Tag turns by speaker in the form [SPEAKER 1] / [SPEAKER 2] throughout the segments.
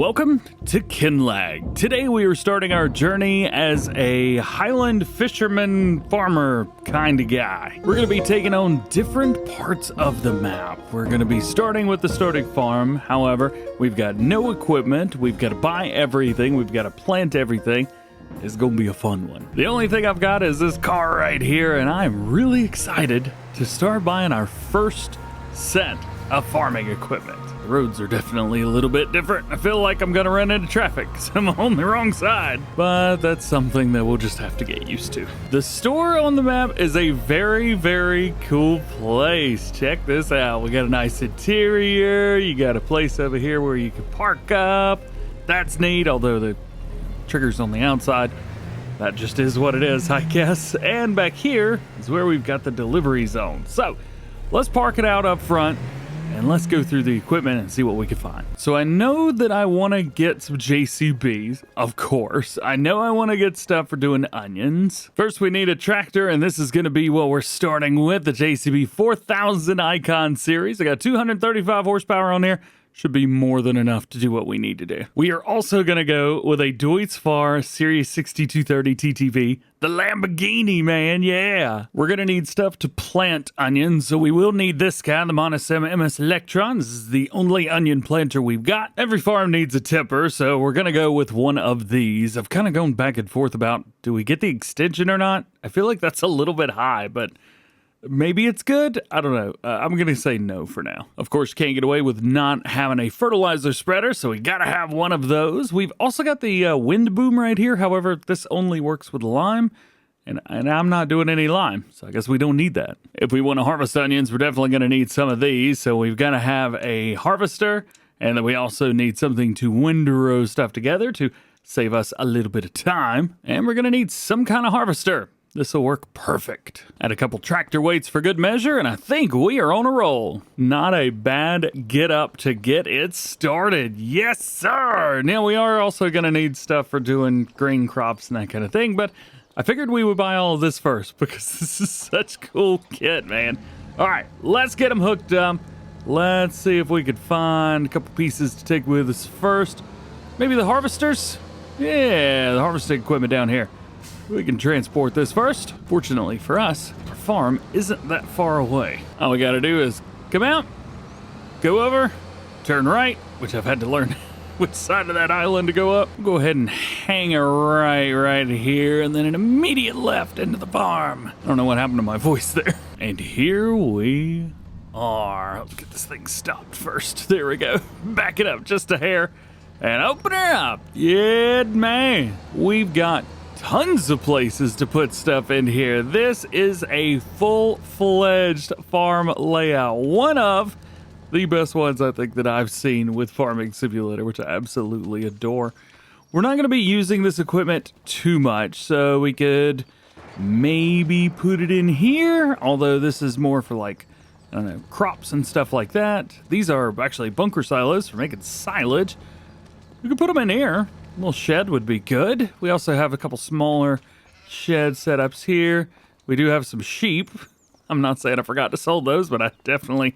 [SPEAKER 1] Welcome to Kinlaig. Today we are starting our journey as a Highland fisherman farmer kind of guy. We're going to be taking on different parts of the map. We're going to be starting with the starting farm. However, we've got no equipment. We've got to buy everything. We've got to plant everything. It's going to be a fun one. The only thing I've got is this car right here, and I'm really excited to start buying our first set of farming equipment. The roads are definitely a little bit different. I feel like I'm gonna run into traffic because I'm on the wrong side, but that's something that we'll just have to get used to. The store on the map is a very, very cool place. Check this out. We got a nice interior. You got a place over here where you can park up. That's neat, although the trigger's on the outside. That just is what it is, I guess. And back here is where we've got the delivery zone. So let's park it out up front and let's go through the equipment and see what we can find. So I know that I want to get some JCBs, of course. I know I want to get stuff for doing onions. First, we need a tractor, and this is going to be what we're starting with, the JCB 4000 Icon series. I got 235 horsepower on there. Should be more than enough to do what we need to do. We are also going to go with a Deutz-Fahr Series 6230 TTV, the Lamborghini, man, yeah. We're going to need stuff to plant onions, so we will need this guy, the Monosem MS Electron. This is the only onion planter we've got. Every farm needs a tipper, so we're going to go with one of these. I've kind of gone back and forth about, do we get the extension or not? I feel like that's a little bit high, but maybe it's good. I don't know. I'm going to say no for now. Of course, you can't get away with not having a fertilizer spreader, so we got to have one of those. We've also got the wind boom right here. However, this only works with lime, and I'm not doing any lime, so I guess we don't need that. If we want to harvest onions, we're definitely going to need some of these, so we've got to have a harvester, and then we also need something to windrow stuff together to save us a little bit of time, and we're going to need some kind of harvester. This will work perfect. Add a couple tractor weights for good measure, and I think we are on a roll. Not a bad get up to get it started. Yes, sir! Now, we are also going to need stuff for doing grain crops and that kind of thing, but I figured we would buy all of this first because this is such cool kit, man. All right, let's get them hooked up. Let's see if we could find a couple pieces to take with us first. Maybe the harvesters? Yeah, the harvesting equipment down here. We can transport this first. Fortunately for us, our farm isn't that far away. All we gotta do is come out, go over, turn right, which I've had to learn which side of that island to go up. Go ahead and hang a right here, and then an immediate left into the farm. I don't know what happened to my voice there. And here we are. Let's get this thing stopped first. There we go. Back it up just a hair and open her up. Yeah, man. We've got tons of places to put stuff in here. This is a full-fledged farm layout. One of the best ones I think that I've seen with Farming Simulator, which I absolutely adore. We're not going to be using this equipment too much, so we could maybe put it in here, although this is more for, like, I don't know, crops and stuff like that. These are actually bunker silos for making silage. We could put them in here. A little shed would be good. We also have a couple smaller shed setups here. We do have some sheep. I'm not saying I forgot to sell those, but I definitely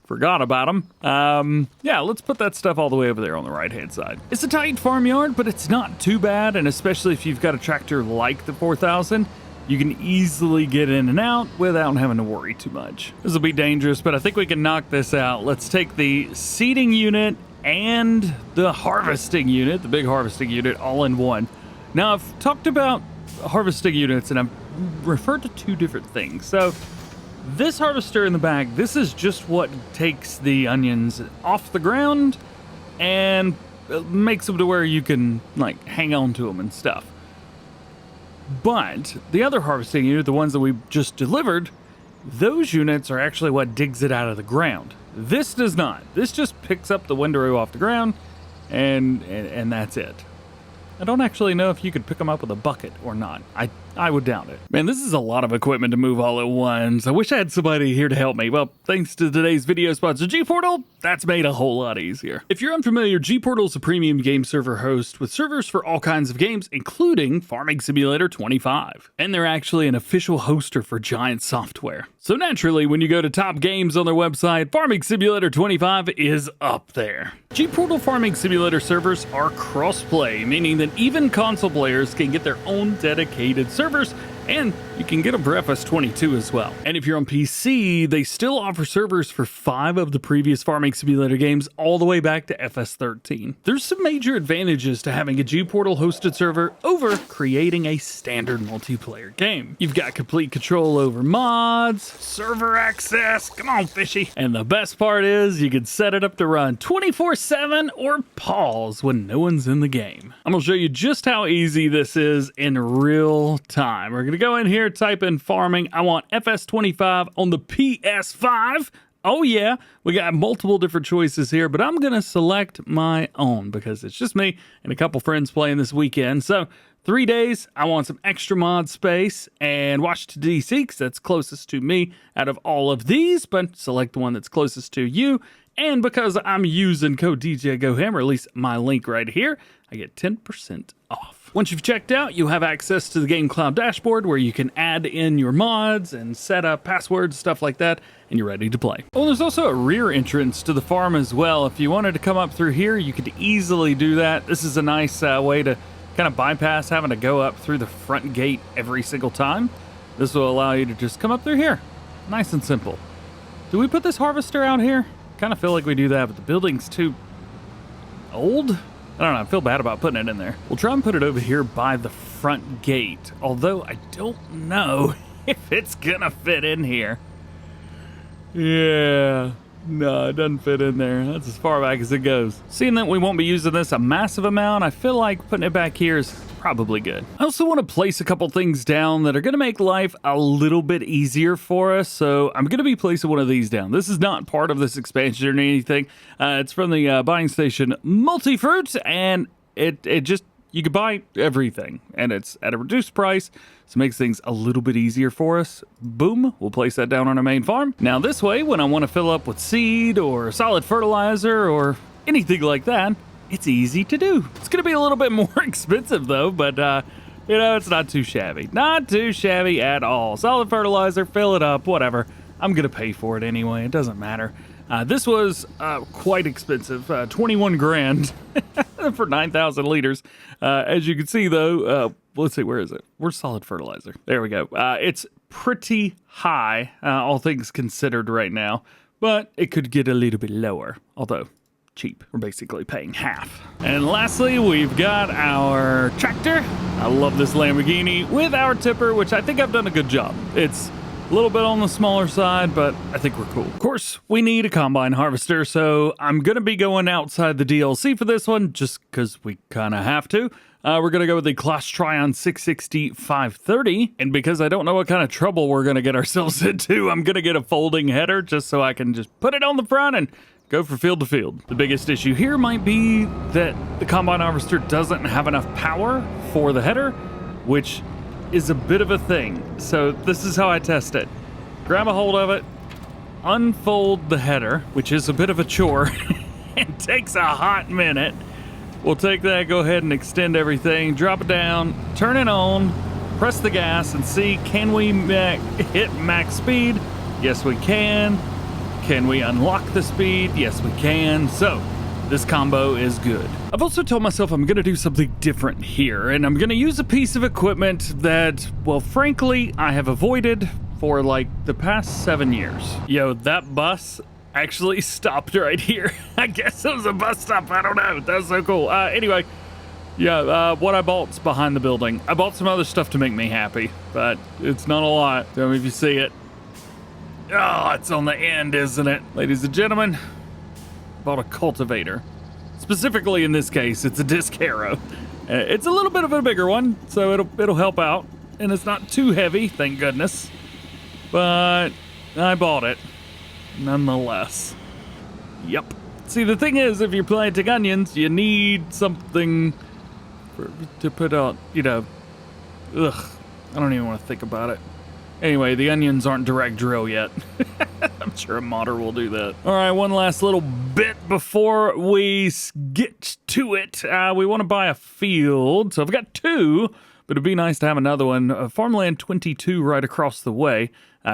[SPEAKER 1] forgot about them. Yeah, let's put that stuff all the way over there on the right-hand side. It's a tight farmyard, but it's not too bad, and especially if you've got a tractor like the 4000, you can easily get in and out without having to worry too much. This will be dangerous, but I think we can knock this out. Let's take the seeding unit and the harvesting unit, the big harvesting unit, all in one. Now, I've talked about harvesting units, and I've referred to two different things. So, this harvester in the back, this is just what takes the onions off the ground and makes them to where you can, like, hang on to them and stuff. But the other harvesting unit, the ones that we just delivered, those units are actually what digs it out of the ground. This does not. This just picks up the windrow off the ground, and that's it. I don't actually know if you could pick them up with a bucket or not. I would doubt it. Man, this is a lot of equipment to move all at once. I wish I had somebody here to help me. Well, thanks to today's video sponsor, G-Portal, that's made a whole lot easier. If you're unfamiliar, G-Portal is a premium game server host with servers for all kinds of games, including Farming Simulator 25. And they're actually an official hoster for Giant Software. So naturally, when you go to top games on their website, Farming Simulator 25 is up there. G-Portal Farming Simulator servers are cross-play, meaning that even console players can get their own dedicated servers, and you can get them for FS22 as well. And if you're on PC, they still offer servers for 5 of the previous Farming Simulator games all the way back to FS13. There's some major advantages to having a G-Portal hosted server over creating a standard multiplayer game. You've got complete control over mods, server access, come on fishy. And the best part is you can set it up to run 24/7 or pause when no one's in the game. I'm gonna show you just how easy this is in real time. We're gonna go in here, type in farming. I want FS25 on the PS5. Oh yeah, we got multiple different choices here, but I'm gonna select my own because it's just me and a couple friends playing this weekend. So 3 days, I want some extra mod space, and Washington DC, because that's closest to me out of all of these, but select the one that's closest to you. And because I'm using code DjGoHam, or at least my link right here, I get 10% off. Once you've checked out, you have access to the Game Cloud dashboard where you can add in your mods and set up passwords, stuff like that, and you're ready to play. Oh, there's also a rear entrance to the farm as well. If you wanted to come up through here, you could easily do that. This is a nice way to kind of bypass having to go up through the front gate every single time. This will allow you to just come up through here. Nice and simple. Do we put this harvester out here? Kind of feel like we do that, but the building's too old. I don't know, I feel bad about putting it in there. We'll try and put it over here by the front gate, although I don't know if it's gonna fit in here. Yeah, no, it doesn't fit in there. That's as far back as it goes. Seeing that we won't be using this a massive amount, I feel like putting it back here is probably good. I also want to place a couple things down that are going to make life a little bit easier for us, so I'm going to be placing one of these down. This is not part of this expansion or anything. It's from the buying station Multifruit, and it just, you can buy everything, and it's at a reduced price, so it makes things a little bit easier for us. Boom, we'll place that down on our main farm. Now this way, when I want to fill up with seed or solid fertilizer or anything like that, it's easy to do. It's gonna be a little bit more expensive though, but you know, it's not too shabby. Not too shabby at all. Solid fertilizer, fill it up, whatever. I'm gonna pay for it anyway, it doesn't matter. This was quite expensive, 21 grand for 9,000 liters. As you can see though, let's see, where is it? Where's solid fertilizer? There we go. It's pretty high, all things considered right now, but it could get a little bit lower, although cheap. We're basically paying half. And lastly, we've got our tractor. I love this Lamborghini with our tipper, which I think I've done a good job. It's a little bit on the smaller side, but I think we're cool. Of course, we need a combine harvester, so I'm gonna be going outside the DLC for this one, just because we kind of have to. We're gonna go with the Class Tryon 660 530, and because I don't know what kind of trouble we're gonna get ourselves into, I'm gonna get a folding header just so I can just put it on the front and go for field to field. The biggest issue here might be that the combine harvester doesn't have enough power for the header, which is a bit of a thing. So this is how I test it. Grab a hold of it, unfold the header, which is a bit of a chore and takes a hot minute. We'll take that, go ahead and extend everything, drop it down, turn it on, press the gas and see, can we hit max speed? Yes, we can. Can we unlock the speed? Yes, we can. So this combo is good. I've also told myself I'm gonna do something different here, and I'm gonna use a piece of equipment that, well, frankly, I have avoided for like the past 7 years. Yo, that bus actually stopped right here. I guess it was a bus stop, I don't know. That's so cool. Anyway, yeah, what I bought's behind the building. I bought some other stuff to make me happy, but it's not a lot. Tell me if you see it. Oh, it's on the end, isn't it? Ladies and gentlemen, bought a cultivator. Specifically in this case, it's a disc harrow. It's a little bit of a bigger one, so it'll help out. And it's not too heavy, thank goodness. But I bought it, nonetheless. Yep. See, the thing is, if you're planting onions, you need something to put out, you know, ugh, I don't even want to think about it. Anyway, the onions aren't direct drill yet. I'm sure a modder will do that. All right, one last little bit before we get to it. We want to buy a field. So I've got 2, but it'd be nice to have another one. Farmland 22 right across the way.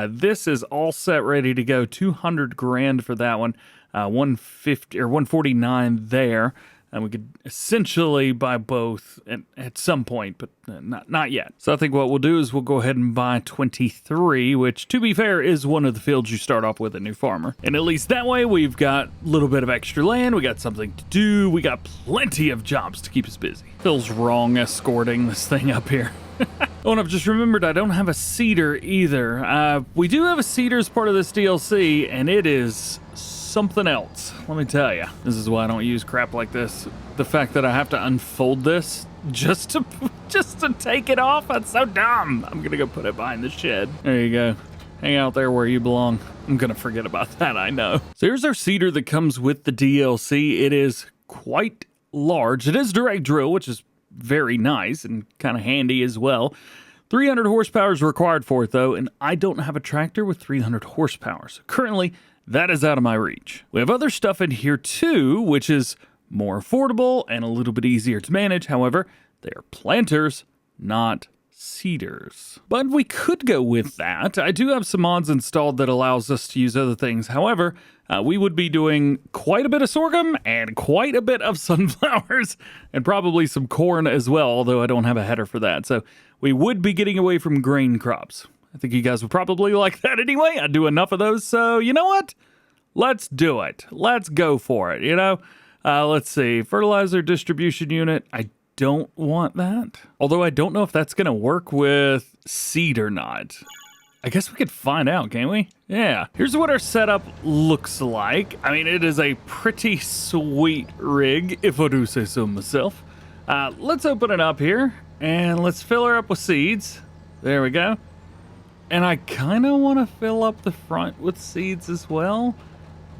[SPEAKER 1] This is all set, ready to go. 200 grand for that one. 150 or 149 there. And we could essentially buy both at some point, but not yet. So I think what we'll do is we'll go ahead and buy 23, which, to be fair, is one of the fields you start off with a new farmer. And at least that way, we've got a little bit of extra land. We got something to do. We got plenty of jobs to keep us busy. Feels wrong escorting this thing up here. Oh, and I've just remembered I don't have a seeder either. We do have a seeder as part of this DLC, and it is something else, let me tell you. This is why I don't use crap like this. The fact that I have to unfold this just to take it off, that's so dumb. I'm gonna go put it behind the shed. There you go. Hang out there where you belong. I'm gonna forget about that, I know. So here's our seeder that comes with the DLC. It is quite large. It is direct drill, which is very nice and kind of handy as well. 300 horsepower is required for it though, and I don't have a tractor with 300 horsepower. So currently, that is out of my reach. We have other stuff in here too, which is more affordable and a little bit easier to manage. However, they are planters, not seeders. But we could go with that. I do have some mods installed that allows us to use other things. However, we would be doing quite a bit of sorghum and quite a bit of sunflowers and probably some corn as well, although I don't have a header for that. So we would be getting away from grain crops. I think you guys would probably like that anyway. I do enough of those, so you know what? Let's do it. Let's go for it, you know? Let's see. Fertilizer distribution unit. I don't want that. Although I don't know if that's going to work with seed or not. I guess we could find out, can't we? Yeah. Here's what our setup looks like. I mean, it is a pretty sweet rig, if I do say so myself. Let's open it up here, and let's fill her up with seeds. There we go. And I kind of want to fill up the front with seeds as well,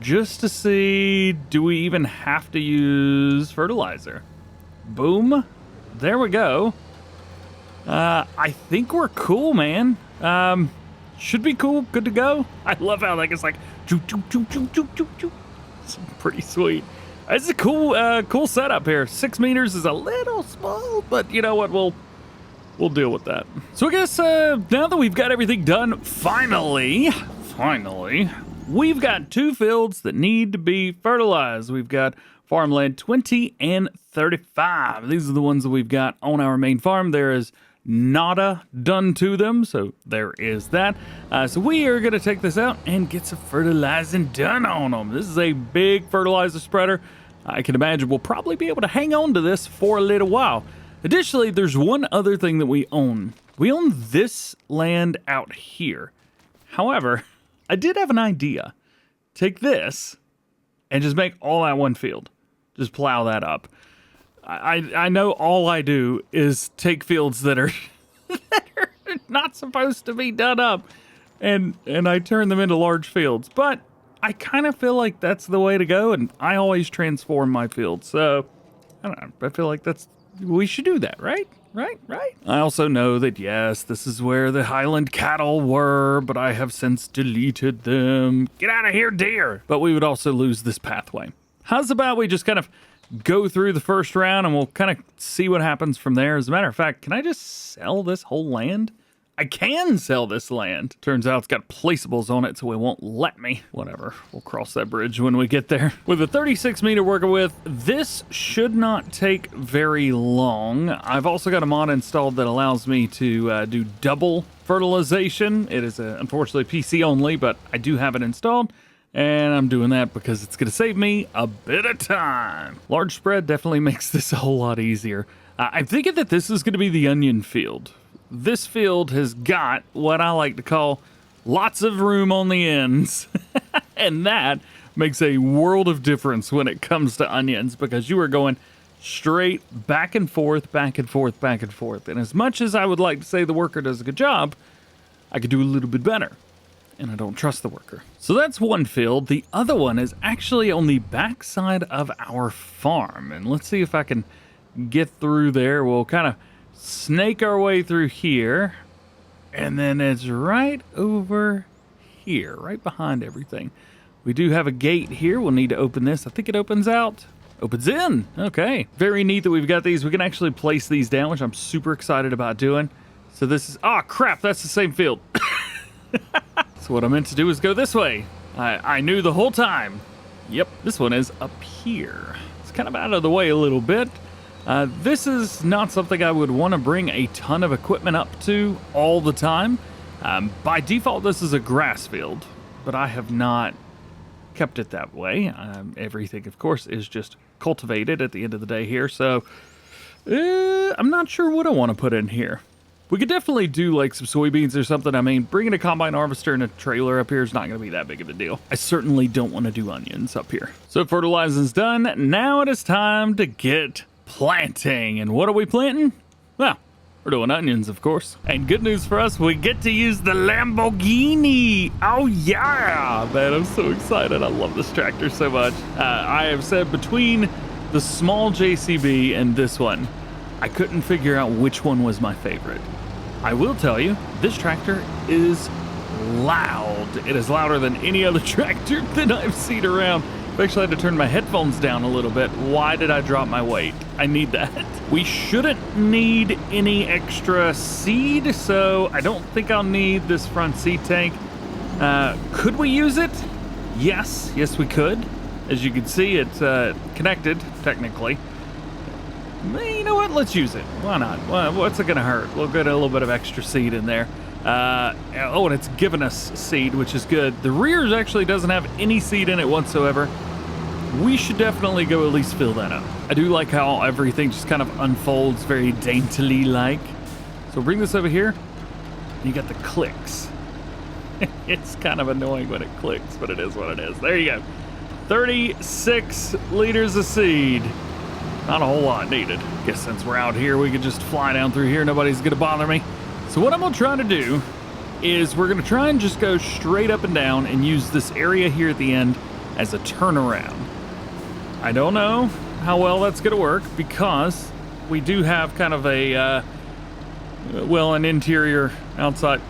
[SPEAKER 1] just to see, do we even have to use fertilizer? Boom. There we go. I think we're cool, man. Should be cool. Good to go. I love how like it's like, choo, choo, choo, choo, choo, choo, choo. It's pretty sweet. It's a cool setup here. 6 meters is a little small, but you know what? We'll deal with that. So I guess now that we've got everything done, finally, we've got 2 fields that need to be fertilized. We've got farmland 20 and 35. These are the ones that we've got on our main farm. There is nada done to them, so there is that. So we are gonna take this out and get some fertilizing done on them. This is a big fertilizer spreader. I can imagine we'll probably be able to hang on to this for a little while. Additionally, there's one other thing that we own. We own this land out here. However, I did have an idea. Take this and just make all that one field. Just plow that up. I know all I do is take fields that are, that are not supposed to be done up and I turn them into large fields. But I kind of feel like that's the way to go, and I always transform my fields. So, I don't know. I feel like we should do that, right? Right? I also know that, yes, this is where the Highland cattle were, but I have since deleted them. Get out of here, deer! But we would also lose this pathway. How's about we just kind of go through the first round and we'll kind of see what happens from there? As a matter of fact, can I just sell this whole land? I can sell this land. Turns out it's got placeables on it, so it won't let me. Whatever, we'll cross that bridge when we get there. With a 36 meter working with, this should not take very long. I've also got a mod installed that allows me to do double fertilization. It is unfortunately PC only, but I do have it installed. And I'm doing that because it's going to save me a bit of time. Large spread definitely makes this a whole lot easier. I'm thinking that this is going to be the onion field. This field has got what I like to call lots of room on the ends. And that makes a world of difference when it comes to onions, because you are going straight back and forth, back and forth, back and forth. And as much as I would like to say the worker does a good job, I could do a little bit better. And I don't trust the worker. So that's one field. The other one is actually on the backside of our farm. And let's see if I can get through there. We'll kind of snake our way through here. And then it's right over here, right behind everything. We do have a gate here. We'll need to open this. I think it opens out. Opens in. Okay. Very neat that we've got these. We can actually place these down, which I'm super excited about doing. So this is... Oh, crap. That's the same field. So what I meant to do is go this way. I knew the whole time. Yep. This one is up here. It's kind of out of the way a little bit. This is not something I would want to bring a ton of equipment up to all the time. By default, this is a grass field, but I have not kept it that way. Everything, of course, is just cultivated at the end of the day here, so I'm not sure what I want to put in here. We could definitely do like some soybeans or something. I mean, bringing a combine harvester and a trailer up here is not going to be that big of a deal. I certainly don't want to do onions up here. So fertilizing's done. Now it is time to get planting. And what are we planting? Well, we're doing onions, of course. And good news for us, we get to use the Lamborghini. Oh yeah, man, I'm so excited. I love this tractor so much. I have said between the small JCB and this one, I couldn't figure out which one was my favorite. I will tell you, this tractor is loud. It is louder than any other tractor that I've seen around. I actually had to turn my headphones down a little bit. Why did I drop my weight? I need that. We shouldn't need any extra seed, so I don't think I'll need this front seed tank. Could we use it? Yes, we could. As you can see, it's connected, technically. You know what? Let's use it. Why not? What's it gonna hurt? We'll get a little bit of extra seed in there. Oh, and it's given us seed, which is good. The rears actually doesn't have any seed in it whatsoever. We should definitely go at least fill that up. I do like how everything just kind of unfolds very daintily like. So bring this over here. You got the clicks. It's kind of annoying when it clicks, but it is what it is. There you go. 36 liters of seed. Not a whole lot needed. Guess since we're out here, we could just fly down through here. Nobody's gonna bother me. So what I'm gonna try to do is we're gonna try and just go straight up and down and use this area here at the end as a turnaround. I don't know how well that's gonna work because we do have kind of a, an interior outside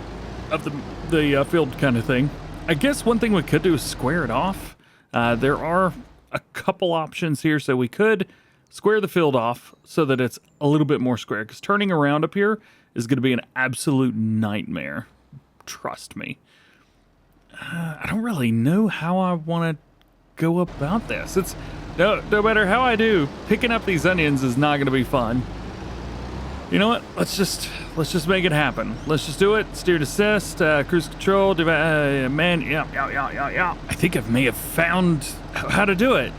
[SPEAKER 1] of the field kind of thing. I guess one thing we could do is square it off. There are a couple options here, so we could square the field off so that it's a little bit more square, because turning around up here is going to be an absolute nightmare. Trust me. I don't really know how I want to go about this. It's no matter how I do, picking up these onions is not going to be fun. You know what? Let's just make it happen. Let's just do it. Steer to assist, cruise control, man, yeah. I think I may have found how to do it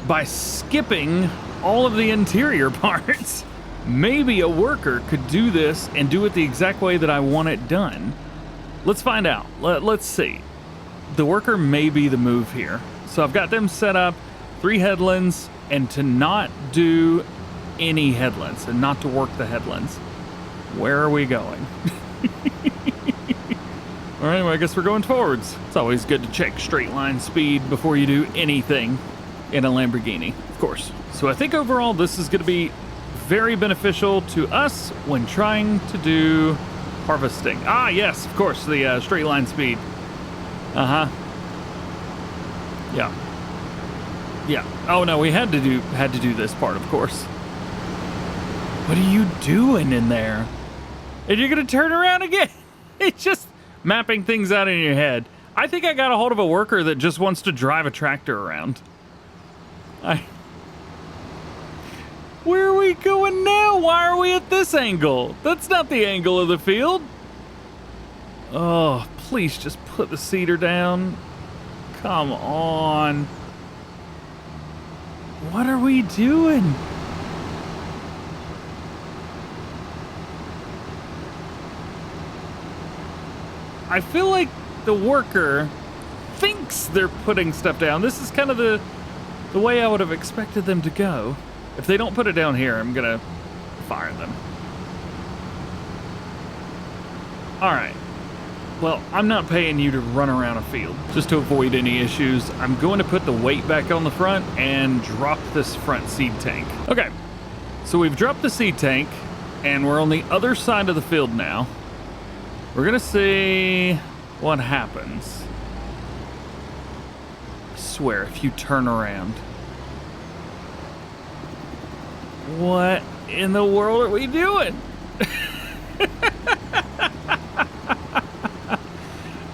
[SPEAKER 1] by skipping all of the interior parts. Maybe a worker could do this and do it the exact way that I want it done. Let's find out. Let's see. The worker may be the move here. So I've got them set up 3 headlands and to not do any headlands and not to work the headlands. Where are we going? All right, well, I guess we're going forwards. It's always good to check straight line speed before you do anything in a Lamborghini, of course. So I think overall this is going to be very beneficial to us when trying to do harvesting. Ah, yes, of course, the straight line speed. Yeah. Oh no, we had to do this part, of course. What are you doing in there? And you're gonna turn around again? It's just mapping things out in your head. I think I got a hold of a worker that just wants to drive a tractor around. Where are we going now? Why are we at this angle? That's not the angle of the field. Oh, please just put the seeder down. Come on. What are we doing? I feel like the worker thinks they're putting stuff down. This is kind of the way I would have expected them to go. If they don't put it down here, I'm gonna fire them. All right. Well, I'm not paying you to run around a field. Just to avoid any issues, I'm going to put the weight back on the front and drop this front seed tank. Okay. So we've dropped the seed tank, and we're on the other side of the field now. We're gonna see what happens. I swear, if you turn around. What in the world are we doing?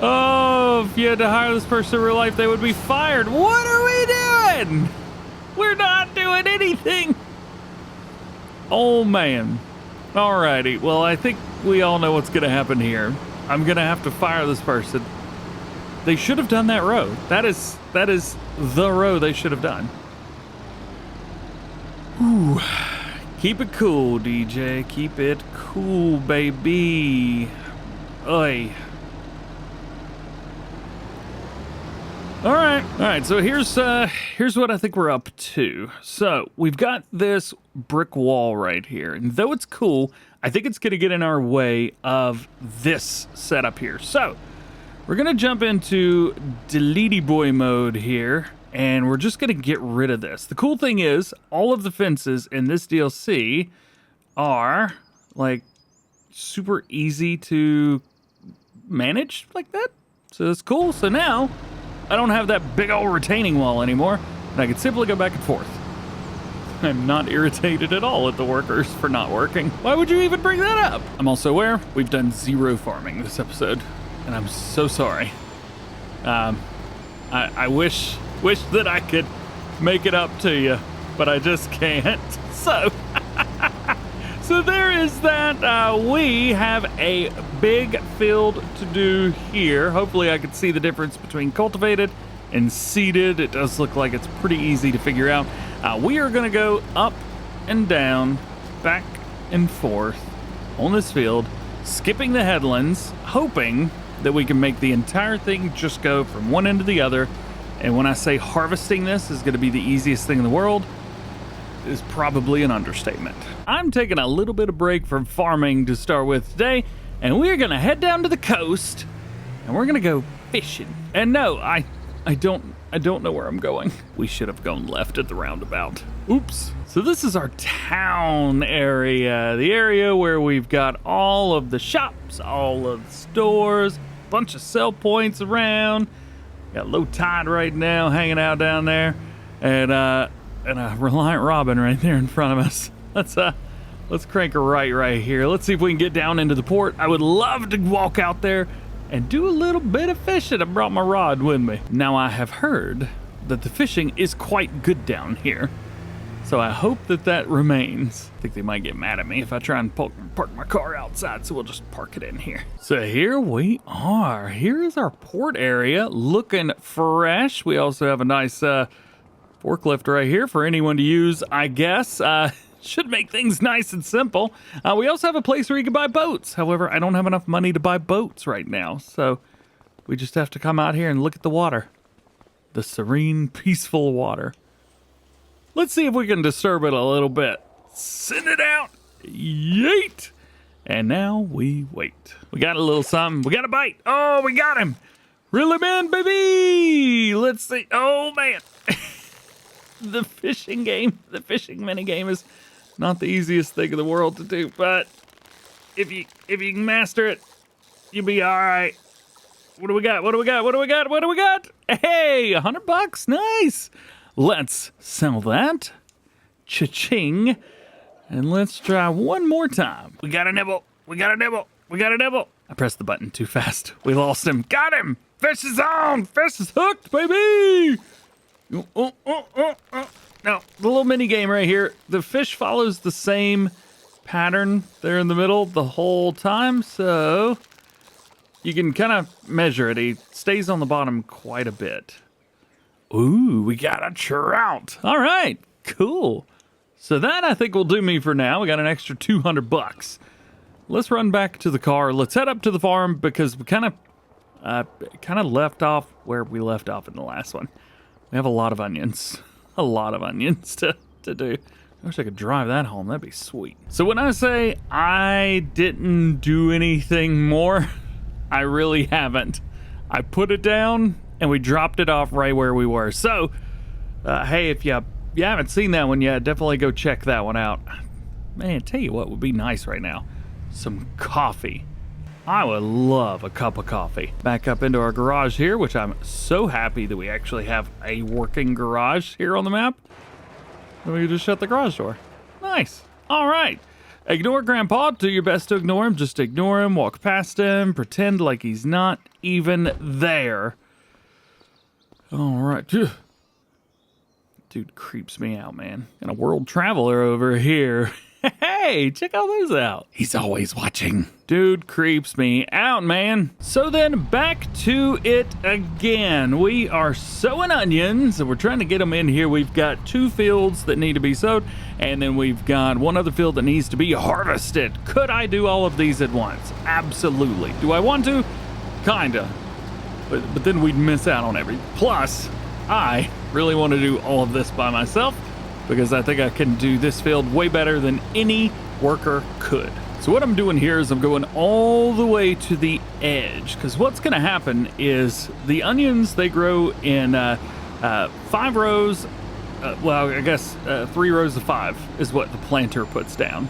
[SPEAKER 1] Oh, if you had to hire this person in real life, they would be fired. What are we doing? We're not doing anything. Oh, man. Alrighty. Well, I think we all know what's going to happen here. I'm going to have to fire this person. They should have done that row. That is the row they should have done. Ooh. Keep it cool, DJ. Keep it cool, baby. Oi. All right. So here's what I think we're up to. So we've got this brick wall right here, and though it's cool, I think it's going to get in our way of this setup here. So we're going to jump into deleety boy mode here, and we're just going to get rid of this. The cool thing is all of the fences in this DLC are like super easy to manage like that. So that's cool. So now I don't have that big old retaining wall anymore, and I can simply go back and forth. I'm not irritated at all at the workers for not working. Why would you even bring that up? I'm also aware we've done 0 farming this episode, and I'm so sorry. I wish that I could make it up to you, but I just can't. So there is that. We have a big field to do here. Hopefully I can see the difference between cultivated and seeded. It does look like it's pretty easy to figure out. We are going to go up and down, back and forth on this field, skipping the headlands, hoping that we can make the entire thing just go from one end to the other. And when I say harvesting this is going to be the easiest thing in the world, is probably an understatement. I'm taking a little bit of break from farming to start with today, and we're gonna head down to the coast and we're gonna go fishing. And no, I don't know where I'm going. We should have gone left at the roundabout. Oops. So this is our town area, the area where we've got all of the shops, all of the stores, a bunch of sell points around. Got low tide right now hanging out down there, and a Reliant Robin right there in front of us. Let's crank her right here. Let's see if we can get down into the port. I would love to walk out there and do a little bit of fishing. I brought my rod with me. Now I have heard that the fishing is quite good down here, so I hope that remains. I think they might get mad at me if I try and park my car outside, so we'll just park it in here. So here we are. Here is our port area, looking fresh. We also have a nice forklift right here for anyone to use, I guess. Should make things nice and simple. We also have a place where you can buy boats. However, I don't have enough money to buy boats right now, so we just have to come out here and look at the water. The serene, peaceful water. Let's see if we can disturb it a little bit. Send it out. Yeet. And now we wait. We got a little something. We got a bite. Oh, we got him. Reel him in, baby. Let's see. Oh, man. The fishing mini game is not the easiest thing in the world to do, but if you can master it, you'll be all right. What do we got? Hey, $100, nice. Let's sell that. Cha-ching. And let's try one more time. We got a nibble. I pressed the button too fast. We lost him. Got him. Fish is on. Fish is hooked, baby. Oh. Now, the little mini game right here, the fish follows the same pattern there in the middle the whole time, so you can kind of measure it. He stays on the bottom quite a bit. Ooh, we got a trout. All right, cool. So that I think will do me for now. We got an extra $200. Let's run back to the car. Let's head up to the farm because we kind of left off where we left off in the last one. We have a lot of onions. A lot of onions to do. I wish I could drive that home. That'd be sweet. So when I say I didn't do anything more, I really haven't. I put it down and we dropped it off right where we were. So, hey, if you haven't seen that one yet, definitely go check that one out. Man, tell you what would be nice right now. Some coffee. I would love a cup of coffee. Back up into our garage here, which I'm so happy that we actually have a working garage here on the map. And we can just shut the garage door. Nice. All right. Ignore Grandpa. Do your best to ignore him. Just ignore him, walk past him, pretend like he's not even there. All right. Dude creeps me out, man. And a world traveler over here. Hey, check all those out. He's always watching. Dude creeps me out, man. So then back to it again. We are sowing onions, and we're trying to get them in here. We've got 2 fields that need to be sowed, and then we've got 1 other field that needs to be harvested. Could I do all of these at once? Absolutely. Do I want to? Kinda. But then we'd miss out on everything. Plus, I really want to do all of this by myself, because I think I can do this field way better than any worker could. So what I'm doing here is I'm going all the way to the edge, because what's going to happen is the onions, they grow in 5 rows. Well, I guess 3 rows of 5 is what the planter puts down.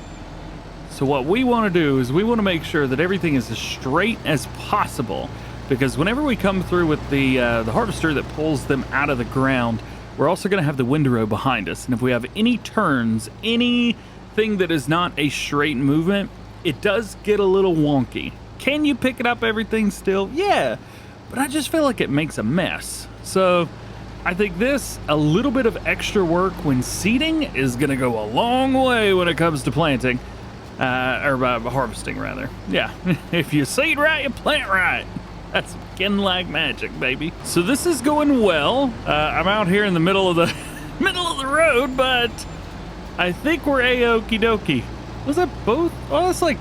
[SPEAKER 1] So what we want to do is we want to make sure that everything is as straight as possible, because whenever we come through with the harvester that pulls them out of the ground, we're also going to have the windrow behind us. And if we have any turns, anything that is not a straight movement, it does get a little wonky. Can you pick it up everything still? Yeah, but I just feel like it makes a mess. So I think this, a little bit of extra work when seeding, is going to go a long way when it comes to planting, or harvesting rather. Yeah, if you seed right, you plant right. That's Kinlaig magic, baby. So this is going well. I'm out here in the middle of the road, but I think we're a-okie dokie. Was that both? Oh, that's like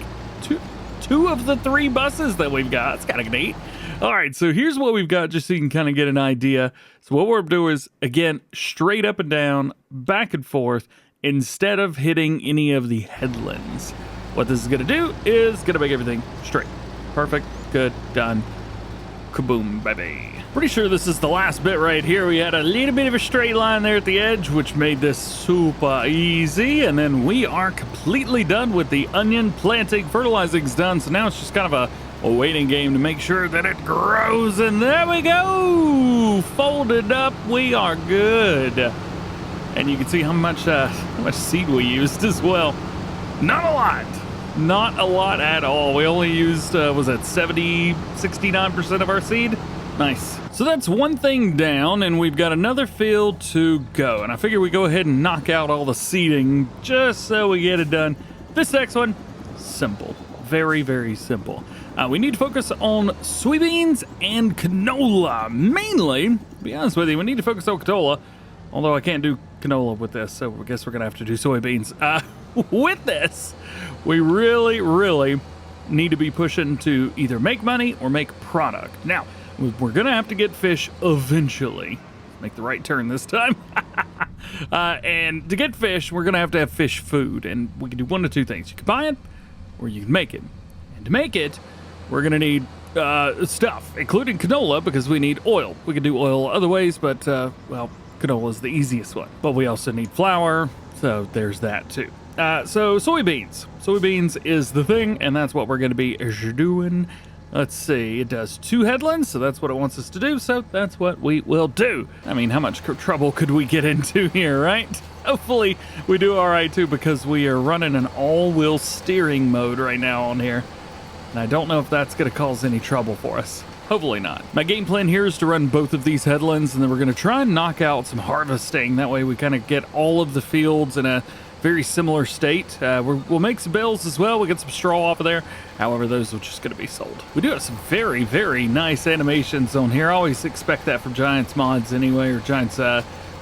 [SPEAKER 1] two of the 3 buses that we've got. It's kind of neat. All right, so here's what we've got, just so you can kind of get an idea. So what we're doing is, again, straight up and down, back and forth, instead of hitting any of the headlands. What this is going to do is going to make everything straight. Perfect. Good. Done. Kaboom, baby. Pretty sure this is the last bit right here. We had a little bit of a straight line there at the edge, which made this super easy. And then we are completely done with the onion planting. Fertilizing's done. So now it's just kind of a waiting game to make sure that it grows. And there we go. Folded up. We are good. And you can see how much seed we used as well. Not a lot. Not a lot at all. We only used, was that 69% of our seed? Nice. So that's one thing down, and we've got another field to go. And I figure we go ahead and knock out all the seeding just so we get it done. This next one, simple. Very, very simple. We need to focus on soybeans and canola. Mainly, to be honest with you, we need to focus on canola. Although I can't do canola with this, so I guess we're going to have to do soybeans. With this, we really, really need to be pushing to either make money or make product. Now, we're going to have to get fish eventually. Make the right turn this time. And to get fish, we're going to have fish food. And we can do 1 of 2 things. You can buy it, or you can make it. And to make it, we're going to need stuff, including canola, because we need oil. We can do oil other ways, but, well, canola is the easiest one. But we also need flour, so there's that too. So soybeans. Soybeans is the thing, and that's what we're going to be doing. Let's see, it does 2 headlands, so that's what it wants us to do, so that's what we will do. I mean, how much trouble could we get into here, right? Hopefully we do all right too, because we are running an all-wheel steering mode right now on here, and I don't know if that's going to cause any trouble for us. Hopefully not. My game plan here is to run both of these headlands, and then we're going to try and knock out some harvesting. That way we kind of get all of the fields in a very similar state. We'll make some bales as well. We'll get some straw off of there. However, those are just going to be sold. We do have some very, very nice animations on here. I always expect that from Giants mods anyway, or Giants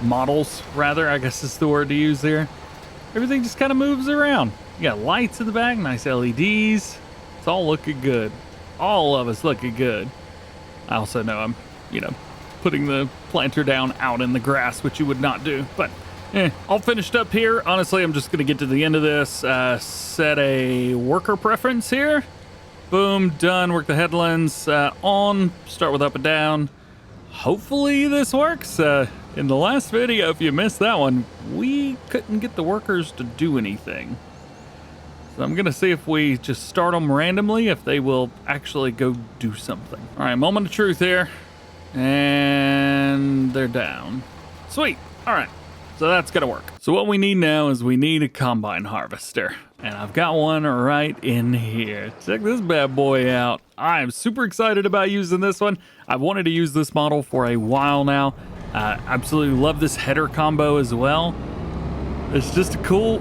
[SPEAKER 1] models, rather, I guess is the word to use there. Everything just kind of moves around. You got lights in the back, nice LEDs. It's all looking good. All of us looking good. I also know I'm, putting the planter down out in the grass, which you would not do, but all finished up here. Honestly, I'm just going to get to the end of this, set a worker preference here. Boom, done. Work the headlands on, start with up and down. Hopefully this works. In the last video, if you missed that one, we couldn't get the workers to do anything. So I'm gonna see if we just start them randomly, if they will actually go do something. All right, moment of truth here. And they're down. Sweet. All right, so that's gonna work. So what we need now is we need a combine harvester. And I've got one right in here. Check this bad boy out. I'm super excited about using this one. I've wanted to use this model for a while now. Absolutely love this header combo as well. It's just a cool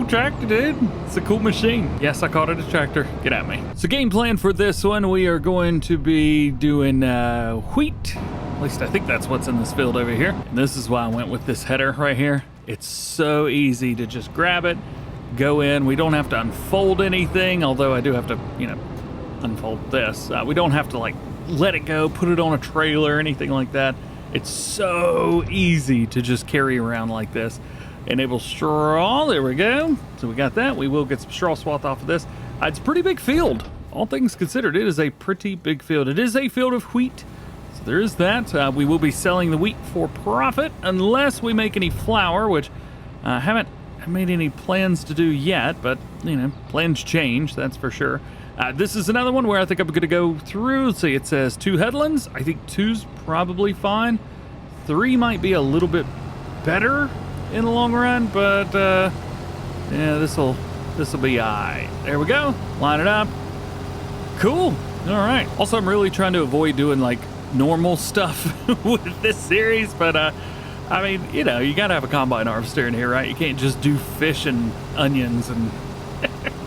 [SPEAKER 1] tractor, dude. It's a cool machine. Yes, I called it a tractor. Get at me. So game plan for this one, we are going to be doing wheat. At least I think that's what's in this field over here. And this is why I went with this header right here. It's so easy to just grab it, go in. We don't have to unfold anything, although I do have to, you know, unfold this. We don't have to like let it go, put it on a trailer or anything like that. It's so easy to just carry around like this. Enable straw, there we go. So we got that. We will get some straw swath off of this. It's a pretty big field. All things considered, it is a pretty big field. It is a field of wheat. So there is that. We will be selling the wheat for profit unless we make any flour, which I haven't made any plans to do yet, but you know, plans change, that's for sure. This is another one where I think I'm gonna go through. Let's see, it says 2 headlands. I think 2's probably fine. 3 might be a little bit better in the long run, but yeah, this'll be alright. There we go. Line it up. Cool. All right. Also, I'm really trying to avoid doing like normal stuff with this series, but I mean, you know, you gotta have a combine harvester in here, right? You can't just do fish and onions and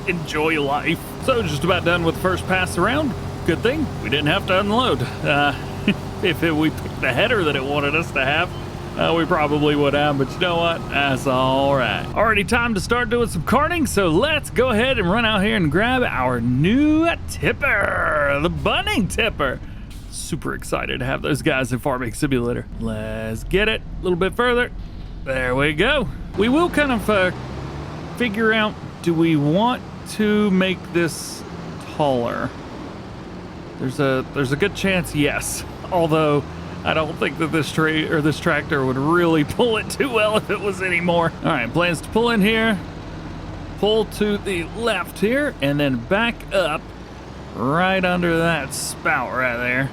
[SPEAKER 1] enjoy life. So just about done with the first pass around. Good thing we didn't have to unload. If we picked the header that it wanted us to have, we probably would have, but you know what? That's all right. Already time to start doing some carting, so let's go ahead and run out here and grab our new tipper, the bunning tipper. Super excited to have those guys in Farming Simulator. Let's get it a little bit further. There we go. We will kind of figure out, do we want to make this taller? There's a good chance yes, although I don't think that this tractor would really pull it too well if it was any more. All right, plans to pull in here, pull to the left here, and then back up right under that spout right there.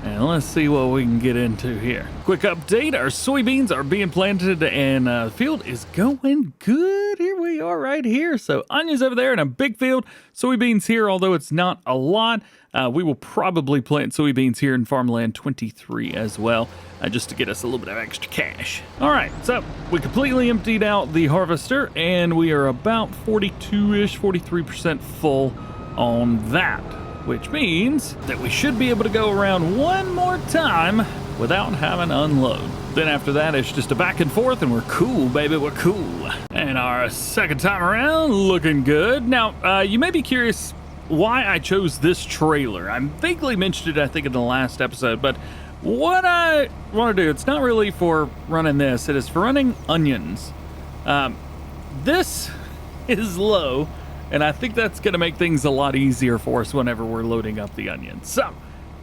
[SPEAKER 1] And let's see what we can get into here. Quick update, our soybeans are being planted and the field is going good. Here we are right here. So onions over there in a big field, soybeans here, although it's not a lot. We will probably plant soybeans here in Farmland 23 as well, just to get us a little bit of extra cash. All right, so we completely emptied out the harvester and we are about 42-ish, 43% full on that, which means that we should be able to go around one more time without having to unload. Then after that, it's just a back and forth and we're cool, baby, we're cool. And our second time around, looking good. Now, you may be curious why I chose this trailer. I vaguely mentioned it, I think, in the last episode, but what I want to do, it's not really for running this, it is for running onions. This is low, and I think that's going to make things a lot easier for us whenever we're loading up the onions. So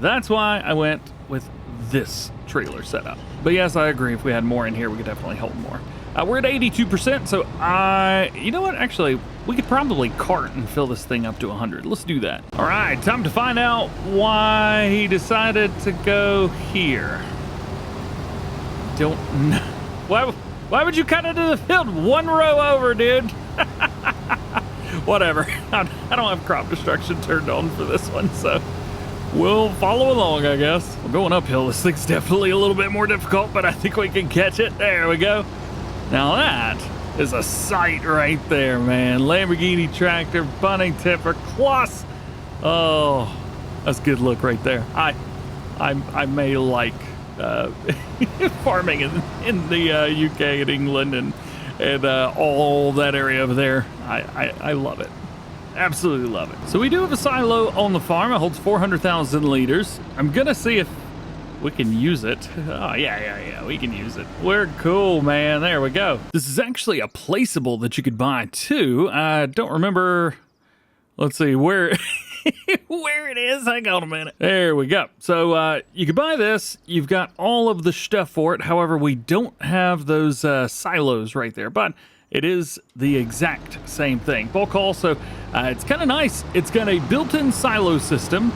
[SPEAKER 1] that's why I went with this trailer setup. But yes, I agree, if we had more in here, we could definitely hold more. We're at 82%, so you know what? Actually, we could probably cart and fill this thing up to 100. Let's do that. All right, time to find out why he decided to go here. Don't know. Why would you cut into the field one row over, dude? Whatever. I don't have crop destruction turned on for this one, so we'll follow along, I guess. We're going uphill. This thing's definitely a little bit more difficult, but I think we can catch it. There we go. Now that is a sight right there, man. Lamborghini tractor, bunning tipper, Kloss. Oh, that's a good look right there. I may like farming in the UK and England and all that area over there. I love it. Absolutely love it. So we do have a silo on the farm. It holds 400,000 liters. I'm gonna see if we can use it. Oh, yeah, we can use it. We're cool, man. There we go. This is actually a placeable that you could buy too. I don't remember, let's see, where where it is. Hang on a minute. There we go. So you can buy this. You've got all of the stuff for it. However, we don't have those silos right there, but it is the exact same thing. Bulk also, it's kind of nice. It's got a built-in silo system.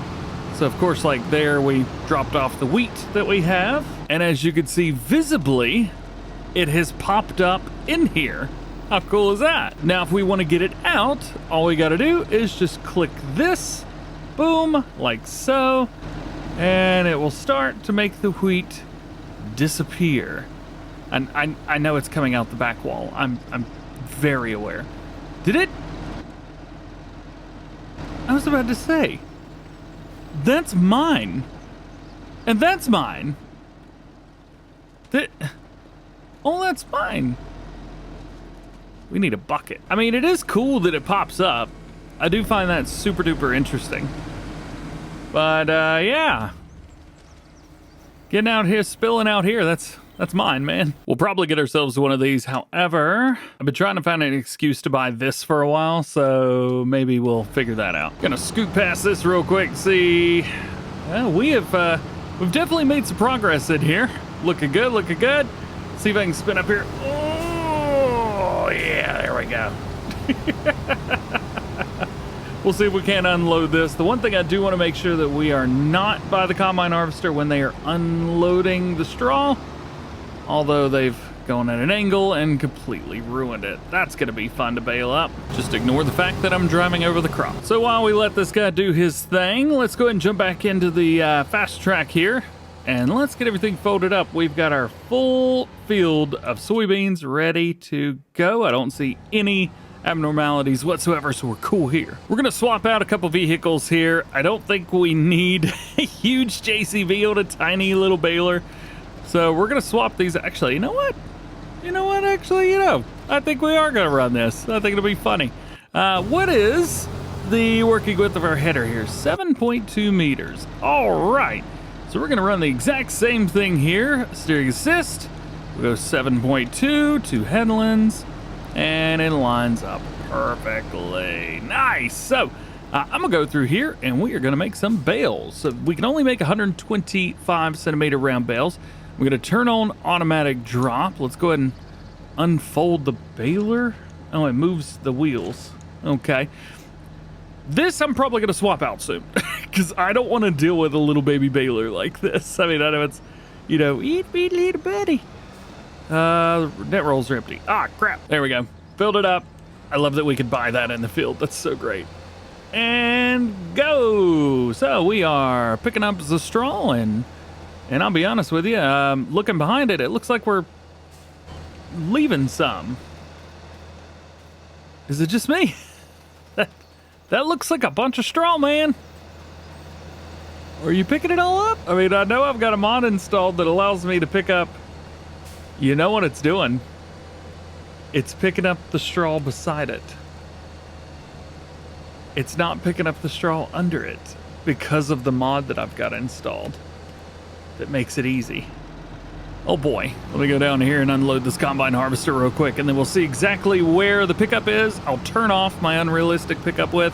[SPEAKER 1] So of course, like there, we dropped off the wheat that we have. And as you can see visibly, it has popped up in here. How cool is that? Now, if we want to get it out, all we got to do is just click this, boom, like so, and it will start to make the wheat disappear. And I know it's coming out the back wall. I'm very aware. Did it? I was about to say, that's mine. And that's mine. Oh, that's mine. We need a bucket. I mean, it is cool that it pops up. I do find that super duper interesting. But, yeah. Getting out here, spilling out here, that's mine, man. We'll probably get ourselves one of these. However, I've been trying to find an excuse to buy this for a while, so maybe we'll figure that out. Gonna scoot past this real quick, see. Well, we've definitely made some progress in here. Looking good, looking good. See if I can spin up here. Oh, yeah, there we go. We'll see if we can unload this. The one thing I do want to make sure that we are not by the combine harvester when they are unloading the straw, although they've gone at an angle and completely ruined it. That's going to be fun to bale up. Just ignore the fact that I'm driving over the crop. So while we let this guy do his thing, let's go ahead and jump back into the fast track here. And let's get everything folded up. We've got our full field of soybeans ready to go. I don't see any abnormalities whatsoever, so we're cool here. We're gonna swap out a couple vehicles here. I don't think we need a huge JCB on a tiny little baler. So we're gonna swap these. Actually, you know what? Actually, I think we are gonna run this. I think it'll be funny. What is the working width of our header here? 7.2 meters. All right. So we're gonna run the exact same thing here. Steering assist, we go 7.2 to headlands, and it lines up perfectly. Nice. So I'm gonna go through here and we are gonna make some bales. So we can only make 125 centimeter round bales. We're gonna turn on automatic drop. Let's go ahead and unfold the baler. Oh, it moves the wheels. Okay. This I'm probably gonna swap out soon because I don't want to deal with a little baby baler like this. I mean, I know it's, eat me little buddy. Net rolls are empty. Ah, crap. There we go. Filled it up. I love that we could buy that in the field. That's so great. And go. So we are picking up the straw, and I'll be honest with you, looking behind it, it looks like we're leaving some. Is it just me? That looks like a bunch of straw, man. Are you picking it all up? I mean, I know I've got a mod installed that allows me to pick up. You know what it's doing? It's picking up the straw beside it. It's not picking up the straw under it because of the mod that I've got installed that makes it easy. Oh boy. Let me go down here and unload this combine harvester real quick, and then we'll see exactly where the pickup is. I'll turn off my unrealistic pickup with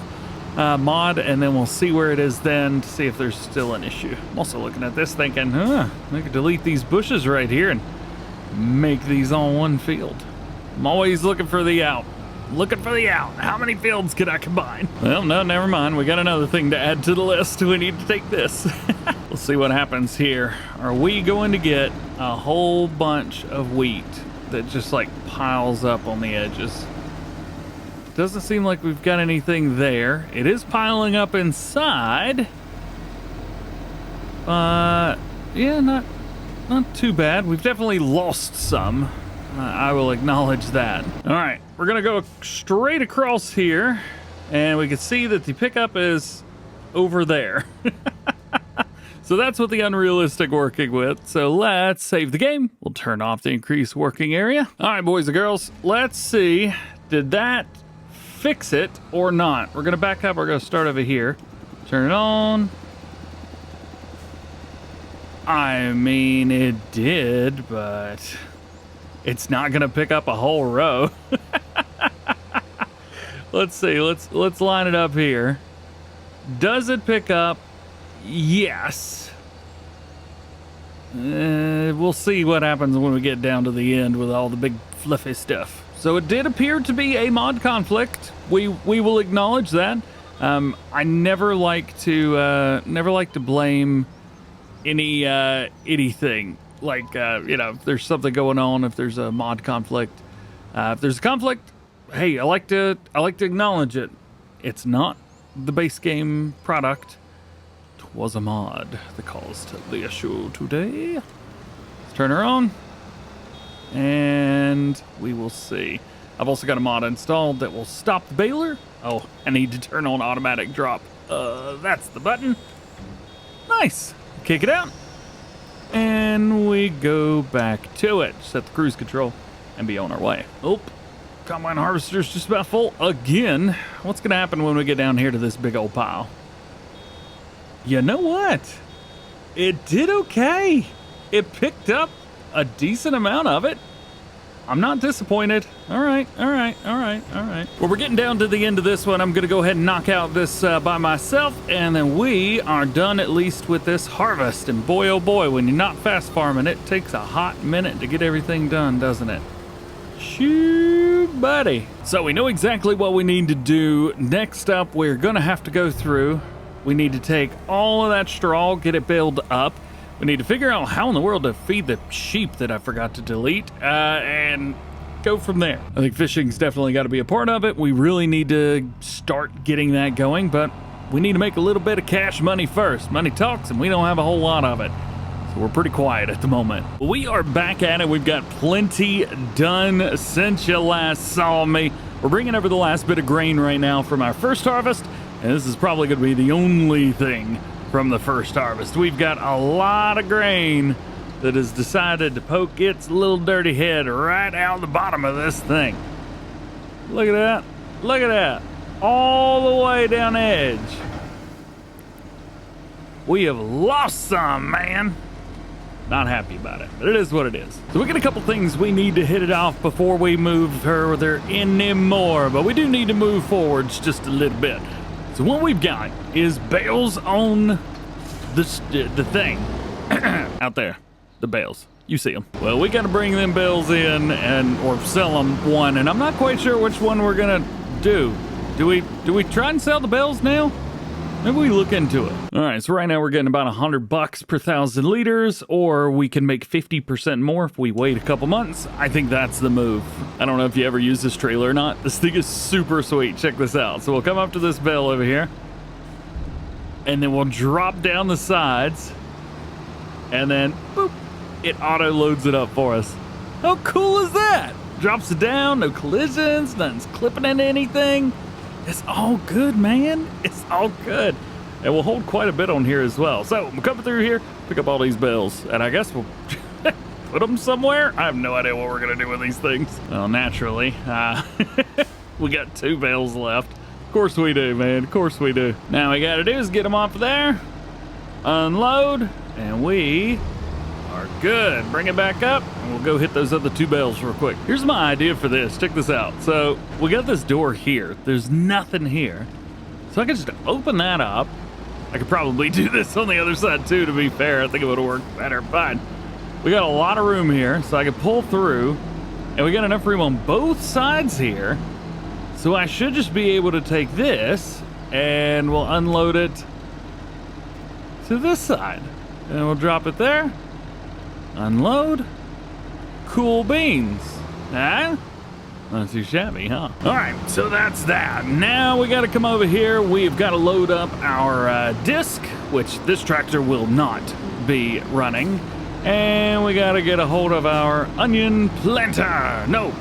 [SPEAKER 1] mod, and then we'll see where it is then to see if there's still an issue. I'm also looking at this thinking, I could delete these bushes right here and make these all one field. I'm always looking for the out. Looking for the out. How many fields can I combine? Well, no, never mind. We got another thing to add to the list. We need to take this. We'll see what happens here. Are we going to get a whole bunch of wheat that just like piles up on the edges? Doesn't seem like we've got anything there. It is piling up inside. Yeah, not too bad. We've definitely lost some. I will acknowledge that. All right, we're gonna go straight across here, and we can see that the pickup is over there. So that's what the unrealistic working with. So let's save the game. We'll turn off the increased working area. All right, boys and girls, let's see. Did that fix it or not? We're gonna back up. We're gonna start over here. Turn it on. I mean, it did, but it's not gonna pick up a whole row. Let's see. Let's line it up here. Does it pick up? Yes. We'll see what happens when we get down to the end with all the big fluffy stuff. So it did appear to be a mod conflict. We will acknowledge that. I never like to blame anything. Like you know, if there's something going on, if there's a mod conflict, if there's a conflict, hey, I like to acknowledge it. It's not the base game product. It was a mod that caused the issue today. Let's turn her on, and we will see. I've also got a mod installed that will stop the baler. Oh, I need to turn on automatic drop. That's the button. Nice. Kick it out. And we go back to it. Set the cruise control and be on our way. Oh, combine harvester's just about full again. What's going to happen when we get down here to this big old pile? You know what? It did okay. It picked up a decent amount of it. I'm not disappointed. All right. Well, we're getting down to the end of this one. I'm going to go ahead and knock out this by myself, and then we are done at least with this harvest. And boy, oh boy, when you're not fast farming, it takes a hot minute to get everything done, doesn't it? Shoo, buddy. So we know exactly what we need to do. Next up, we're going to have to go through. We need to take all of that straw, get it baled up. We need to figure out how in the world to feed the sheep that I forgot to delete, and go from there. I think fishing's definitely got to be a part of it. We really need to start getting that going, but we need to make a little bit of cash money first. Money talks, and we don't have a whole lot of it. So we're pretty quiet at the moment. We are back at it. We've got plenty done since you last saw me. We're bringing over the last bit of grain right now from our first harvest, and this is probably going to be the only thing from the first harvest. We've got a lot of grain that has decided to poke its little dirty head right out the bottom of this thing. Look at that. Look at that. All the way down the edge. We have lost some, man. Not happy about it, but it is what it is. So we got a couple things we need to hit it off before we move further anymore, but we do need to move forwards just a little bit. So what we've got is bales on the thing out there, the bales. You see them. Well, we got to bring them bales in or sell them one, and I'm not quite sure which one we're gonna do. Do we try and sell the bales now? Maybe we look into it. All right, so right now we're getting about $100 per 1,000 liters, or we can make 50% more if we wait a couple months. I think that's the move. I don't know if you ever use this trailer or not. This thing is super sweet. Check this out. So we'll come up to this bale over here, and then we'll drop down the sides, and then boop, it auto loads it up for us. How cool is that? Drops it down, no collisions, nothing's clipping into anything. It's all good, man. It's all good. And we'll hold quite a bit on here as well. So we'll come through here, pick up all these bales, and I guess we'll put them somewhere. I have no idea what we're going to do with these things. Well, naturally, we got 2 bales left. Of course we do, man. Of course we do. Now we got to do is get them off there, unload, and we are good. Bring it back up, and we'll go hit those other 2 bales real quick. Here's my idea for this. Check this out. So we got this door here. There's nothing here. So I can just open that up. I could probably do this on the other side too, to be fair. I think it would have worked better, but we got a lot of room here, so I can pull through, and we got enough room on both sides here. So I should just be able to take this, and we'll unload it to this side. And we'll drop it there. Unload. Cool beans. Huh? Not too shabby, huh? All right, so that's that. Now we got to come over here. We've got to load up our disc, which this tractor will not be running. And we got to get a hold of our onion planter. No,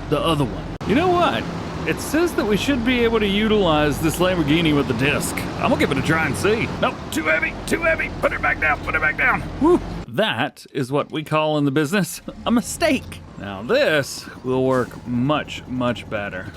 [SPEAKER 1] the other one. You know what? It says that we should be able to utilize this Lamborghini with the disc. I'm gonna give it a try and see. Nope, too heavy, too heavy. Put it back down, put it back down. Woo. That is what we call in the business a mistake. Now this will work much, much better.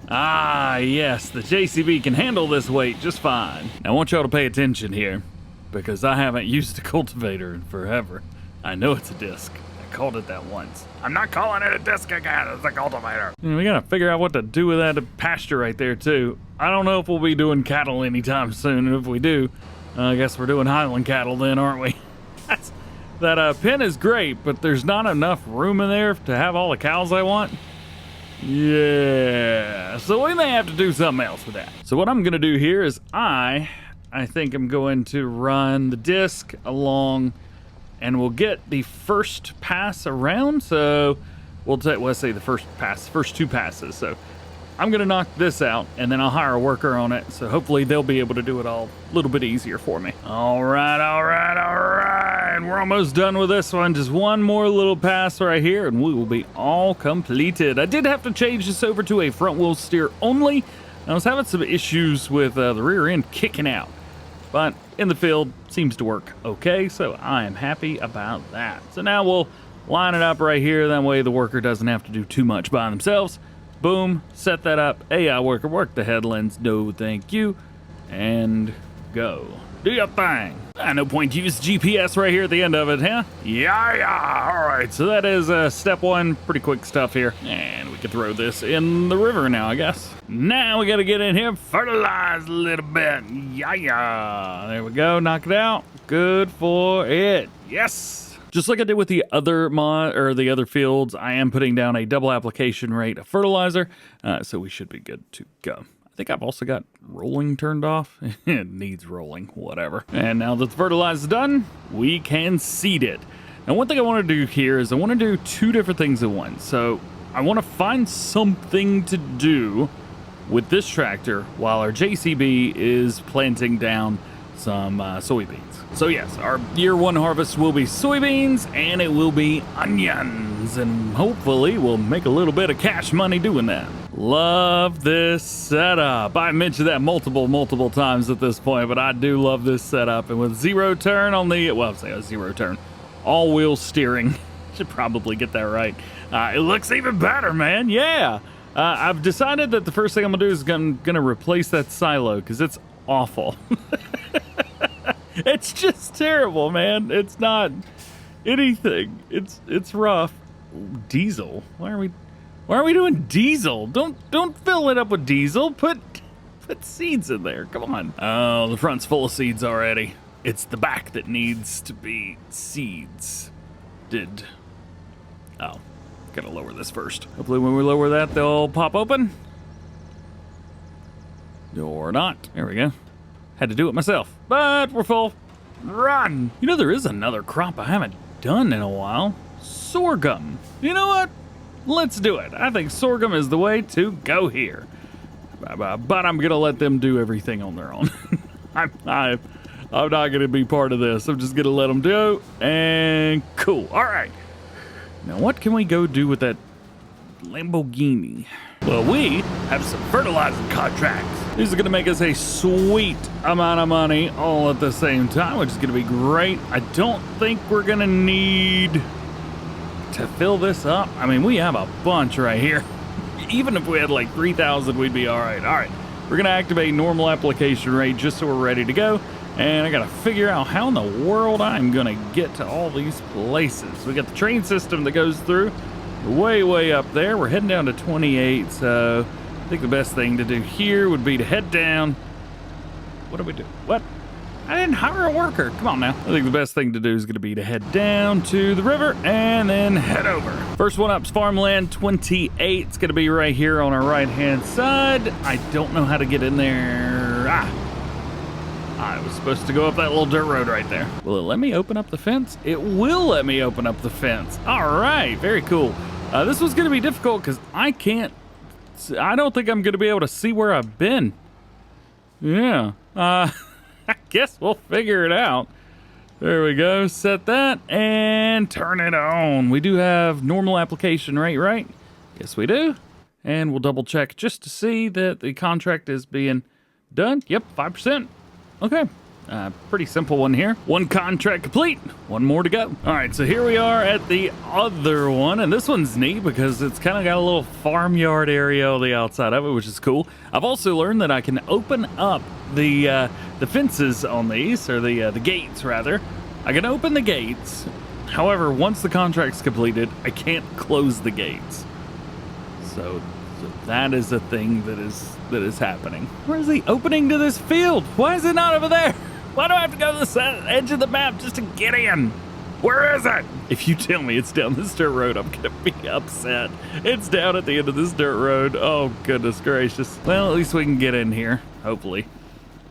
[SPEAKER 1] Ah, yes, the JCB can handle this weight just fine. Now I want y'all to pay attention here, because I haven't used a cultivator in forever. I know it's a disc. I called it that once. I'm not calling it a disc again, it's a cultivator. We gotta figure out what to do with that pasture right there too. I don't know if we'll be doing cattle anytime soon, and if we do, I guess we're doing Highland cattle then, aren't we? That pen is great, but there's not enough room in there to have all the cows I want. Yeah, so we may have to do something else with that. So what I'm gonna do here is I think I'm going to run the disc along, and we'll get the first pass around. So we'll take, let's say the first two passes. So I'm gonna knock this out, and then I'll hire a worker on it. So hopefully they'll be able to do it all a little bit easier for me. All right. We're almost done with this one. Just one more little pass right here, and we will be all completed. I did have to change this over to a front wheel steer only. I was having some issues with the rear end kicking out, but in the field seems to work okay, so I am happy about that. So now we'll line it up right here. That way the worker doesn't have to do too much by themselves. Boom, set that up. AI worker, work the headlands. No, thank you. And go. Do your thing. No point to use GPS right here at the end of it, huh? Yeah. All right, so that is step one. Pretty quick stuff here. And we can throw this in the river now, I guess. Now we got to get in here, fertilize a little bit. Yeah. There we go. Knock it out. Good for it. Yes. Just like I did with the other the other fields, I am putting down a double application rate of fertilizer, so we should be good to go. I think I've also got rolling turned off. It needs rolling, whatever. And now that the fertilizer is done, we can seed it. Now, one thing I want to do here is I want to do two different things at once. So I want to find something to do with this tractor while our JCB is planting down some soybeans. So yes, our year one harvest will be soybeans, and it will be onions, and hopefully we'll make a little bit of cash money doing that. Love this setup. I mentioned that multiple times at this point, but I do love this setup. And with zero turn on the, well, I'll say a zero turn, all wheel steering, should probably get that right. It looks even better, man. Yeah. I've decided that the first thing I'm gonna do is gonna replace that silo, because it's awful. It's just terrible, man. It's not anything. It's rough. Diesel. Why are we doing diesel? Don't fill it up with diesel. Put seeds in there. Come on. Oh, the front's full of seeds already. It's the back that needs to be seeds. Oh, gotta lower this first. Hopefully when we lower that, they'll pop open. Or not. There we go. Had to do it myself, but we're full. Run! You know, there is another crop I haven't done in a while. Sorghum. You know what? Let's do it. I think sorghum is the way to go here. But I'm gonna let them do everything on their own. I'm not gonna be part of this. I'm just gonna let them do. And cool. All right. Now what can we go do with that Lamborghini? Well, we have some fertilizing contracts. These are going to make us a sweet amount of money all at the same time, which is going to be great. I don't think we're going to need to fill this up. I mean, we have a bunch right here. Even if we had like 3,000, we'd be all right. All right, we're going to activate normal application rate just so we're ready to go. And I got to figure out how in the world I'm going to get to all these places. We got the train system that goes through way up there. We're heading down to 28, so I think the best thing to do here would be to head down. What do we do? What? I didn't hire a worker. Come on now. I think the best thing to do is going to be to head down to the river and then head over. First one up's farmland 28. It's going to be right here on our right-hand side. I don't know how to get in there. I was supposed to go up that little dirt road right there. Will it let me open up the fence? It will let me open up the fence. All right, very cool. This was going to be difficult because I don't think I'm going to be able to see where I've been. Yeah, I guess we'll figure it out. There we go, set that and turn it on. We do have normal application rate, right? Yes, we do. And we'll double check just to see that the contract is being done. Yep, 5%. Okay, pretty simple one here. One contract complete, one more to go. All right, so here we are at the other one, and this one's neat because it's kind of got a little farmyard area on the outside of it, which is cool. I've also learned that I can open up the fences on these, or the gates rather. I can open the gates. However, once the contract's completed, I can't close the gates. So that is a thing that is happening. Where's the opening to this field? Why is it not over there? Why do I have to go to the edge of the map just to get in? Where is it? If you tell me it's down this dirt road, I'm gonna be upset. It's down at the end of this dirt road. Oh, goodness gracious. Well, at least we can get in here, hopefully.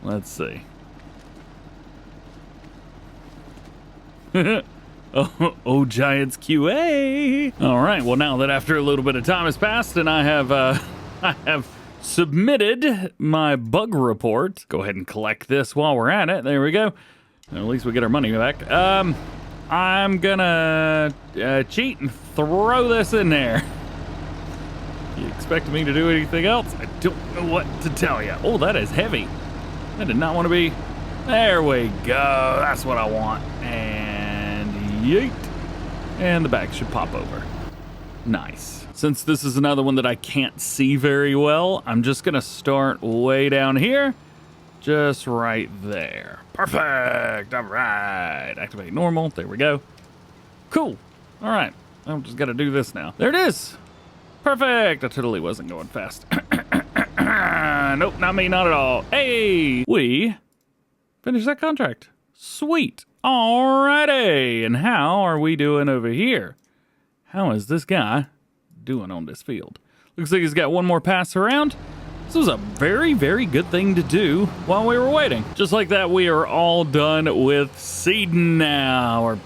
[SPEAKER 1] Let's see. Oh, Giants QA. All right, well, now that after a little bit of time has passed and I have submitted my bug report, go ahead and collect this while we're at it. There we go. At least we get our money back. I'm gonna cheat and throw this in there. You expect me to do anything else? I don't know what to tell you. Oh, that is heavy. I did not want to be. There we go. That's what I want. And yeet. And the bag should pop over. Nice. Since this is another one that I can't see very well, I'm just gonna start way down here. Just right there. Perfect. All right. Activate normal. There we go. Cool. All right. I'm just got to do this now. There it is. Perfect. I totally wasn't going fast. Nope, not me. Not at all. Hey, we finished that contract. Sweet. All righty. And how are we doing over here? How is this guy doing on this field? Looks like he's got one more pass around. This was a very, very good thing to do while we were waiting. Just like that, we are all done with seeding now, or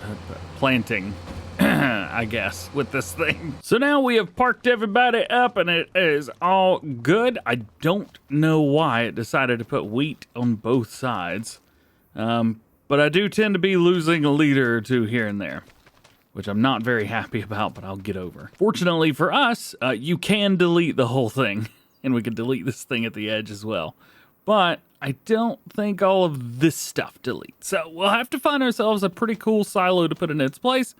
[SPEAKER 1] planting, I guess, with this thing. So now we have parked everybody up and it is all good. I don't know why it decided to put wheat on both sides, but I do tend to be losing a liter or two here and there, which I'm not very happy about, but I'll get over. Fortunately for us, you can delete the whole thing. And we could delete this thing at the edge as well. But I don't think all of this stuff deletes. So we'll have to find ourselves a pretty cool silo to put in its place.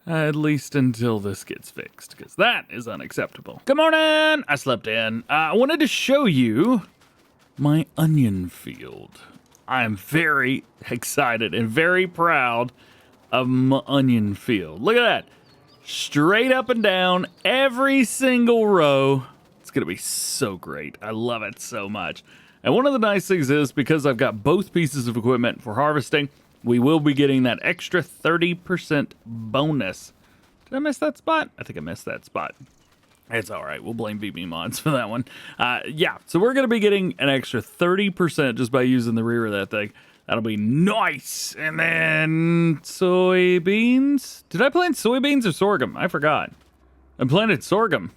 [SPEAKER 1] At least until this gets fixed. Because that is unacceptable. Good morning! I slept in. I wanted to show you my onion field. I'm very excited and very proud of my onion field. Look at that. Straight up and down, every single row. It's going to be so great. I love it so much. And one of the nice things is, because I've got both pieces of equipment for harvesting, we will be getting that extra 30% bonus. Did I miss that spot? I think I missed that spot. It's all right. We'll blame VB Mods for that one. Yeah, so we're going to be getting an extra 30% just by using the rear of that thing. That'll be nice. And then soybeans. Did I plant soybeans or sorghum? I forgot. I planted sorghum.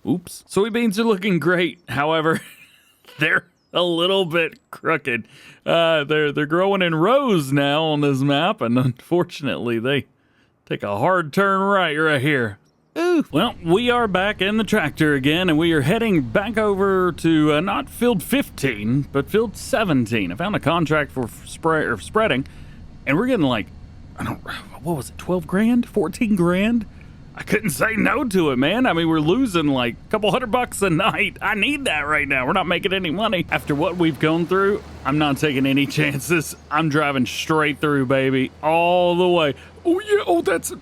[SPEAKER 1] Oops. Soybeans are looking great. However, they're a little bit crooked. They're growing in rows now on this map, and unfortunately, they take a hard turn right here. Ooh. Well, we are back in the tractor again, and we are heading back over to not field 15, but field 17. I found a contract for spreading, and we're getting like, what was it, 12 grand? 14 grand? I couldn't say no to it, man. I mean, we're losing like a couple $100 a night. I need that right now. We're not making any money. After what we've gone through, I'm not taking any chances. I'm driving straight through, baby, all the way. Oh, yeah. Oh, that's...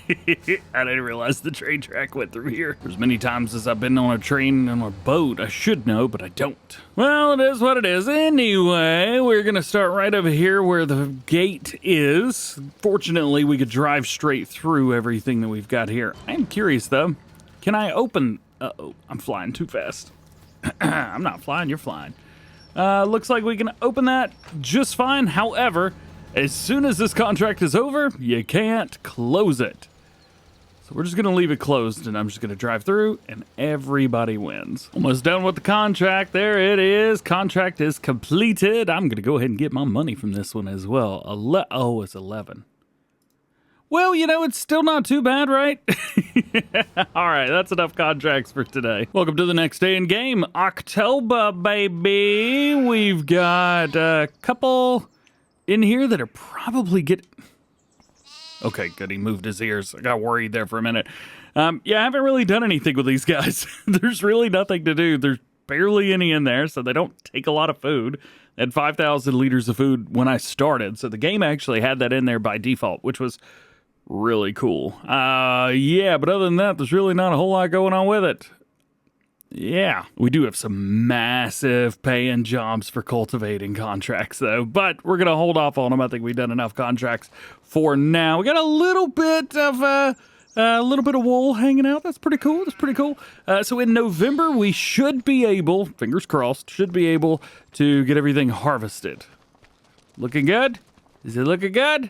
[SPEAKER 1] I didn't realize the train track went through here. As many times as I've been on a train and a boat, I should know, but I don't. Well, it is what it is. Anyway, we're going to start right over here where the gate is. Fortunately, we could drive straight through everything that we've got here. I'm curious, though. Can I open... Uh-oh, I'm flying too fast. I'm not flying, you're flying. Looks like we can open that just fine. However, as soon as this contract is over, you can't close it. So we're just going to leave it closed, and I'm just going to drive through, and everybody wins. Almost done with the contract. There it is. Contract is completed. I'm going to go ahead and get my money from this one as well. Oh, it's 11. Well, you know, it's still not too bad, right? All right, that's enough contracts for today. Welcome to the next day in game. October, baby. We've got a couple in here that are probably Okay, good. He moved his ears. I got worried there for a minute. Yeah, I haven't really done anything with these guys. There's really nothing to do. There's barely any in there, so they don't take a lot of food. They had 5,000 liters of food when I started, so the game actually had that in there by default, which was really cool. Yeah, but other than that, there's really not a whole lot going on with it. Yeah, we do have some massive paying jobs for cultivating contracts though, but we're gonna hold off on them. I think we've done enough contracts for now. We got a little bit of wool hanging out. That's pretty cool. So in November, we should be able, fingers crossed, to get everything harvested. Looking good? Is it looking good?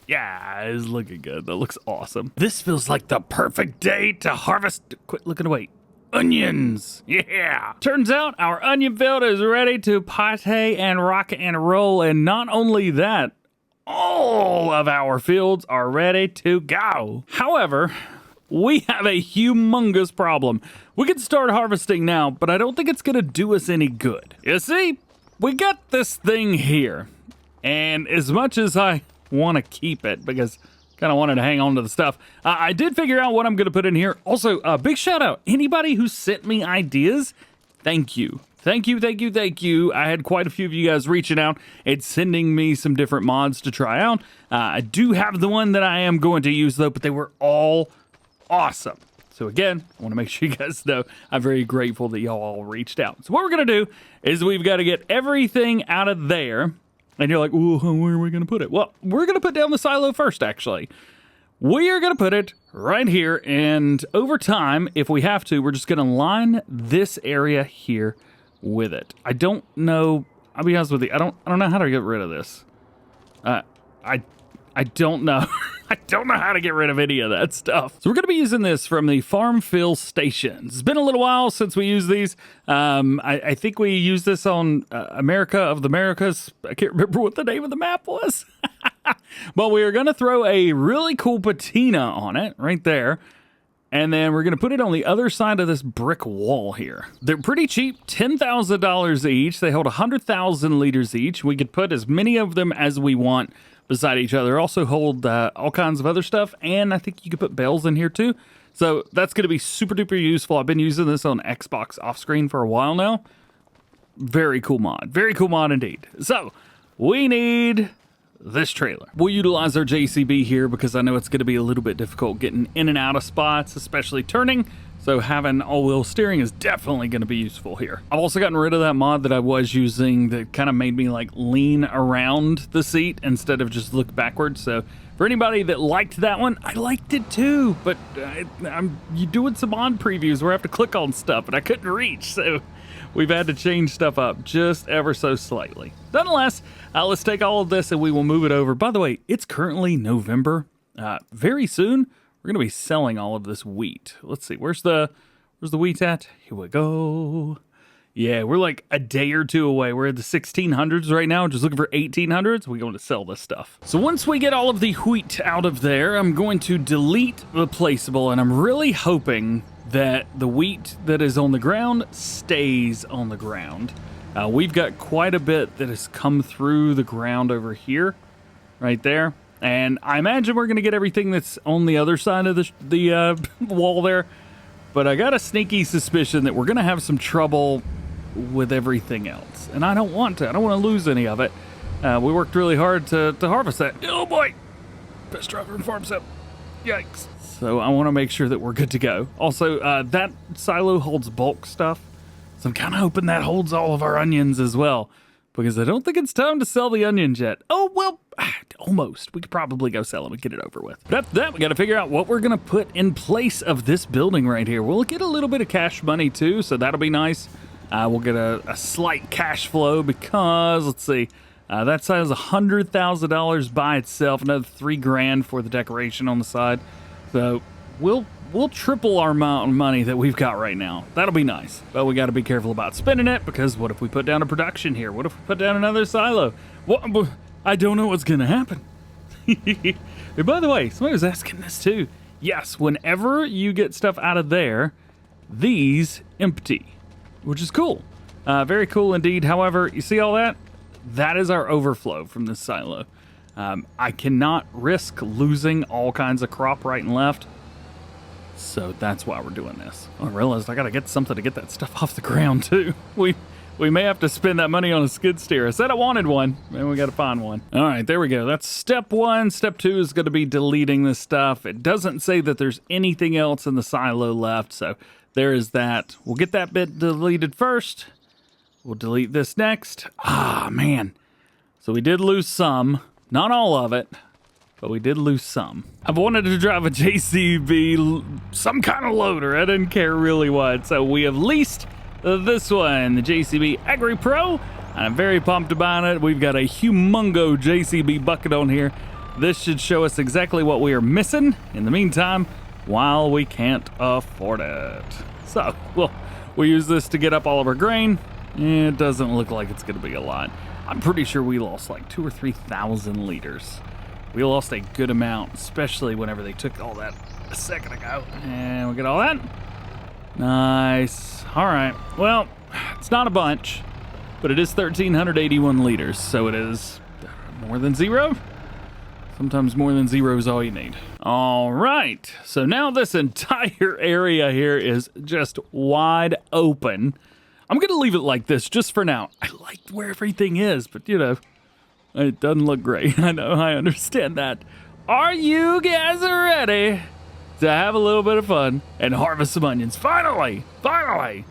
[SPEAKER 1] Yeah, it's looking good. That looks awesome. This feels like the perfect day to harvest. Quit looking away. Onions. Yeah. Turns out our onion field is ready to pate and rock and roll. And not only that, all of our fields are ready to go. However, we have a humongous problem. We can start harvesting now, but I don't think it's going to do us any good. You see, we got this thing here. And as much as I want to keep it, because kind of wanted to hang on to the stuff, I did figure out what I'm going to put in here. Also, big shout out. Anybody who sent me ideas, thank you. Thank you. I had quite a few of you guys reaching out and sending me some different mods to try out. I do have the one that I am going to use, though, but they were all awesome. So again, I want to make sure you guys know I'm very grateful that y'all all reached out. So what we're going to do is we've got to get everything out of there. And you're like, ooh, where are we going to put it? Well, we're going to put down the silo first, actually. We are going to put it right here. And over time, if we have to, we're just going to line this area here with it. I don't know. I'll be honest with you. I don't know how to get rid of this. I don't know. I don't know how to get rid of any of that stuff. So we're going to be using this from the farm fill stations. It's been a little while since we used these. I think we used this on America of the Americas. I can't remember what the name of the map was. But we are going to throw a really cool patina on it right there. And then we're going to put it on the other side of this brick wall here. They're pretty cheap, $10,000 each. They hold 100,000 liters each. We could put as many of them as we want beside each other. Also hold all kinds of other stuff. And I think you could put bales in here too. So that's going to be super duper useful. I've been using this on Xbox off screen for a while now. Very cool mod. Very cool mod indeed. So we need this trailer. We'll utilize our JCB here because I know it's going to be a little bit difficult getting in and out of spots, especially turning. So having all-wheel steering is definitely going to be useful here. I've also gotten rid of that mod that I was using that kind of made me like lean around the seat instead of just look backwards. So for anybody that liked that one, I liked it too. But I'm doing some mod previews where I have to click on stuff and I couldn't reach. So we've had to change stuff up just ever so slightly. Nonetheless, let's take all of this and we will move it over. By the way, it's currently November. Very soon, we're going to be selling all of this wheat. Let's see, where's the wheat at? Here we go. Yeah, we're like a day or two away. We're at the 1600s right now, just looking for 1800s. We're going to sell this stuff. So once we get all of the wheat out of there, I'm going to delete the placeable, and I'm really hoping that the wheat that is on the ground stays on the ground. We've got quite a bit that has come through the ground over here, right there. And I imagine we're going to get everything that's on the other side of the wall there. But I got a sneaky suspicion that we're going to have some trouble with everything else. And I don't want to. I don't want to lose any of it. We worked really hard to harvest that. Oh boy! Best driver in farm sim. Yikes. So I want to make sure that we're good to go. Also, that silo holds bulk stuff. So I'm kind of hoping that holds all of our onions as well. Because I don't think it's time to sell the onions yet. Oh, well, almost. We could probably go sell them and get it over with. But after that, we got to figure out what we're going to put in place of this building right here. We'll get a little bit of cash money too, so that'll be nice. We'll get a slight cash flow because, let's see, that side is $100,000 by itself. Another $3,000 for the decoration on the side. So we'll triple our amount of money that we've got right now. That'll be nice. But we got to be careful about spending it because what if we put down a production here? What if we put down another silo? What? I don't know what's going to happen. Hey, by the way, somebody was asking this too. Yes, whenever you get stuff out of there, these empty, which is cool. Very cool indeed. However, you see all that? That is our overflow from this silo. I cannot risk losing all kinds of crop right and left. So that's why we're doing this. I realized I got to get something to get that stuff off the ground too. We may have to spend that money on a skid steer. I said I wanted one, and we got to find one. All right, there we go. That's step one. Step two is going to be deleting this stuff. It doesn't say that there's anything else in the silo left, so there is that. We'll get that bit deleted first. We'll delete this next. Ah, man. So we did lose some. Not all of it, but we did lose some. I've wanted to drive a JCB, some kind of loader. I didn't care really what. So we have leased this one, the JCB Agri Pro. And I'm very pumped about it. We've got a humongo JCB bucket on here. This should show us exactly what we are missing in the meantime while we can't afford it. So we'll use this to get up all of our grain. It doesn't look like it's going to be a lot. I'm pretty sure we lost like 2,000 or 3,000 liters. We lost a good amount, especially whenever they took all that a second ago. And we get all that. Nice. All right. Well, it's not a bunch, but it is 1,381 liters, so it is more than zero. Sometimes more than zero is all you need. All right, so now this entire area here is just wide open. I'm gonna leave it like this just for now. I like where everything is, but you know, it doesn't look great. I know, I understand that. Are you guys ready to have a little bit of fun and harvest some onions? Finally, finally.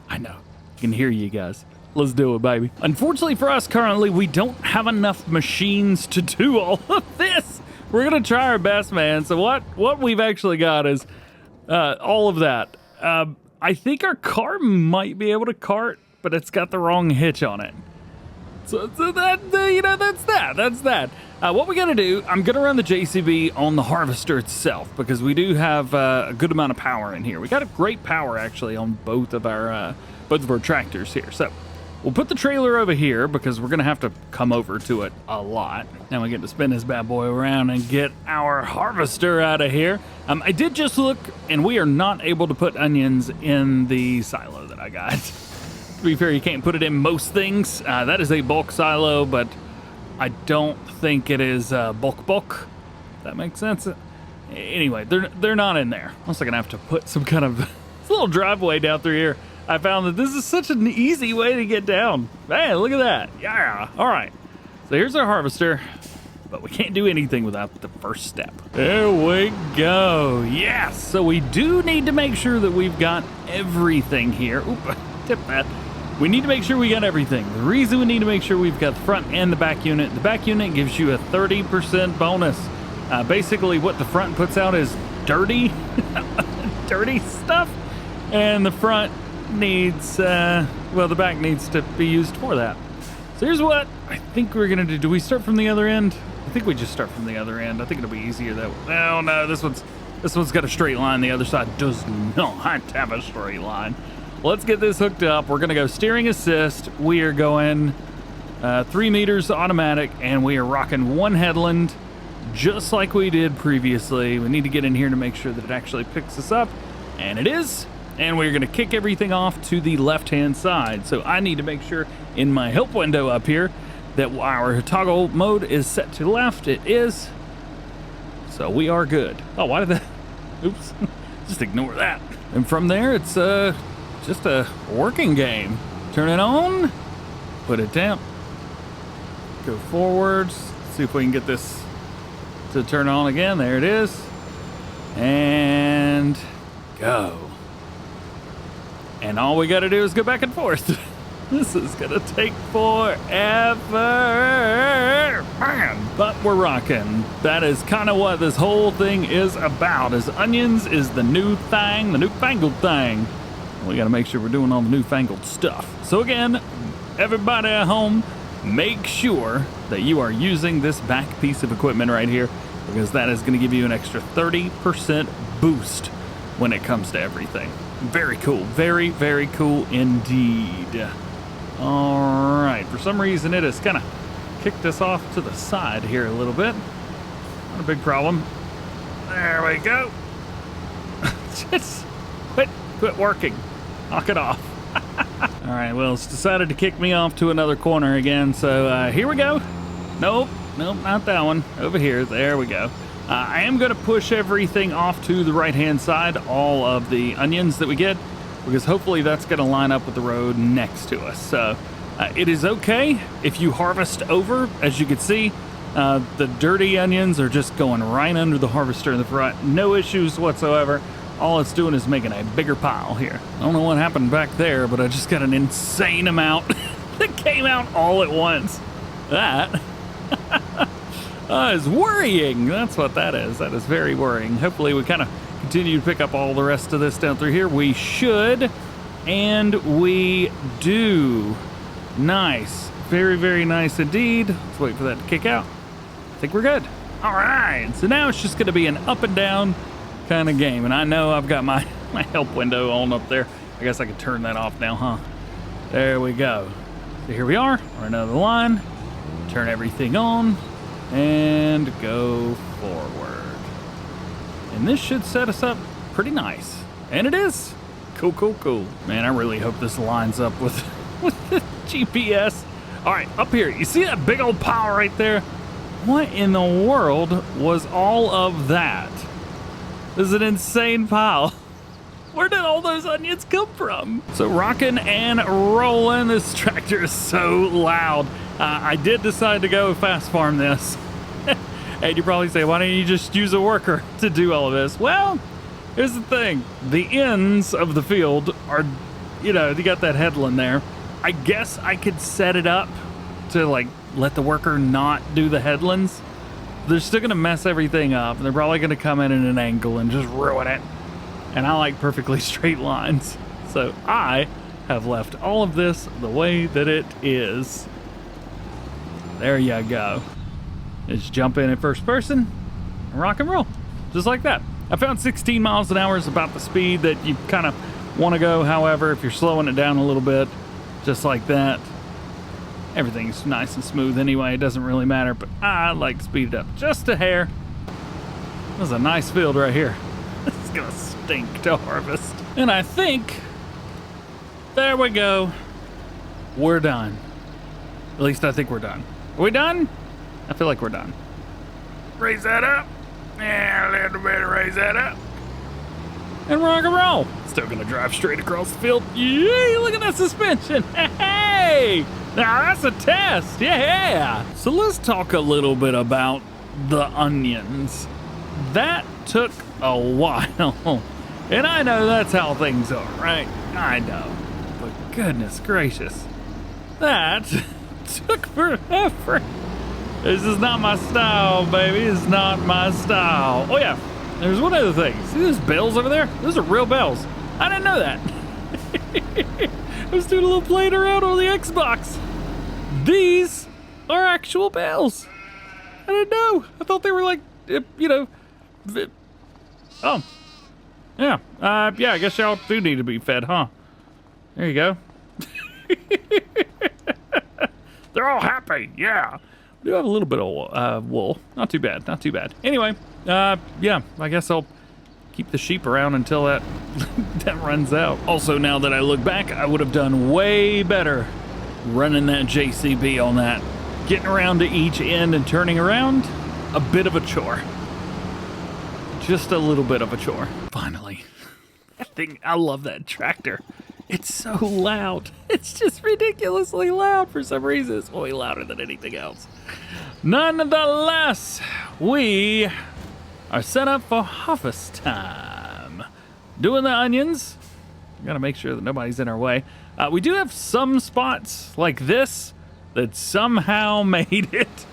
[SPEAKER 1] I know, I can hear you guys. Let's do it, baby. Unfortunately for us currently, we don't have enough machines to do all of this. We're gonna try our best, man. So what we've actually got is all of that. I think our car might be able to cart, but it's got the wrong hitch on it. So that, you know, that's that. What we gotta do, I'm gonna run the JCB on the harvester itself because we do have a good amount of power in here. We got a great power actually on both of our tractors here. So we'll put the trailer over here because we're gonna have to come over to it a lot. Now we get to spin this bad boy around and get our harvester out of here. I did just look, and we are not able to put onions in the silo that I got. To be fair, you can't put it in most things. That is a bulk silo, but I don't think it is bulk. That makes sense. Anyway, they're not in there. I'm also gonna have to put some kind of little driveway down through here. I found that this is such an easy way to get down. Man, look at that. Yeah. All right. So here's our harvester, but we can't do anything without the first step. There we go. Yes. So we do need to make sure that we've got everything here. Oop, tip that. We need to make sure we got everything. The reason we need to make sure we've got the front and the back unit gives you a 30% bonus. Basically what the front puts out is dirty stuff, and the front needs, the back needs to be used for that. So here's what I think we're gonna do. Do we start from the other end? I think we just start from the other end. I think it'll be easier that way. Oh no, this one's got a straight line. The other side does not have a straight line. Let's get this hooked up. We're gonna go steering assist. We are going 3 meters automatic, and we are rocking one headland just like we did previously. We need to get in here to make sure that it actually picks us up, and it is. And we're gonna kick everything off to the left-hand side. So I need to make sure in my help window up here that our toggle mode is set to left. It is. So we are good. Oh, why did that? Oops. Just ignore that. And from there, it's just a working game. Turn it on, put it down, go forwards, see if we can get this to turn on again. There it is. And go. And all we gotta do is go back and forth. This is gonna take forever, man. But we're rocking. That is kind of what this whole thing is about. Is onions is the new thing, the newfangled thing. We gotta make sure we're doing all the newfangled stuff. So again, everybody at home, make sure that you are using this back piece of equipment right here, because that is gonna give you an extra 30% boost when it comes to everything. Very cool. Very, very cool indeed. All right. For some reason, it has kind of kicked us off to the side here a little bit. Not a big problem. There we go. Just quit working. Knock it off. All right. Well, it's decided to kick me off to another corner again. So here we go. Nope, not that one. Over here. There we go. I am going to push everything off to the right-hand side, all of the onions that we get, because hopefully that's going to line up with the road next to us. So it is okay if you harvest over. As you can see, the dirty onions are just going right under the harvester in the front. No issues whatsoever. all it's doing is making a bigger pile here. I don't know what happened back there, but I just got an insane amount that came out all at once. That is worrying. That's what that is. That is very worrying. Hopefully we kind of continue to pick up all the rest of this down through here. We should, and we do. Nice. Very, very nice indeed. Let's wait for that to kick out. I think we're good. All right. So now it's just going to be an up and down kind of game. And I know I've got my help window on up there. I guess I could turn that off now, huh? There we go. So here we are on another line. Turn everything on and go forward. And this should set us up pretty nice. And it is. Cool, cool, cool. Man, I really hope this lines up with the GPS. All right, up here. You see that big old pile right there? What in the world was all of that? This is an insane pile. Where did all those onions come from? So rocking and rolling. This tractor is so loud. I did decide to go fast farm this. And you probably say, why don't you just use a worker to do all of this? Well, here's the thing. The ends of the field are, you got that headland there. I guess I could set it up to like let the worker not do the headlands. They're still gonna mess everything up. They're probably gonna come in at an angle and just ruin it. And I like perfectly straight lines. So I have left all of this the way that it is. There you go. Just jump in at first person and rock and roll. Just like that. I found 16 miles an hour is about the speed that you kind of want to go. However, if you're slowing it down a little bit, just like that, everything's nice and smooth anyway. It doesn't really matter, but I like to speed it up just a hair. This is a nice field right here. This is gonna stink to harvest. And I think, there we go. We're done. At least I think we're done. Are we done? I feel like we're done. Raise that up. Yeah, a little bit, raise that up. And rock and roll. Still gonna drive straight across the field. Yay, look at that suspension. Hey, now that's a test. Yeah. So let's talk a little bit about the onions. That took a while. And I know that's how things are, right? I know. But goodness gracious. That took forever. This is not my style, baby. It's not my style. Oh yeah, there's one other thing. See those bells over there? Those are real bells. I didn't know that. I was doing a little playing around on the Xbox. These are actual bells. I didn't know. I thought they were like, oh. Yeah. Yeah, I guess y'all do need to be fed, huh? There you go. They're all happy, yeah. We do have a little bit of wool. Not too bad, not too bad. Anyway, yeah, I guess I'll keep the sheep around until that that runs out. Also, now that I look back, I would have done way better running that JCB on that. Getting around to each end and turning around, a bit of a chore. Just a little bit of a chore. Finally. That thing, I love that tractor. It's so loud. It's just ridiculously loud for some reason. It's way louder than anything else. Nonetheless, we are set up for harvest time. Doing the onions. Gotta make sure that nobody's in our way. We do have some spots like this that somehow made it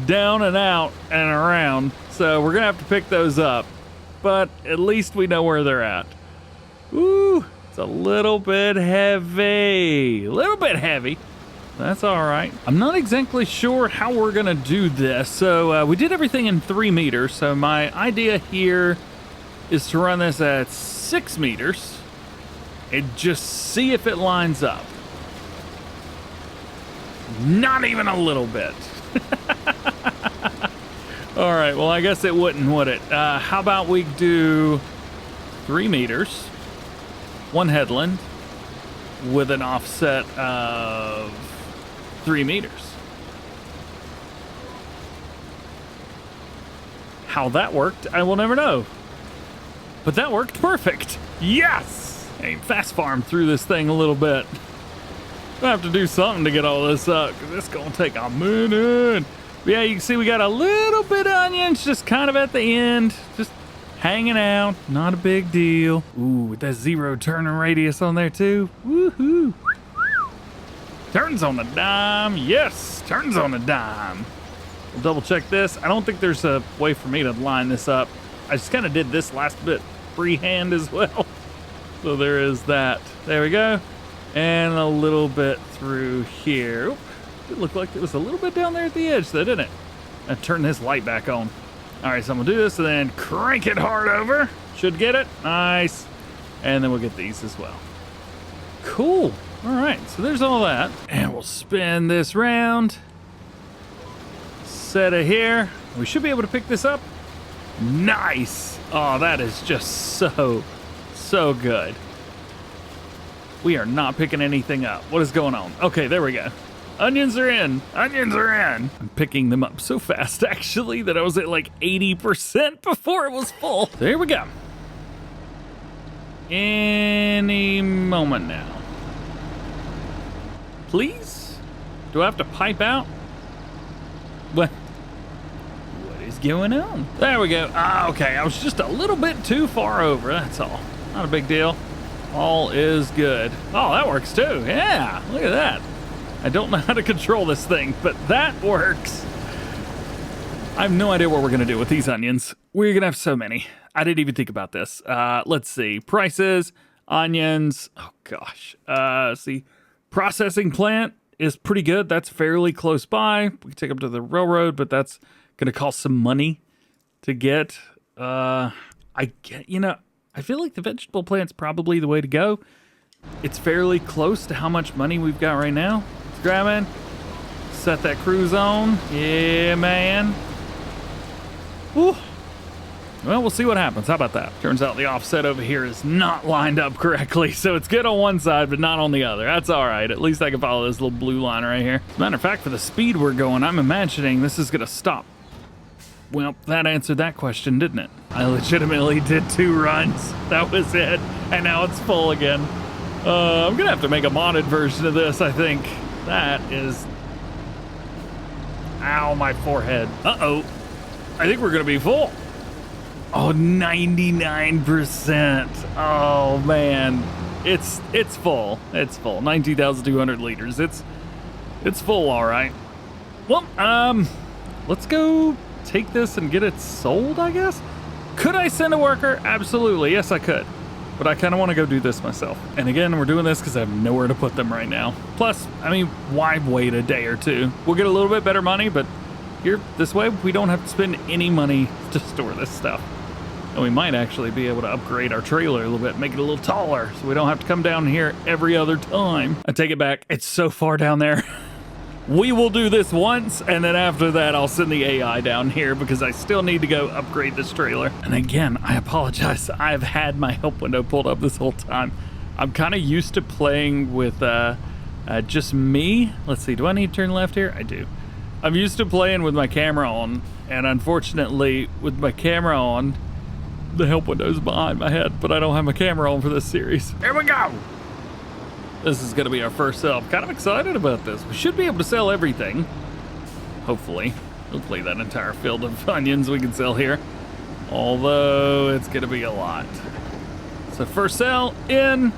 [SPEAKER 1] down and out and around. So we're gonna have to pick those up. But at least we know where they're at. Ooh. It's a little bit heavy. A little bit heavy. That's all right. I'm not exactly sure how we're going to do this. So we did everything in 3 meters. So my idea here is to run this at 6 meters and just see if it lines up. Not even a little bit. All right. Well, I guess it wouldn't, would it? How about we do 3 meters? 1 headland with an offset of 3 meters. How that worked, I will never know. But that worked perfect. Yes! Hey, fast farm through this thing a little bit. I have to do something to get all this up, because it's going to take a minute. But yeah, you can see we got a little bit of onions just kind of at the end. Just hanging out, not a big deal. Ooh, with that 0 turning radius on there too. Woohoo! Turns on a dime, yes, turns on a dime. We'll double check this. I don't think there's a way for me to line this up. I just kind of did this last bit freehand as well. So there is that. There we go. And a little bit through here. Oop, it looked like it was a little bit down there at the edge though, didn't it? I turn this light back on. All right, so I'm gonna do this and then crank it hard over. Should get it, nice. And then we'll get these as well. Cool, all right, so there's all that. And we'll spin this round. Set it here. We should be able to pick this up. Nice. Oh, that is just so good. We are not picking anything up. What is going on? Okay, there we go. Onions are in. Onions are in. I'm picking them up so fast, actually, that I was at like 80% before it was full. There we go. Any moment now. Please? Do I have to pipe out? What is going on? There we go. Ah, okay, I was just a little bit too far over, that's all. Not a big deal. All is good. Oh, that works too. Yeah, look at that. I don't know how to control this thing, but that works. I have no idea what we're gonna do with these onions. We're gonna have so many. I didn't even think about this. Let's see, prices, onions. Oh gosh, see, processing plant is pretty good. That's fairly close by. We can take them to the railroad, but that's gonna cost some money to get. I feel like the vegetable plant's probably the way to go. It's fairly close to how much money we've got right now. Let's grab in, set that cruise on. Yeah, man. Whew. Well, we'll see what happens. How about that? Turns out the offset over here is not lined up correctly, so it's good on one side, but not on the other. That's all right. At least I can follow this little blue line right here. As a matter of fact, for the speed we're going, I'm imagining this is gonna stop. Well, that answered that question, didn't it? I legitimately did 2 runs. That was it. And now it's full again. I'm gonna have to make a modded version of this, I think. That is... Ow, my forehead. Uh-oh. I think we're gonna be full. Oh, 99%. Oh, man. It's full. It's full. 19,200 liters. It's full, all right. Well, let's go take this and get it sold, I guess? Could I send a worker? Absolutely. Yes, I could. But I kind of want to go do this myself. And again, we're doing this because I have nowhere to put them right now. Plus, I mean, why wait a day or two? We'll get a little bit better money, but here, this way, we don't have to spend any money to store this stuff. And we might actually be able to upgrade our trailer a little bit, make it a little taller, so we don't have to come down here every other time. I take it back. It's so far down there. We will do this once, and then after that, I'll send the AI down here because I still need to go upgrade this trailer. And again, I apologize. I've had my help window pulled up this whole time. I'm kind of used to playing with just me. Let's see, do I need to turn left here? I do. I'm used to playing with my camera on, and unfortunately, with my camera on, the help window's behind my head, but I don't have my camera on for this series. Here we go. This is gonna be our first sell. I'm kind of excited about this. We should be able to sell everything. Hopefully that entire field of onions we can sell here. Although it's gonna be a lot. So first sell in.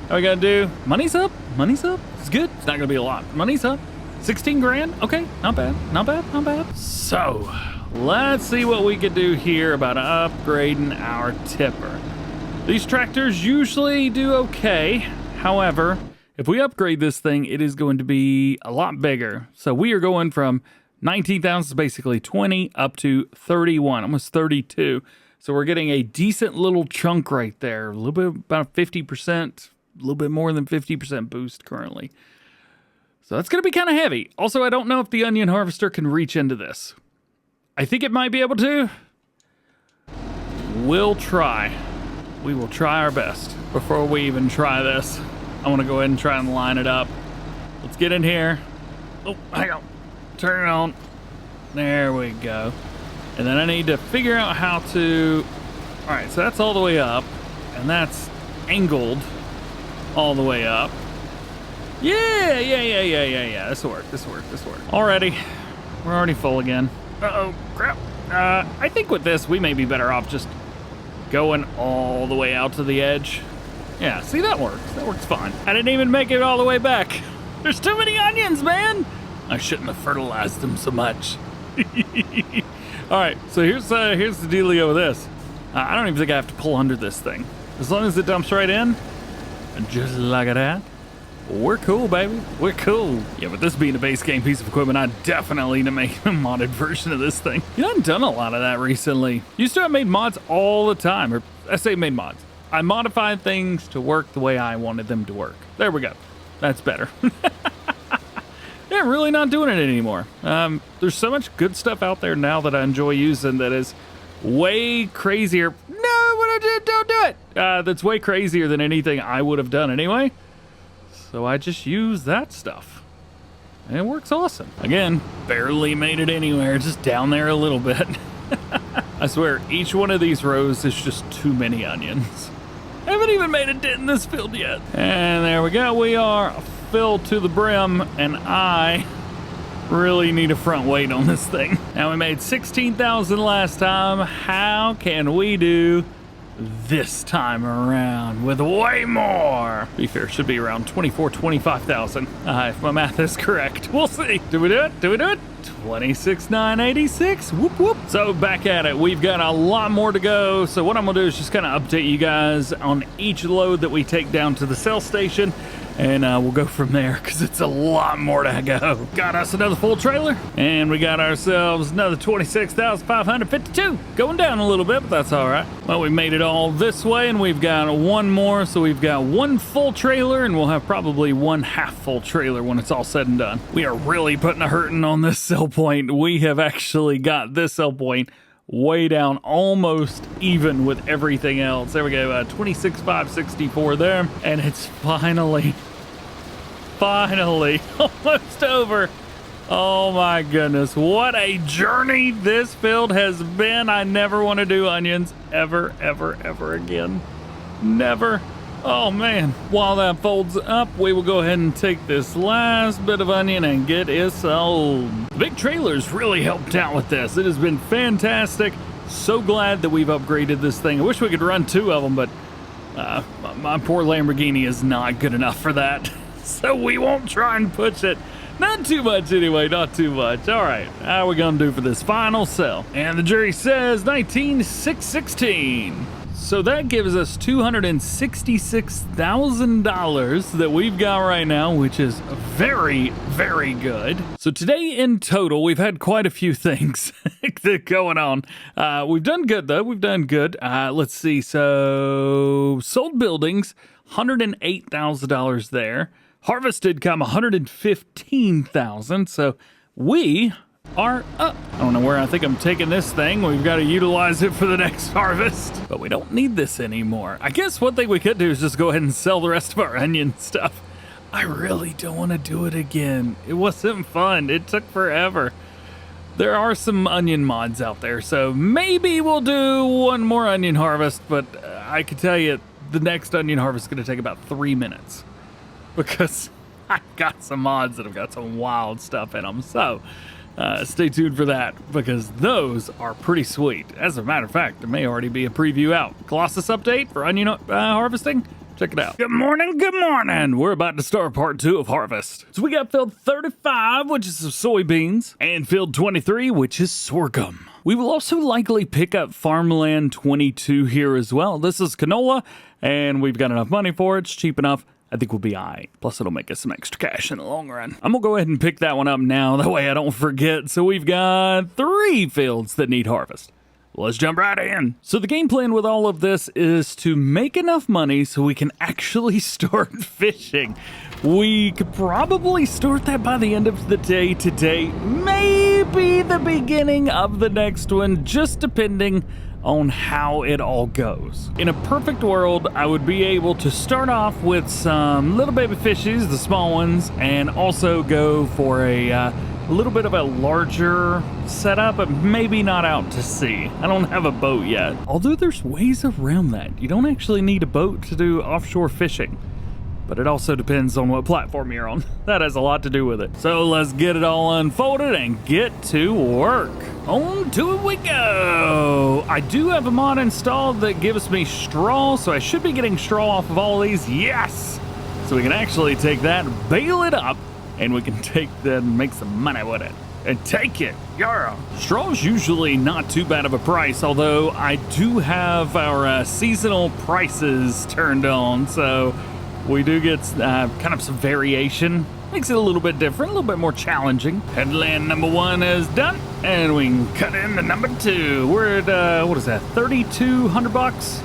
[SPEAKER 1] How we gotta do? Money's up, money's up. It's good, it's not gonna be a lot. Money's up, 16 grand, okay, not bad, not bad, not bad. So, let's see what we could do here about upgrading our tipper. These tractors usually do okay. However, if we upgrade this thing, it is going to be a lot bigger. So we are going from 19,000, basically 20, up to 31, almost 32. So we're getting a decent little chunk right there. A little bit, about 50%, a little bit more than 50% boost currently. So that's going to be kind of heavy. Also, I don't know if the onion harvester can reach into this. I think it might be able to. We'll try. We will try our best before we even try this. I want to go ahead and try and line it up. Let's get in here. Oh, hang on. Turn it on. There we go. And then I need to figure out how to... All right, so that's all the way up. And that's angled all the way up. Yeah. This will work. Already. We're already full again. Uh-oh, crap. I think with this, we may be better off just going all the way out to the edge. Yeah, see, that works. That works fine. I didn't even make it all the way back. There's too many onions, man. I shouldn't have fertilized them so much. All right, so here's the dealio with this. I don't even think I have to pull under this thing. As long as it dumps right in, just like that, we're cool, baby. We're cool. Yeah, but this being a base game piece of equipment, I definitely need to make a modded version of this thing. You know, I've done a lot of that recently. Used to have made mods all the time, or I say made mods. I modified things to work the way I wanted them to work. There we go. That's better. Yeah, really not doing it anymore. There's so much good stuff out there now that I enjoy using that is way crazier. No, don't do it. That's way crazier than anything I would have done anyway. So I just use that stuff. And it works awesome. Again, barely made it anywhere, just down there a little bit. I swear, each one of these rows is just too many onions. I haven't even made a dent in this field yet. And there we go. We are filled to the brim, and I really need a front weight on this thing. Now, we made 16,000 last time. How can we do this time around with way more? Be fair, should be around 24, 25,000. If my math is correct. We'll see. Do we do it? Do we do it? 26,986. Whoop whoop. So back at it. We've got a lot more to go. So what I'm gonna do is just kind of update you guys on each load that we take down to the sell station. And we'll go from there because it's a lot more to go. Got us another full trailer, and we got ourselves another 26,552. Going down a little bit, but that's all right. Well, we made it all this way, and we've got one more, so we've got one full trailer, and we'll have probably one half full trailer when it's all said and done. We are really putting a hurting on this sell point. We have actually got this sell point way down, almost even with everything else. There we go, 26,564 there, and it's finally almost over. Oh my goodness, what a journey this field has been. I never want to do onions ever again. Never. Oh man. While that folds up, we will go ahead and take this last bit of onion and get it sold. The big trailers really helped out with this. It has been fantastic. So glad that we've upgraded this thing. I wish we could run two of them, but my poor Lamborghini is not good enough for that. So we won't try and push it. Not too much anyway, not too much. All right, how are we gonna do for this final sell? And the jury says 19,616. So that gives us $266,000 that we've got right now, which is very, very good. So today in total, we've had quite a few things going on. We've done good though, we've done good. Let's see, so sold buildings, $108,000 there. Harvested come 115,000, so we are up. I don't know where I think I'm taking this thing. We've got to utilize it for the next harvest, but we don't need this anymore. I guess one thing we could do is just go ahead and sell the rest of our onion stuff. I really don't want to do it again. It wasn't fun. It took forever. There are some onion mods out there, so maybe we'll do one more onion harvest, but I can tell you the next onion harvest is going to take about 3 minutes. Because I got some mods that have got some wild stuff in them. So stay tuned for that because those are pretty sweet. As a matter of fact, there may already be a preview out. Colossus update for onion harvesting. Check it out. Good morning, good morning. We're about to start part 2 of harvest. So we got field 35, which is some soybeans, and field 23, which is sorghum. We will also likely pick up farmland 22 here as well. This is canola, and we've got enough money for it. It's cheap enough. I think we'll be all right. Plus, it'll make us some extra cash in the long run. I'm going to go ahead and pick that one up now. That way I don't forget. So we've got 3 fields that need harvest. Let's jump right in. So the game plan with all of this is to make enough money so we can actually start fishing. We could probably start that by the end of the day today. Maybe the beginning of the next one, just depending on how it all goes. In a perfect world, I would be able to start off with some little baby fishies, the small ones, and also go for a little bit of a larger setup, but maybe not out to sea. I don't have a boat yet. Although there's ways around that. You don't actually need a boat to do offshore fishing. but it also depends on what platform you're on. That has a lot to do with it. So let's get it all unfolded and get to work. On to it we go. I do have a mod installed that gives me straw, so I should be getting straw off of all of these. Yes! So we can actually take that, bale it up, and we can take that and make some money with it. And take it. Yeah. Straw's usually not too bad of a price, although I do have our seasonal prices turned on, so we do get kind of some variation. Makes it a little bit different, a little bit more challenging. Headland number 1 is done, and we can cut into number 2. We're at, what is that, 3,200 bucks?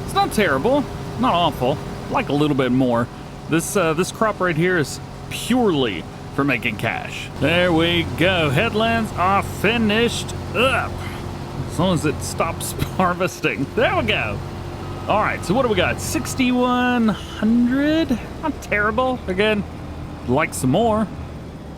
[SPEAKER 1] It's not terrible, not awful. I like a little bit more. This crop right here is purely for making cash. There we go. Headlands are finished up. As long as it stops harvesting. There we go. All right, so what do we got? 6,100? Not terrible. Again, like some more,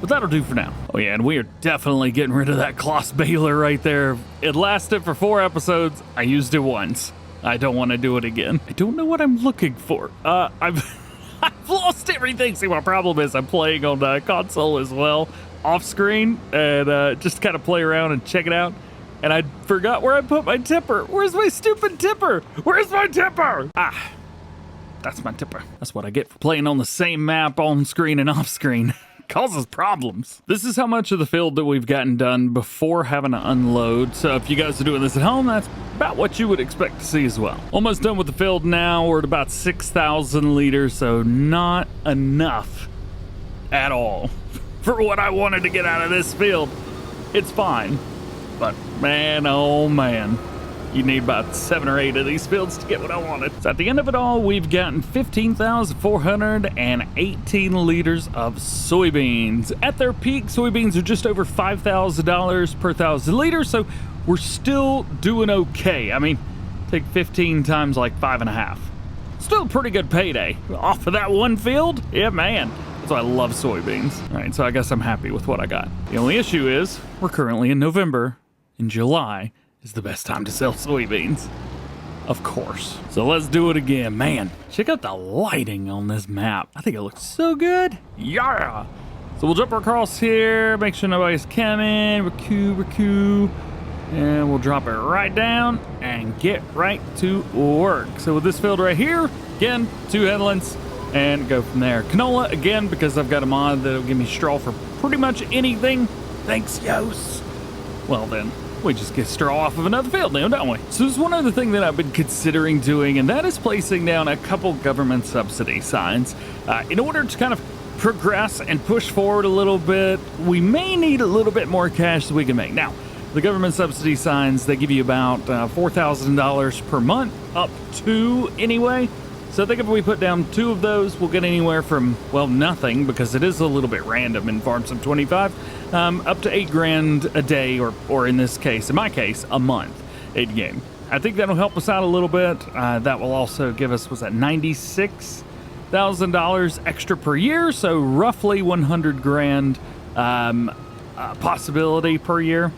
[SPEAKER 1] but that'll do for now. Oh yeah, and we are definitely getting rid of that cloth baler right there. It lasted for 4 episodes. I used it once. I don't want to do it again. I don't know what I'm looking for. I've lost everything. See, my problem is I'm playing on the console as well, off screen, and just kind of play around and check it out. And I forgot where I put my tipper. Where's my stupid tipper? Where's my tipper? Ah, that's my tipper. That's what I get for playing on the same map on screen and off screen. Causes problems. This is how much of the field that we've gotten done before having to unload. So if you guys are doing this at home, that's about what you would expect to see as well. Almost done with the field now. We're at about 6,000 liters, so not enough at all for what I wanted to get out of this field. It's fine, but man, oh man, you need about 7 or 8 of these fields to get what I wanted. So at the end of it all, we've gotten 15,418 liters of soybeans. At their peak, soybeans are just over $5,000 per 1,000 liters, so we're still doing okay. I mean, take 15 times like 5.5. Still a pretty good payday off of that one field. Yeah, man. That's why I love soybeans. All right, so I guess I'm happy with what I got. The only issue is we're currently in November. In July is the best time to sell soybeans, of course. So let's do it again. Man, check out the lighting on this map. I think it looks so good. Yeah. So we'll jump across here, make sure nobody's coming. Recue. And we'll drop it right down and get right to work. So with this field right here, again, 2 headlands, and go from there. Canola, again, because I've got a mod that'll give me straw for pretty much anything. Thanks, Yos. Well then, we just get straw off of another field now, don't we? So there's one other thing that I've been considering doing, and that is placing down a couple government subsidy signs. In order to kind of progress and push forward a little bit, we may need a little bit more cash that we can make. Now, the government subsidy signs, they give you about $4,000 per month, up to anyway. So I think if we put down 2 of those, we'll get anywhere from, well, nothing, because it is a little bit random in Farm Sim 25, up to $8,000 a day, or in this case, in my case, a month in game. I think that'll help us out a little bit. That will also give us, was that $96,000 extra per year, so roughly 100 grand possibility per year.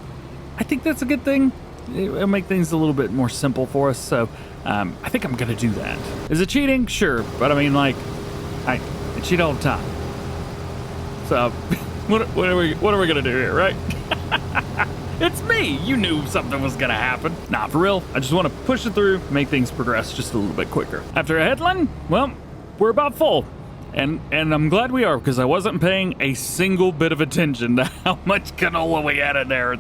[SPEAKER 1] I think that's a good thing. It'll make things a little bit more simple for us, so I think I'm gonna do that. Is it cheating? Sure, but I mean, like, I cheat all the time. So, what are we gonna do here, right? It's me. You knew something was gonna happen. Nah, for real. I just want to push it through, make things progress just a little bit quicker. After a headland, well, we're about full. And I'm glad we are, because I wasn't paying a single bit of attention to how much canola we had in there.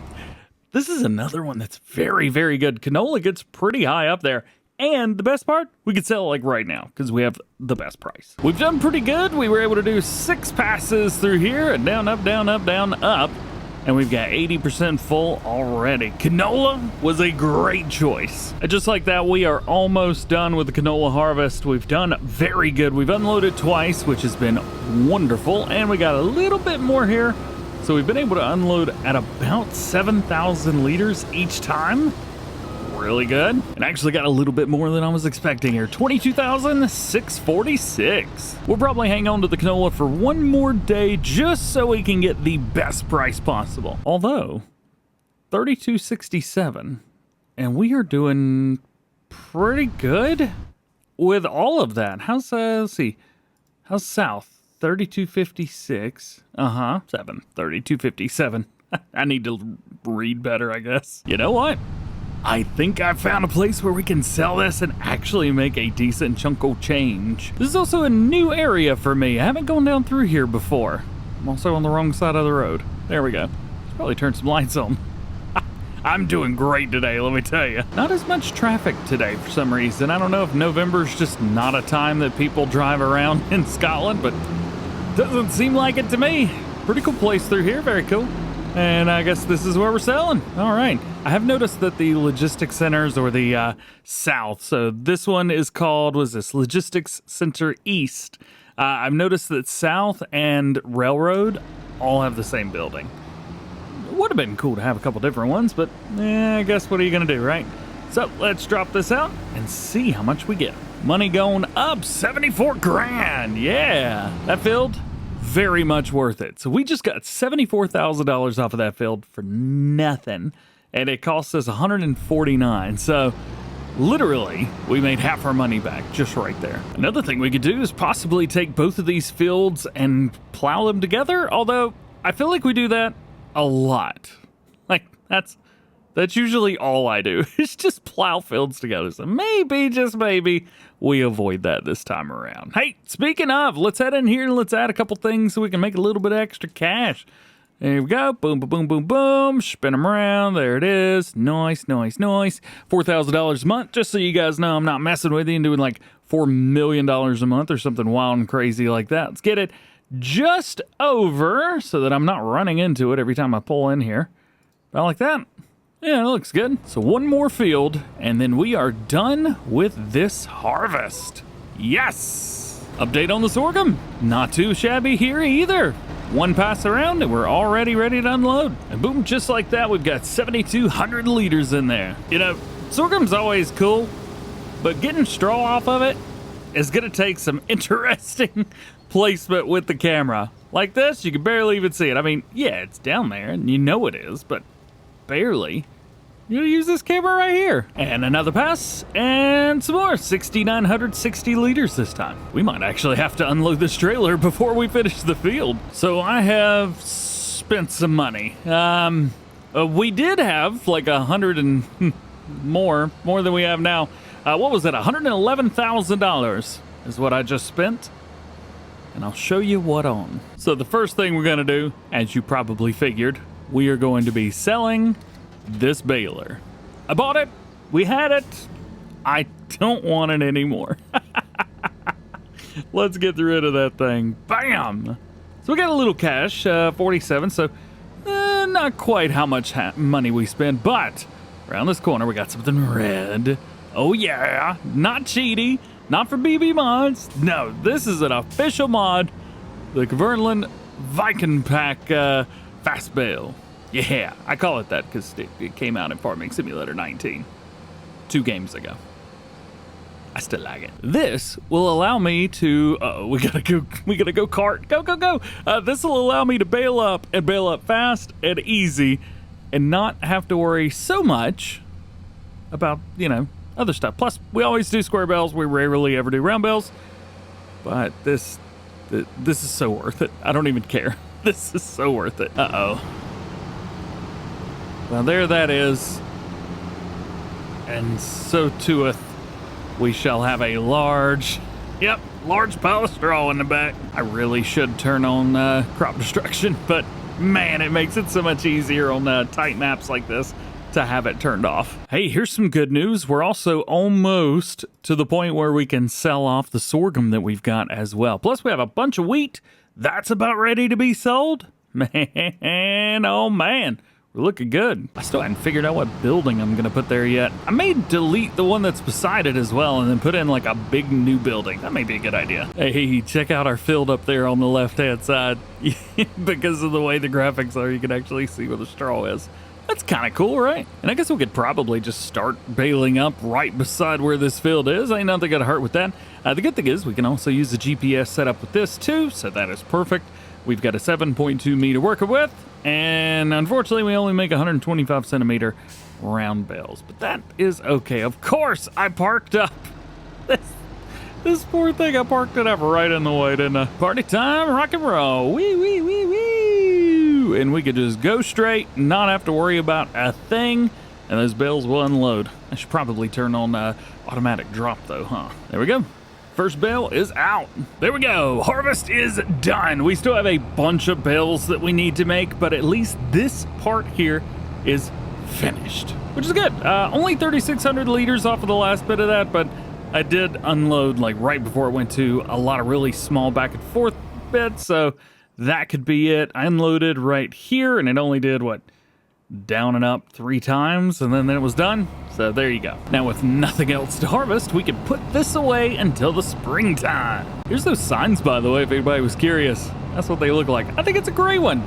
[SPEAKER 1] This is another one that's very, very good. Canola gets pretty high up there. And the best part, we could sell it like right now because we have the best price. We've done pretty good. We were able to do 6 passes through here, and down, up, down, up, down, up. And we've got 80% full already. Canola was a great choice. And just like that, we are almost done with the canola harvest. We've done very good. We've unloaded twice, which has been wonderful. And we got a little bit more here. So we've been able to unload at about 7,000 liters each time. Really good. And actually got a little bit more than I was expecting here. 22,646. We'll probably hang on to the canola for one more day just so we can get the best price possible. Although, 32.67, and we are doing pretty good with all of that. How's, let's see, How's south? 3256. 3257. I need to read better, I guess. You know what? I think I found a place where we can sell this and actually make a decent chunk of change. This is also a new area for me. I haven't gone down through here before. I'm also on the wrong side of the road. There we go. Should probably turn some lights on. I'm doing great today, let me tell you. Not as much traffic today for some reason. I don't know if November's just not a time that people drive around in Scotland, but doesn't seem like it to me. Pretty cool place through here, very cool. And I guess this is where we're selling. All right. I have noticed that the logistics centers or the south, so this one is called, was this Logistics Center East. I've noticed that South and Railroad all have the same building. It would have been cool to have a couple different ones, but I guess what are you going to do, right? So let's drop this out and see how much we get. Money going up, 74 grand. Yeah, that field, very much worth it. So we just got $74,000 off of that field for nothing, and it cost us $149. So literally, we made half our money back just right there. Another thing we could do is possibly take both of these fields and plow them together, although I feel like we do that a lot. Like, that's usually all I do, is just plow fields together. So maybe, just maybe, we avoid that this time around. Hey, speaking of, let's head in here and let's add a couple things so we can make a little bit of extra cash. There we go. Boom, boom, boom, boom, boom. Spin them around. There it is. Nice, nice, nice. $4,000 a month. Just so you guys know, I'm not messing with you and doing like $4 million a month or something wild and crazy like that. Let's get it just over so that I'm not running into it every time I pull in here. About like that. Yeah, it looks good. So one more field, and then we are done with this harvest. Yes! Update on the sorghum. Not too shabby here either. One pass around, and we're already ready to unload. And boom, just like that, we've got 7,200 liters in there. You know, sorghum's always cool, but getting straw off of it is gonna take some interesting placement with the camera. Like this, you can barely even see it. I mean, yeah, it's down there, and you know it is, but barely. You're gonna use this camera right here. And another pass, and some more. 6,960 liters this time. We might actually have to unload this trailer before we finish the field. So I have spent some money. We did have like 100 and more than we have now. What was it? $111,000 is what I just spent. And I'll show you what on. So the first thing we're gonna do, as you probably figured, we are going to be selling this baler. I bought it. We had it. I don't want it anymore. Let's get rid of that thing. Bam! So we got a little cash, 47, so not quite how much money we spend, but around this corner we got something red. Oh yeah, not cheaty, not for BB mods. No, this is an official mod, the Kverneland Viking Pack Fast Bale. Yeah, I call it that because it came out in Farming Simulator 19 2 games ago. I still like it. This will allow me to, we gotta go cart, go. This will allow me to bale up fast and easy and not have to worry so much about, you know, other stuff. Plus, we always do square bales. We rarely ever do round bales, but this is so worth it. I don't even care. This is so worth it. Uh-oh. Well, there that is. And so toeth, we shall have a large pile of straw in the back. I really should turn on crop destruction, but man, it makes it so much easier on tight maps like this to have it turned off. Hey, here's some good news. We're also almost to the point where we can sell off the sorghum that we've got as well. Plus, we have a bunch of wheat that's about ready to be sold. Man, oh man. We're looking good. I still haven't figured out what building I'm gonna put there yet. I may delete the one that's beside it as well and then put in like a big new building. That may be a good idea. Hey, check out our field up there on the left-hand side. Because of the way the graphics are, you can actually see where the straw is. That's kind of cool, right? And I guess we could probably just start baling up right beside where this field is. Ain't nothing gonna hurt with that. The good thing is we can also use the GPS setup with this too, so that is perfect. We've got a 7.2 meter working with, and unfortunately we only make 125 centimeter round bales, but that is okay. Of course, I parked up This poor thing, I parked it up right in the way, didn't I? Party time, rock and roll. Wee, wee, wee, wee. And we could just go straight, not have to worry about a thing, and those bales will unload. I should probably turn on automatic drop though, huh? There we go. First bale is out. There we go. Harvest is done. We still have a bunch of bales that we need to make, but at least this part here is finished, which is good. Only 3,600 liters off of the last bit of that, but I did unload like right before it went to a lot of really small back and forth bits, so that could be it. I unloaded right here, and it only did, what, down and up 3 times, and then it was done. So there you go. Now with nothing else to harvest, we can put this away until the springtime. Here's those signs, by the way, if anybody was curious. That's what they look like. I think it's a gray one.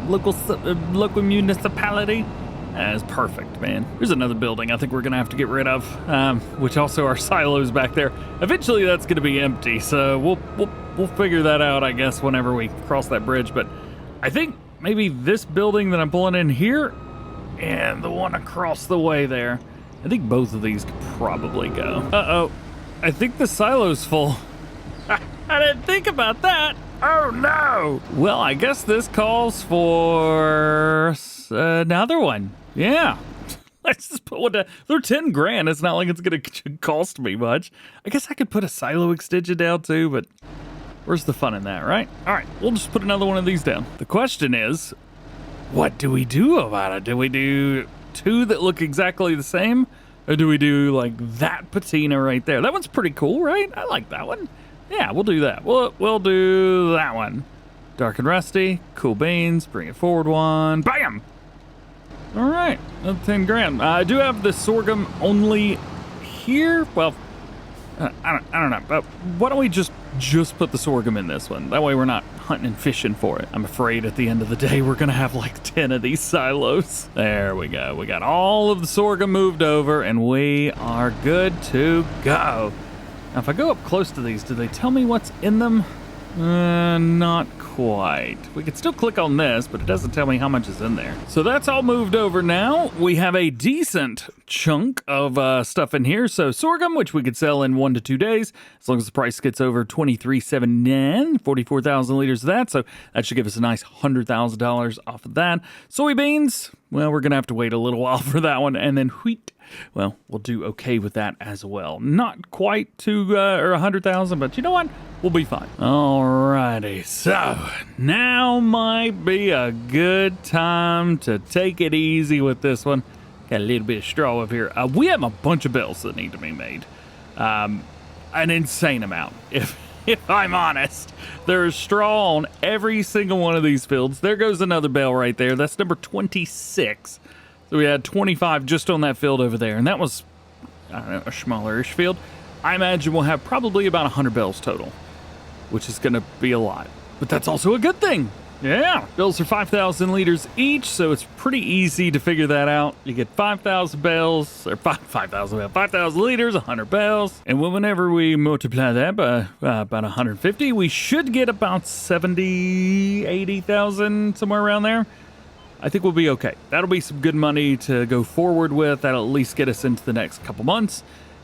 [SPEAKER 1] Local municipality. That's perfect, man. Here's another building I think we're gonna have to get rid of, which also are silos back there. Eventually that's gonna be empty, so we'll figure that out, I guess, whenever we cross that bridge. But I think maybe this building that I'm pulling in here and the one across the way there, I think both of these could probably go. Uh-oh, I think the silo's full. I didn't think about that. Oh no! Well, I guess this calls for another one. Yeah. Let's just put one down. They're 10 grand. It's not like it's gonna cost me much. I guess I could put a silo extension down too, but where's the fun in that, right? All right, we'll just put another one of these down. The question is, what do we do about it? Do we do 2 that look exactly the same? Or do we do like that patina right there? That one's pretty cool, right? I like that one. Yeah, we'll do that. We'll do that one. Dark and rusty, cool beans, bring it forward 1. Bam! All right, another 10 grand. I do have the sorghum only here. Well, I don't know, but why don't we just put the sorghum in this one? That way we're not hunting and fishing for it. I'm afraid at the end of the day we're gonna have like 10 of these silos. There we go. We got all of the sorghum moved over and we are good to go. Now if I go up close to these, do they tell me what's in them? Not quite. We could still click on this, but it doesn't tell me how much is in there. So that's all moved over now. We have a decent chunk of stuff in here. So sorghum, which we could sell in 1 to 2 days, as long as the price gets over $23.79, 44,000 liters of that. So that should give us a nice $100,000 off of that. Soybeans, well, we're gonna have to wait a little while for that one. And then wheat, well, we'll do okay with that as well. Not quite to or 100,000, but you know what? We'll be fine. Alrighty, so now might be a good time to take it easy with this one. Got a little bit of straw up here. We have a bunch of bales that need to be made. An insane amount, if I'm honest. There is straw on every single one of these fields. There goes another bale right there. That's number 26. So we had 25 just on that field over there, and that was, I don't know, a smaller-ish field. I imagine we'll have probably about 100 bales total, which is going to be a lot. But that's also a good thing. Yeah, bales are 5,000 liters each, so it's pretty easy to figure that out. You get 5,000 bales, or 5,000 liters, 100 bales. And whenever we multiply that by about 150, we should get about 70, 80,000, somewhere around there. I think we'll be okay. That'll be some good money to go forward with. That'll at least get us into the next couple months.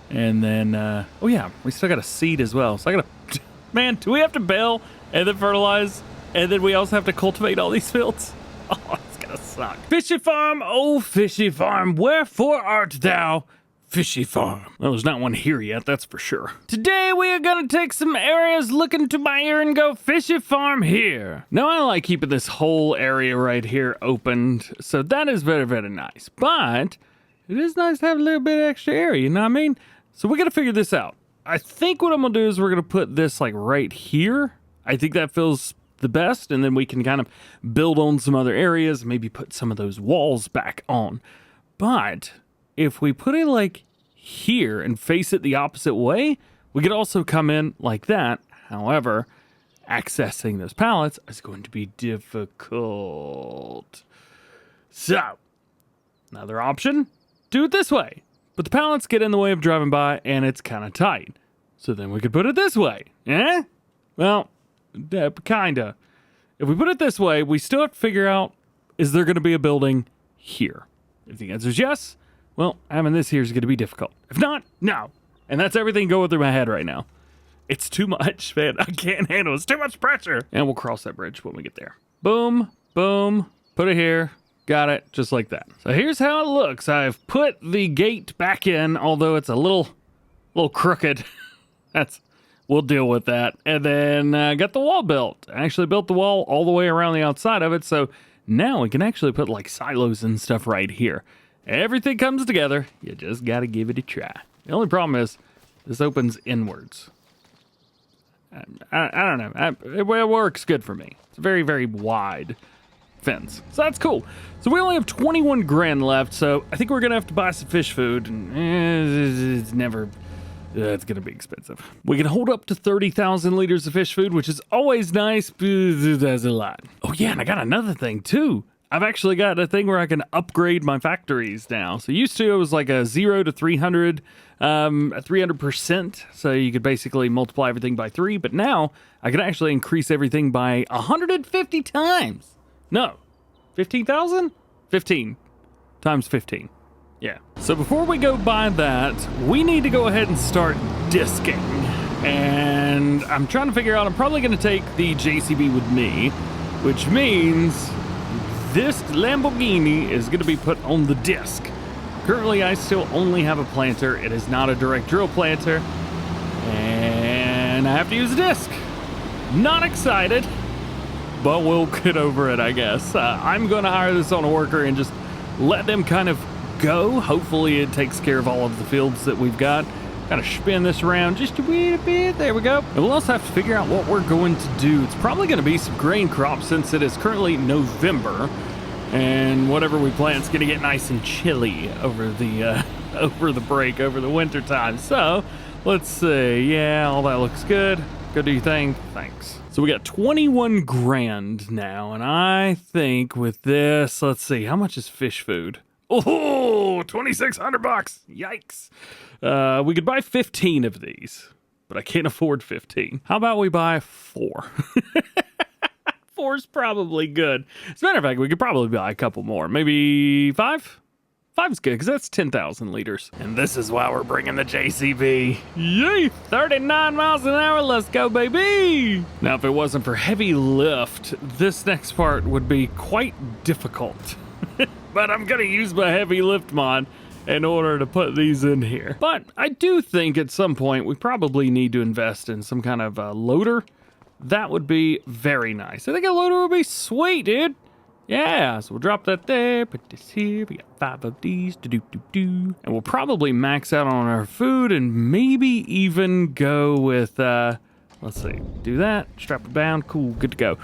[SPEAKER 1] And then, oh yeah, we still got a seed as well. So I gotta, man, do we have to bale and then fertilize? And then we also have to cultivate all these fields? Oh, it's gonna suck. Fishy farm, oh fishy farm, wherefore art thou, fishy farm? Well, there's not one here yet, that's for sure. Today we are gonna take some areas, look into my ear and go fishy farm here. Now I like keeping this whole area right here opened, so that is very, very nice. But it is nice to have a little bit of extra area, you know what I mean? So we gotta figure this out. I think what I'm gonna do is we're gonna put this like right here. I think that feels the best, and then we can kind of build on some other areas, maybe put some of those walls back on. But if we put it like here and face it the opposite way, we could also come in like that. However, accessing those pallets is going to be difficult. So, another option, do it this way. But the pallets get in the way of driving by, and it's kind of tight. So then we could put it this way. Eh? Well, kinda. If we put it this way, we still have to figure out, is there going to be a building here? If the answer is yes, well, having this here is going to be difficult. If not, no. And that's everything going through my head right now. It's too much, man. I can't handle it. It's too much pressure. And we'll cross that bridge when we get there. Boom, boom, put it here. Got it, just like that. So here's how it looks. I've put the gate back in, although it's a little crooked. We'll deal with that. And then got the wall built. I actually built the wall all the way around the outside of it, so now we can actually put like silos and stuff right here. Everything comes together. You just gotta give it a try. The only problem is this opens inwards. I don't know. It works good for me. It's very, very wide fence. So that's cool. So we only have 21 grand left, so I think we're gonna have to buy some fish food. And it's gonna be expensive. We can hold up to 30,000 liters of fish food, which is always nice, but that's a lot. Oh yeah, and I got another thing too. I've actually got a thing where I can upgrade my factories now. So used to it was like a 0 to 300, 300%. So you could basically multiply everything by 3, but now I can actually increase everything by 150 times. No, 15,000? 15 times 15. Yeah. So before we go buy that, we need to go ahead and start disking. And I'm trying to figure out, I'm probably going to take the JCB with me, which means this Lamborghini is going to be put on the disc. Currently, I still only have a planter. It is not a direct drill planter. And I have to use a disc. Not excited, but we'll get over it, I guess. I'm going to hire this on a worker and just let them kind of go. Hopefully it takes care of all of the fields that we've got. Gotta spin this around just a wee bit. There we go. And we'll also have to figure out what we're going to do. It's probably going to be some grain crops since it is currently November. And whatever we plant is going to get nice and chilly over the break, over the winter time. So let's see. Yeah, all that looks good. Go do your thing. Thanks. So we got 21 grand now. And I think with this, let's see, how much is fish food? Oh, $2,600. Yikes. We could buy 15 of these, but I can't afford 15. How about we buy 4? 4's probably good. As a matter of fact, we could probably buy a couple more. Maybe 5? 5's good, because that's 10,000 liters. And this is why we're bringing the JCB. Yay! 39 miles an hour, let's go, baby! Now, if it wasn't for heavy lift, this next part would be quite difficult. But I'm gonna use my heavy lift mod in order to put these in here. But I do think at some point we probably need to invest in some kind of loader. That would be very nice. I think a loader would be sweet, dude. Yeah, so we'll drop that there, put this here, we got 5 of these, and we'll probably max out on our food and maybe even go with, let's see, do that, strap it down, cool, good to go.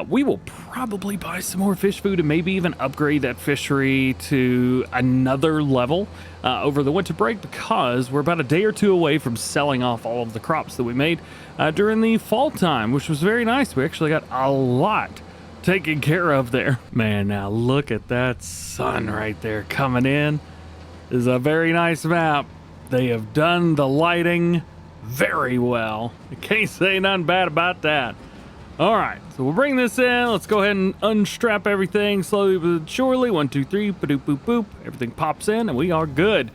[SPEAKER 1] We will probably buy some more fish food and maybe even upgrade that fishery to another level over the winter break, because we're about a day or two away from selling off all of the crops that we made during the fall time, which was very nice. We actually got a lot taken care of there. Man, now look at that sun right there coming in. This is a very nice map. They have done the lighting very well. I can't say nothing bad about that. All right, so we'll bring this in. Let's go ahead and unstrap everything slowly but surely. 1, 2, 3, ba-doop, boop, boop. Everything pops in and we are good.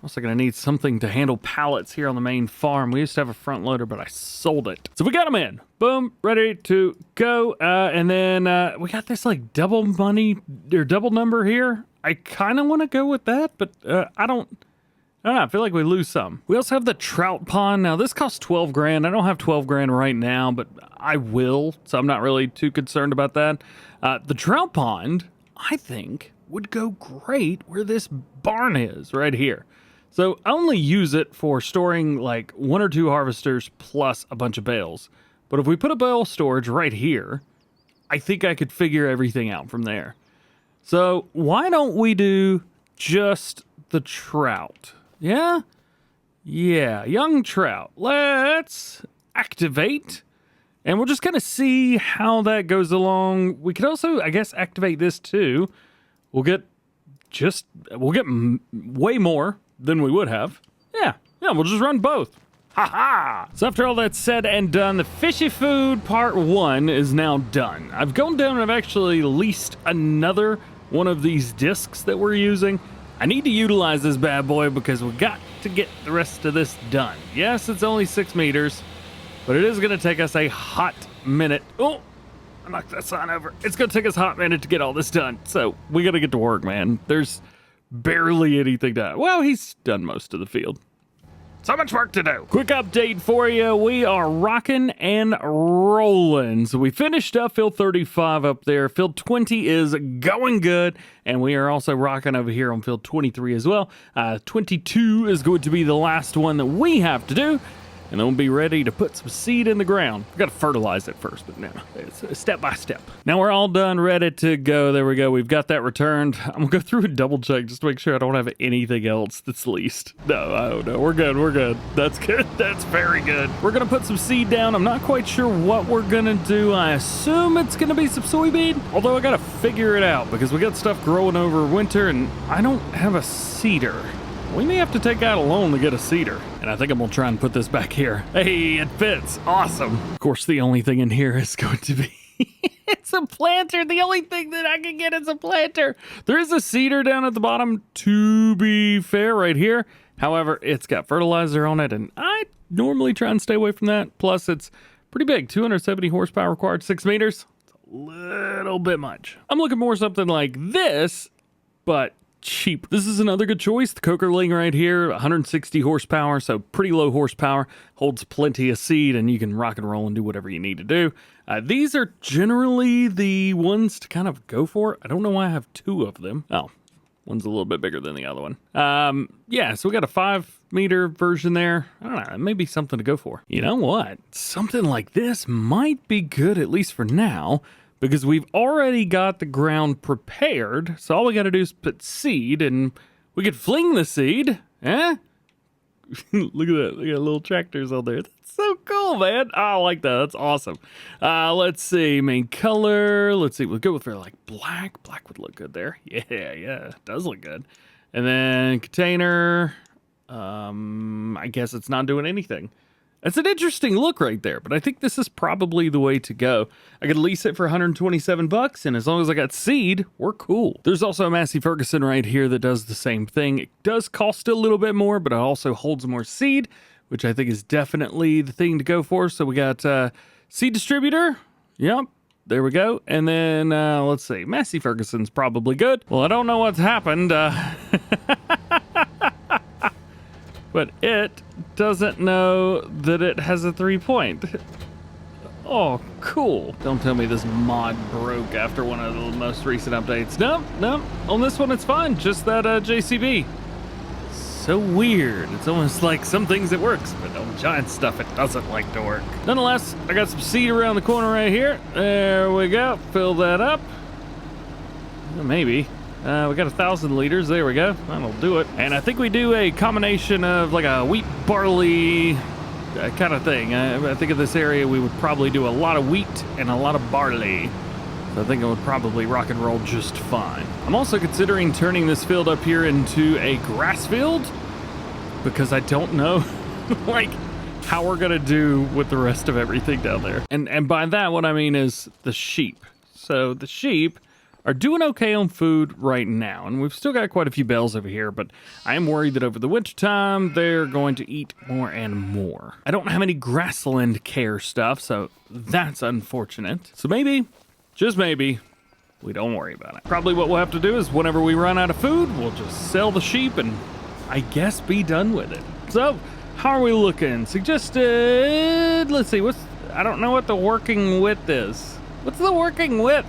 [SPEAKER 1] Also gonna need something to handle pallets here on the main farm. We used to have a front loader, but I sold it. So we got them in. Boom, ready to go. And then we got this like double money or double number here. I kind of want to go with that, but I don't know. I feel like we lose some. We also have the trout pond. Now this costs 12 grand. I don't have 12 grand right now, but I will. So I'm not really too concerned about that. The trout pond, I think, would go great where this barn is right here. So I only use it for storing like 1 or 2 harvesters plus a bunch of bales. But if we put a bale storage right here, I think I could figure everything out from there. So why don't we do just the trout? Yeah? Yeah, young trout. Let's activate. And we'll just kind of see how that goes along. We could also, I guess, activate this too. We'll get way more than we would have. Yeah, we'll just run both. Ha-ha! So after all that's said and done, the fishy food part 1 is now done. I've gone down and I've actually leased another one of these discs that we're using. I need to utilize this bad boy because we got to get the rest of this done. Yes, it's only 6 meters, but it is gonna take us a hot minute. Oh, I knocked that sign over. It's gonna take us a hot minute to get all this done. So we gotta get to work, man. There's barely anything done. Well, he's done most of the field. So much work to do. Quick update for you. We are rocking and rolling. So we finished up field 35 up there. Field 20 is going good. And we are also rocking over here on field 23 as well. 22 is going to be the last one that we have to do. And then we'll be ready to put some seed in the ground. We've got to fertilize it first, but no, it's step by step. Now we're all done, ready to go. There we go. We've got that returned. I'm gonna go through and double check just to make sure I don't have anything else that's leased. No, we're good, we're good. That's good, that's very good. We're gonna put some seed down. I'm not quite sure what we're gonna do. I assume it's gonna be some soybean, although I gotta figure it out because we got stuff growing over winter and I don't have a seeder. We may have to take out a loan to get a seeder. And I think I'm gonna try and put this back here. Hey, it fits, awesome. Of course, the only thing in here is going to be, it's a planter. The only thing that I can get is a planter. There is a seeder down at the bottom, to be fair, right here. However, it's got fertilizer on it, and I normally try and stay away from that. Plus, it's pretty big, 270 horsepower required, 6 meters. It's a little bit much. I'm looking more something like this, but cheap. This is another good choice. The Cokerling right here, 160 horsepower, so pretty low horsepower, holds plenty of seed, and you can rock and roll and do whatever you need to do. These are generally the ones to kind of go for. I don't know why I have 2 of them. Oh, one's a little bit bigger than the other one. Yeah, so we got a 5-meter version there. I don't know, maybe something to go for. You know what? Something like this might be good, at least for now, because we've already got the ground prepared. So all we got to do is put seed, and we could fling the seed. Eh? Look at that. Look at little tractors on there. That's so cool, man. Oh, I like that. That's awesome. Let's see. Main color. Let's see. We'll go with like black. Black would look good there. Yeah. It does look good. And then container. I guess it's not doing anything. It's an interesting look right there, but I think this is probably the way to go. I could lease it for 127 bucks, and as long as I got seed, we're cool. There's also a Massey Ferguson right here that does the same thing. It does cost a little bit more, but it also holds more seed, which I think is definitely the thing to go for. So we got seed distributor. Yep. There we go. And then let's see. Massey Ferguson's probably good. Well, I don't know what's happened. But it doesn't know that it has a 3-point. Oh, cool. Don't tell me this mod broke after one of the most recent updates. No. On this one, it's fine. Just that JCB. So weird. It's almost like some things it works, but on giant stuff, it doesn't like to work. Nonetheless, I got some seed around the corner right here. There we go. Fill that up. Maybe. We got 1,000 liters. There we go. That'll do it. And I think we do a combination of like a wheat barley kind of thing. I think in this area we would probably do a lot of wheat and a lot of barley. So I think it would probably rock and roll just fine. I'm also considering turning this field up here into a grass field because I don't know like how we're gonna do with the rest of everything down there. And by that what I mean is the sheep. So the sheep are doing okay on food right now, and we've still got quite a few bales over here, but I am worried that over the winter time they're going to eat more and more. I don't have any grassland care stuff, so that's unfortunate. So maybe, just maybe, we don't worry about it. Probably what we'll have to do is whenever we run out of food, we'll just sell the sheep and I guess be done with it. So how are we looking? Suggested, let's see, I don't know what the working width is. What's the working width?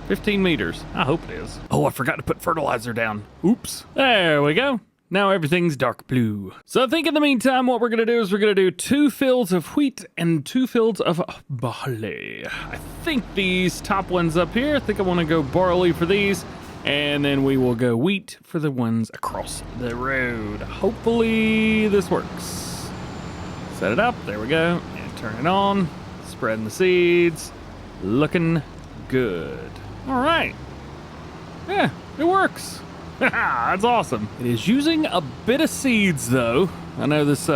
[SPEAKER 1] 15 meters. I hope it is. Oh, I forgot to put fertilizer down. Oops. There we go. Now everything's dark blue. So I think in the meantime, what we're going to do is we're going to do 2 fields of wheat and 2 fields of barley. I think these top ones up here, I think I want to go barley for these. And then we will go wheat for the ones across the road. Hopefully this works. Set it up. There we go. And turn it on. Spreading the seeds. Looking good. All right. Yeah, it works. That's awesome. It is using a bit of seeds though. I know this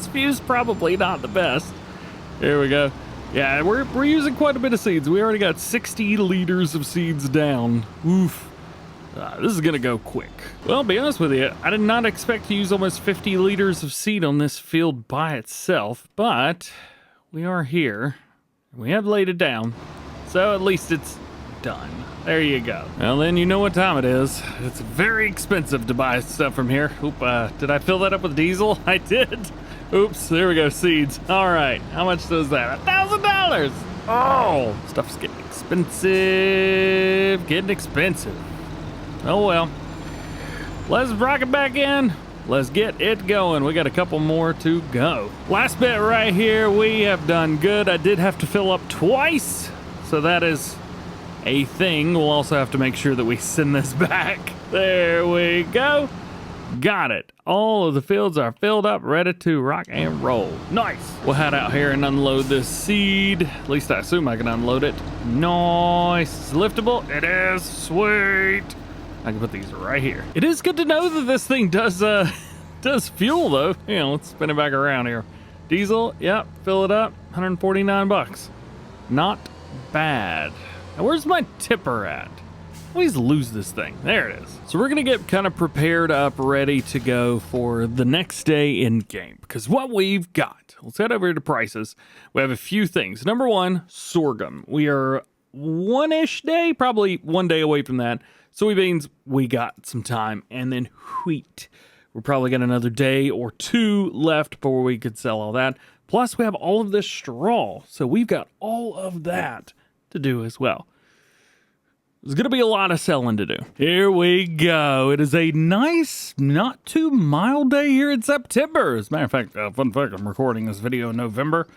[SPEAKER 1] view's probably not the best. There we go. Yeah, we're using quite a bit of seeds. We already got 60 liters of seeds down. Oof. This is gonna go quick. Well, I'll be honest with you, I did not expect to use almost 50 liters of seed on this field by itself, but we are here. We have laid it down, so at least it's done. There you go. Well, then you know what time it is. It's very expensive to buy stuff from here. Oop, did I fill that up with diesel? I did. Oops, there we go, seeds. All right, how much does that? $1,000. Oh, stuff's getting expensive. Oh well. Let's rock it back in. Let's get it going. We got a couple more to go. Last bit right here, we have done good. I did have to fill up twice, so that is a thing. We'll also have to make sure that we send this back. There we go. Got it. All of the fields are filled up, ready to rock and roll. Nice. We'll head out here and unload this seed. At least I assume I can unload it. Nice. It's liftable. It is. Sweet. I can put these right here. It is good to know that this thing does fuel though. You know, let's spin it back around here. Diesel, yep, fill it up, 149 bucks. Not bad. Now where's my tipper at? I always lose this thing. There it is. So we're gonna get kind of prepared up, ready to go for the next day in game. Because what we've got, let's head over to prices. We have a few things. Number one, sorghum. We are one-ish day, probably 1 day away from that. Soybeans, we got some time. And then wheat. We're probably got another day or two left before we could sell all that. Plus, we have all of this straw. So we've got all of that to do as well. There's going to be a lot of selling to do. Here we go. It is a nice, not too mild day here in September. As a matter of fact, fun fact, I'm recording this video in November.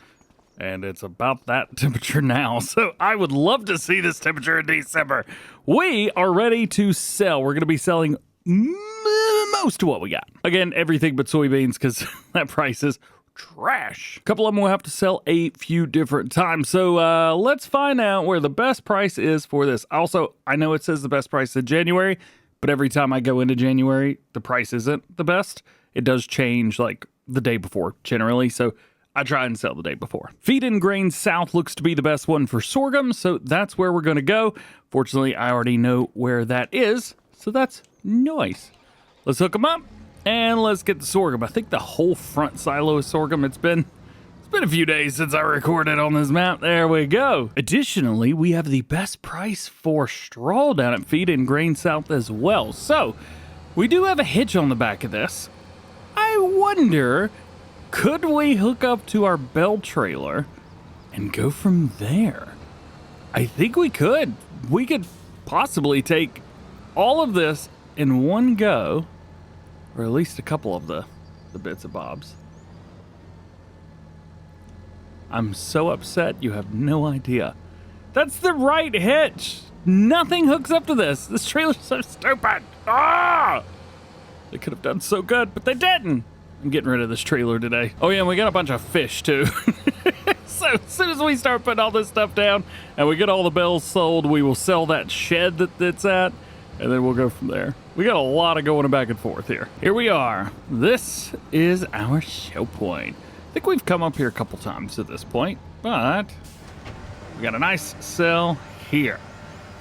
[SPEAKER 1] And it's about that temperature now. So I would love to see this temperature in December. We are ready to sell. We're going to be selling most of what we got. Again, everything but soybeans because that price is trash. A couple of them will have to sell a few different times. So let's find out where the best price is for this. Also, I know it says the best price in January, but every time I go into January, the price isn't the best. It does change like the day before generally. So I try and sell the day before. Feed and Grain South looks to be the best one for sorghum, so that's where we're going to go. Fortunately, I already know where that is, so that's nice. Let's hook them up, and let's get the sorghum. I think the whole front silo is sorghum. It's been a few days since I recorded on this map. There we go. Additionally, we have the best price for straw down at Feed and Grain South as well. So, we do have a hitch on the back of this. I wonder, could we hook up to our Bale trailer and go from there? I think we could. We could possibly take all of this in one go, or at least a couple of the bits and bobs. I'm so upset you have no idea. That's the right hitch. Nothing hooks up to this. This trailer's so stupid. Ah! They could have done so good, but they didn't. I'm getting rid of this trailer today. Oh yeah, and we got a bunch of fish too. So as soon as we start putting all this stuff down and we get all the bales sold, we will sell that shed that's at, and then we'll go from there. We got a lot of going back and forth here. Here we are. This is our show point. I think we've come up here a couple times at this point, but we got a nice sell here.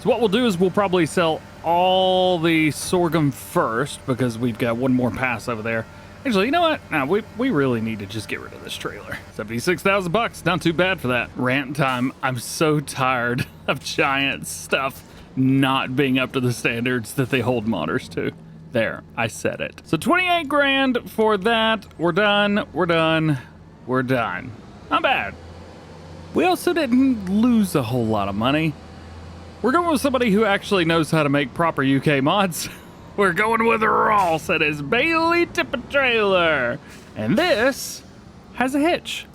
[SPEAKER 1] So what we'll do is we'll probably sell all the sorghum first because we've got one more pass over there. Actually, you know what? No, we really need to just get rid of this trailer. 76,000 bucks, not too bad for that. Rant time. I'm so tired of giant stuff not being up to the standards that they hold modders to. There, I said it. So 28 grand for that. We're done. We're done. We're done. Not bad. We also didn't lose a whole lot of money. We're going with somebody who actually knows how to make proper UK mods. We're going with Ross and his Bailey tipper trailer. And this has a hitch.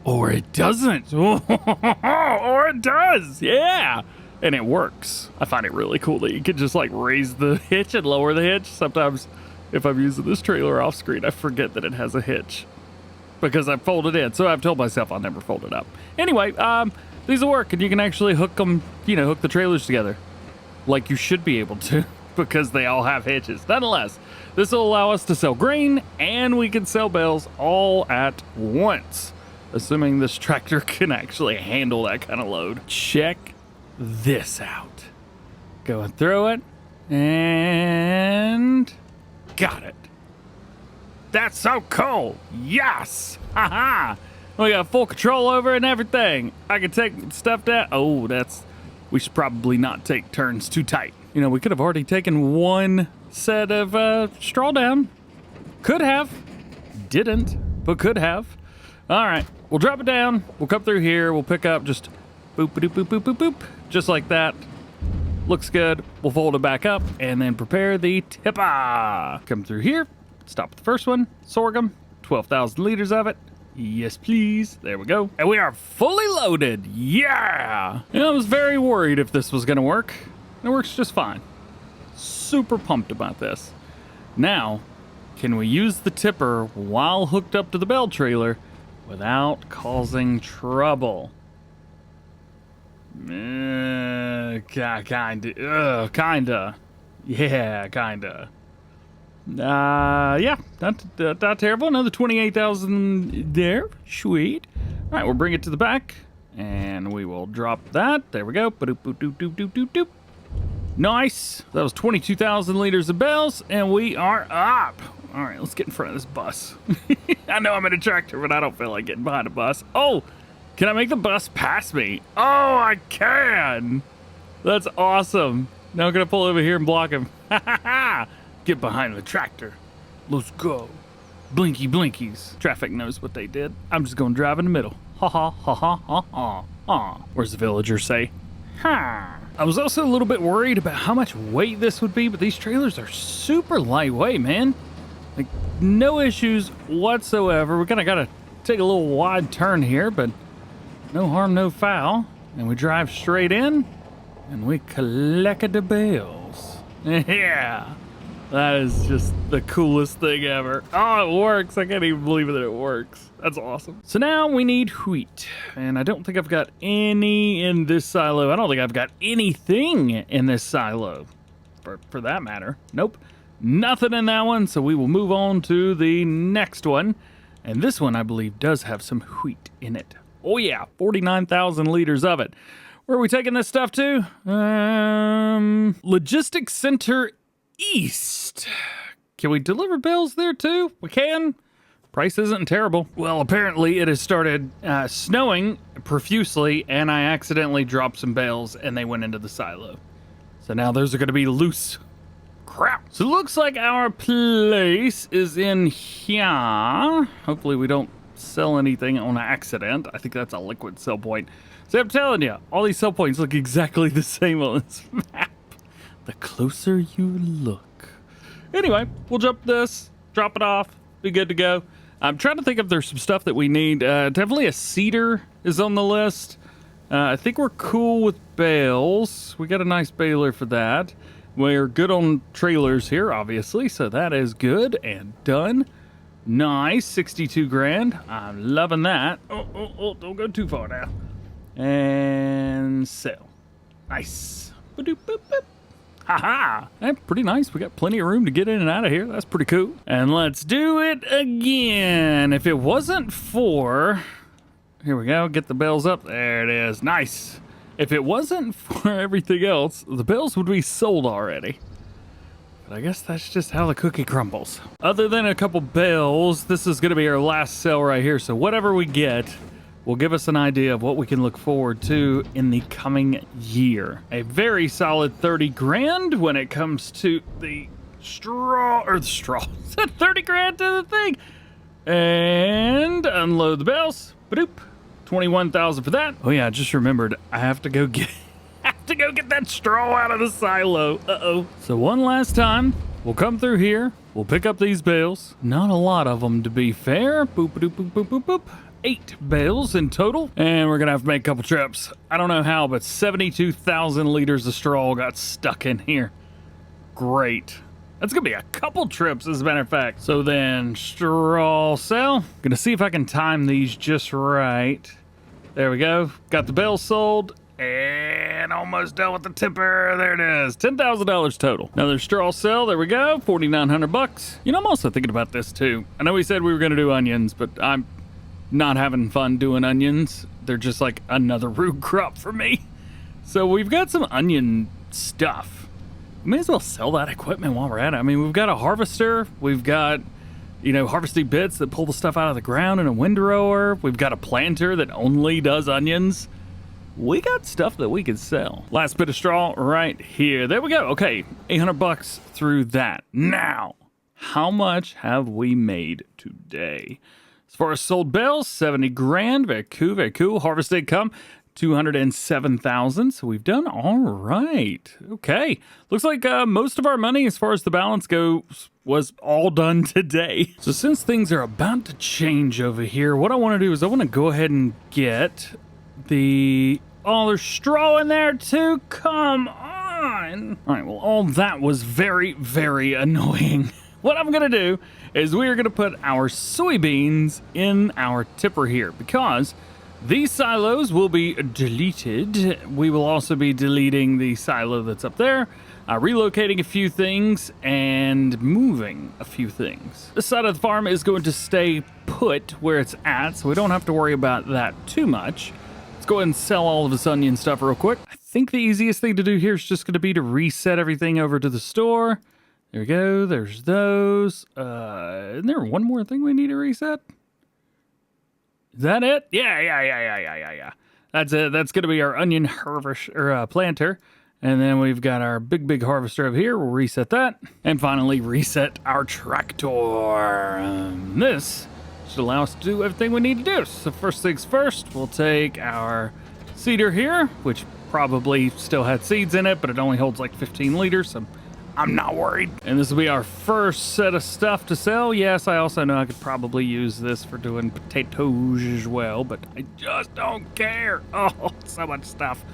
[SPEAKER 1] Or it doesn't. Or it does. Yeah. And it works. I find it really cool that you can just like raise the hitch and lower the hitch. Sometimes if I'm using this trailer off screen, I forget that it has a hitch because I fold it in. So I've told myself I'll never fold it up. Anyway, these will work and you can actually hook them, hook the trailers together like you should be able to. Because they all have hitches. Nonetheless, this will allow us to sell grain and we can sell bales all at once, assuming this tractor can actually handle that kind of load. Check this out. Going through it, And got it. That's so cool. Yes. Haha. We got full control over it and everything. I can take stuff down. Oh, we should probably not take turns too tight. You know, we could have already taken one set of straw down. Could have. Didn't, but could have. All right, we'll drop it down. We'll come through here. We'll pick up just boop, boop, boop, boop, boop, boop. Just like that. Looks good. We'll fold it back up and then prepare the tipper. Come through here. Stop at the first one. Sorghum. 12,000 liters of it. Yes, please. There we go. And we are fully loaded. Yeah. You know, I was very worried if this was going to work. It works just fine. Super pumped about this. Now, can we use the tipper while hooked up to the Bale trailer without causing trouble? Kinda. Yeah, kinda. Yeah, not terrible. Another 28,000 there. Sweet. All right, we'll bring it to the back, and we will drop that. There we go. Ba-doop-doop-doop-doop-doop-doop. Nice. That was 22,000 liters of Bales, and we are up. All right, let's get in front of this bus. I know I'm in a tractor, but I don't feel like getting behind a bus. Oh, can I make the bus pass me? Oh, I can. That's awesome. Now I'm going to pull over here and block him. Get behind the tractor. Let's go. Blinky blinkies. Traffic knows what they did. I'm just going to drive in the middle. Ha ha ha ha ha ha ha. Where's the villager say? Ha. I was also a little bit worried about how much weight this would be, but these trailers are super lightweight, man. Like, no issues whatsoever. We kind of got to take a little wide turn here, but no harm, no foul. And we drive straight in, and we collect the bales. Yeah. That is just the coolest thing ever. Oh, it works. I can't even believe that it works. That's awesome. So now we need wheat. And I don't think I've got any in this silo. I don't think I've got anything in this silo. For that matter. Nope. Nothing in that one. So we will move on to the next one. And this one, I believe, does have some wheat in it. Oh, yeah. 49,000 liters of it. Where are we taking this stuff to? Logistics Center East. Can we deliver bales there too? We can. Price isn't terrible. Well, apparently it has started snowing profusely, and I accidentally dropped some bales and they went into the silo. So now those are going to be loose. Crap. So it looks like our place is in here. Hopefully we don't sell anything on accident. I think that's a liquid sell point. So I'm telling you, all these sell points look exactly the same on this map. The closer you look. Anyway, we'll jump this, drop it off, be good to go. I'm trying to think if there's some stuff that we need. Definitely a seeder is on the list. I think we're cool with bales. We got a nice baler for that. We're good on trailers here, obviously, so that is good and done. Nice, 62 grand. I'm loving that. Oh, don't go too far now. And sell. Nice. Ba-doop, boop, boop. Haha, that's pretty nice. We got plenty of room to get in and out of here. That's pretty cool. And let's do it again. If it wasn't for, here we go, get the bales up. There it is. Nice. If it wasn't for everything else, the bales would be sold already. But I guess that's just how the cookie crumbles. Other than a couple bales, this is going to be our last sale right here. So whatever we get will give us an idea of what we can look forward to in the coming year. A very solid 30 grand when it comes to the straw. 30 grand to the thing. And unload the bales. Ba-doop. 21,000 for that. Oh yeah, I just remembered I have to go get that straw out of the silo. Uh-oh. So one last time, we'll come through here. We'll pick up these bales. Not a lot of them, to be fair. Boop, boop, boop, boop, boop, boop. 8 bales in total, and we're gonna have to make a couple trips. I don't know how, but 72,000 liters of straw got stuck in here. Great. That's gonna be a couple trips, as a matter of fact. So then, straw sell. Gonna see if I can time these just right. There we go. Got the bales sold, and almost done with the tipper. There it is. $10,000 total. Another straw sell. There we go. 4,900 bucks. You know, I'm also thinking about this too. I know we said we were gonna do onions, but I'm not having fun doing onions. They're just like another root crop for me. So we've got some onion stuff. may as well sell that equipment while we're at it. I mean, we've got a harvester, we've got, you know, harvesting bits that pull the stuff out of the ground, and a windrower. We've got a planter that only does onions. We got stuff that we can sell. Last bit of straw right here. There we go. Okay, 800 bucks through that. Now, how much have we made today? As far as sold bales, 70 grand. Very cool, very cool. Harvested come 207,000. So we've done all right. Okay. Looks like most of our money as far as the balance goes was all done today. So since things are about to change over here, what I want to do is I want to go ahead and get the... Oh, there's straw in there too? Come on. All right, well, all that was very, very annoying. What I'm going to do is we're going to put our soybeans in our tipper here because these silos will be deleted. We will also be deleting the silo that's up there, relocating a few things, and moving a few things. This side of the farm is going to stay put where it's at, so we don't have to worry about that too much. Let's go ahead and sell all of this onion stuff real quick. I think the easiest thing to do here is just going to be to reset everything over to the store. There we go. There's those. Isn't there one more thing we need to reset? Is that it? Yeah. That's it. That's going to be our onion harvest or planter. And then we've got our big harvester over here. We'll reset that. And finally reset our tractor. This should allow us to do everything we need to do. So first things first, we'll take our seeder here, which probably still had seeds in it, but it only holds like 15 liters, so I'm not worried. And this will be our first set of stuff to sell. Yes, I also know I could probably use this for doing potatoes as well, but I just don't care. Oh, so much stuff.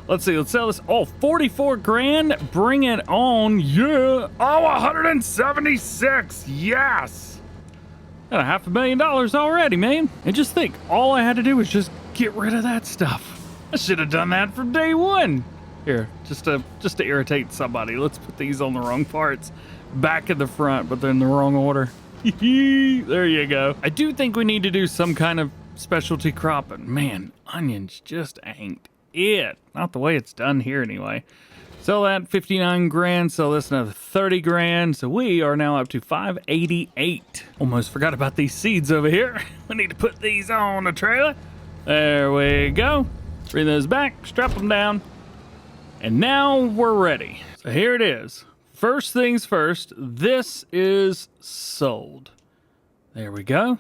[SPEAKER 1] Let's see, let's sell this. Oh, 44 grand, bring it on, yeah. Oh, 176, yes. Got $500,000 already, man. And just think, all I had to do was just get rid of that stuff. I should have done that from day one. Here, just to irritate somebody, let's put these on the wrong parts. Back in the front, but they're in the wrong order. There you go. I do think we need to do some kind of specialty cropping. Man, onions just ain't it. Not the way it's done here anyway. Sell that 59 grand, sell this another 30 grand. So we are now up to 588. Almost forgot about these seeds over here. We need to put these on the trailer. There we go. Bring those back, strap them down. And now we're ready. So here it is. First things first, this is sold. There we go.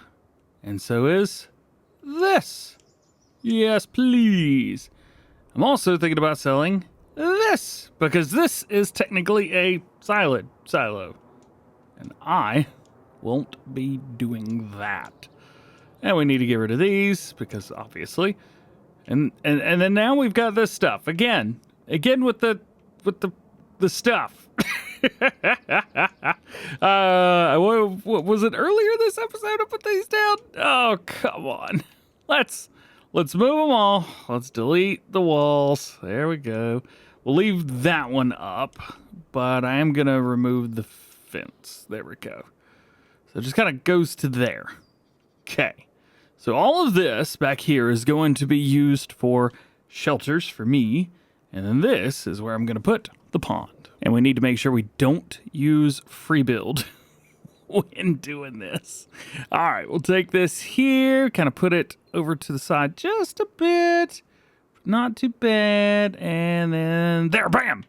[SPEAKER 1] And so is this. Yes, please. I'm also thinking about selling this, because this is technically a silo. And I won't be doing that. And we need to get rid of these, because obviously. And then now we've got this stuff. Again with the stuff. What was it earlier this episode I put these down? Oh, come on. Let's move them all. Let's delete the walls. There we go. We'll leave that one up, but I am going to remove the fence. There we go. So it just kind of goes to there. Okay. So all of this back here is going to be used for shelters for me, and then this is where I'm going to put the pond. And we need to make sure we don't use free build when doing this. All right, we'll take this here, kind of put it over to the side just a bit. Not too bad. And then there, bam.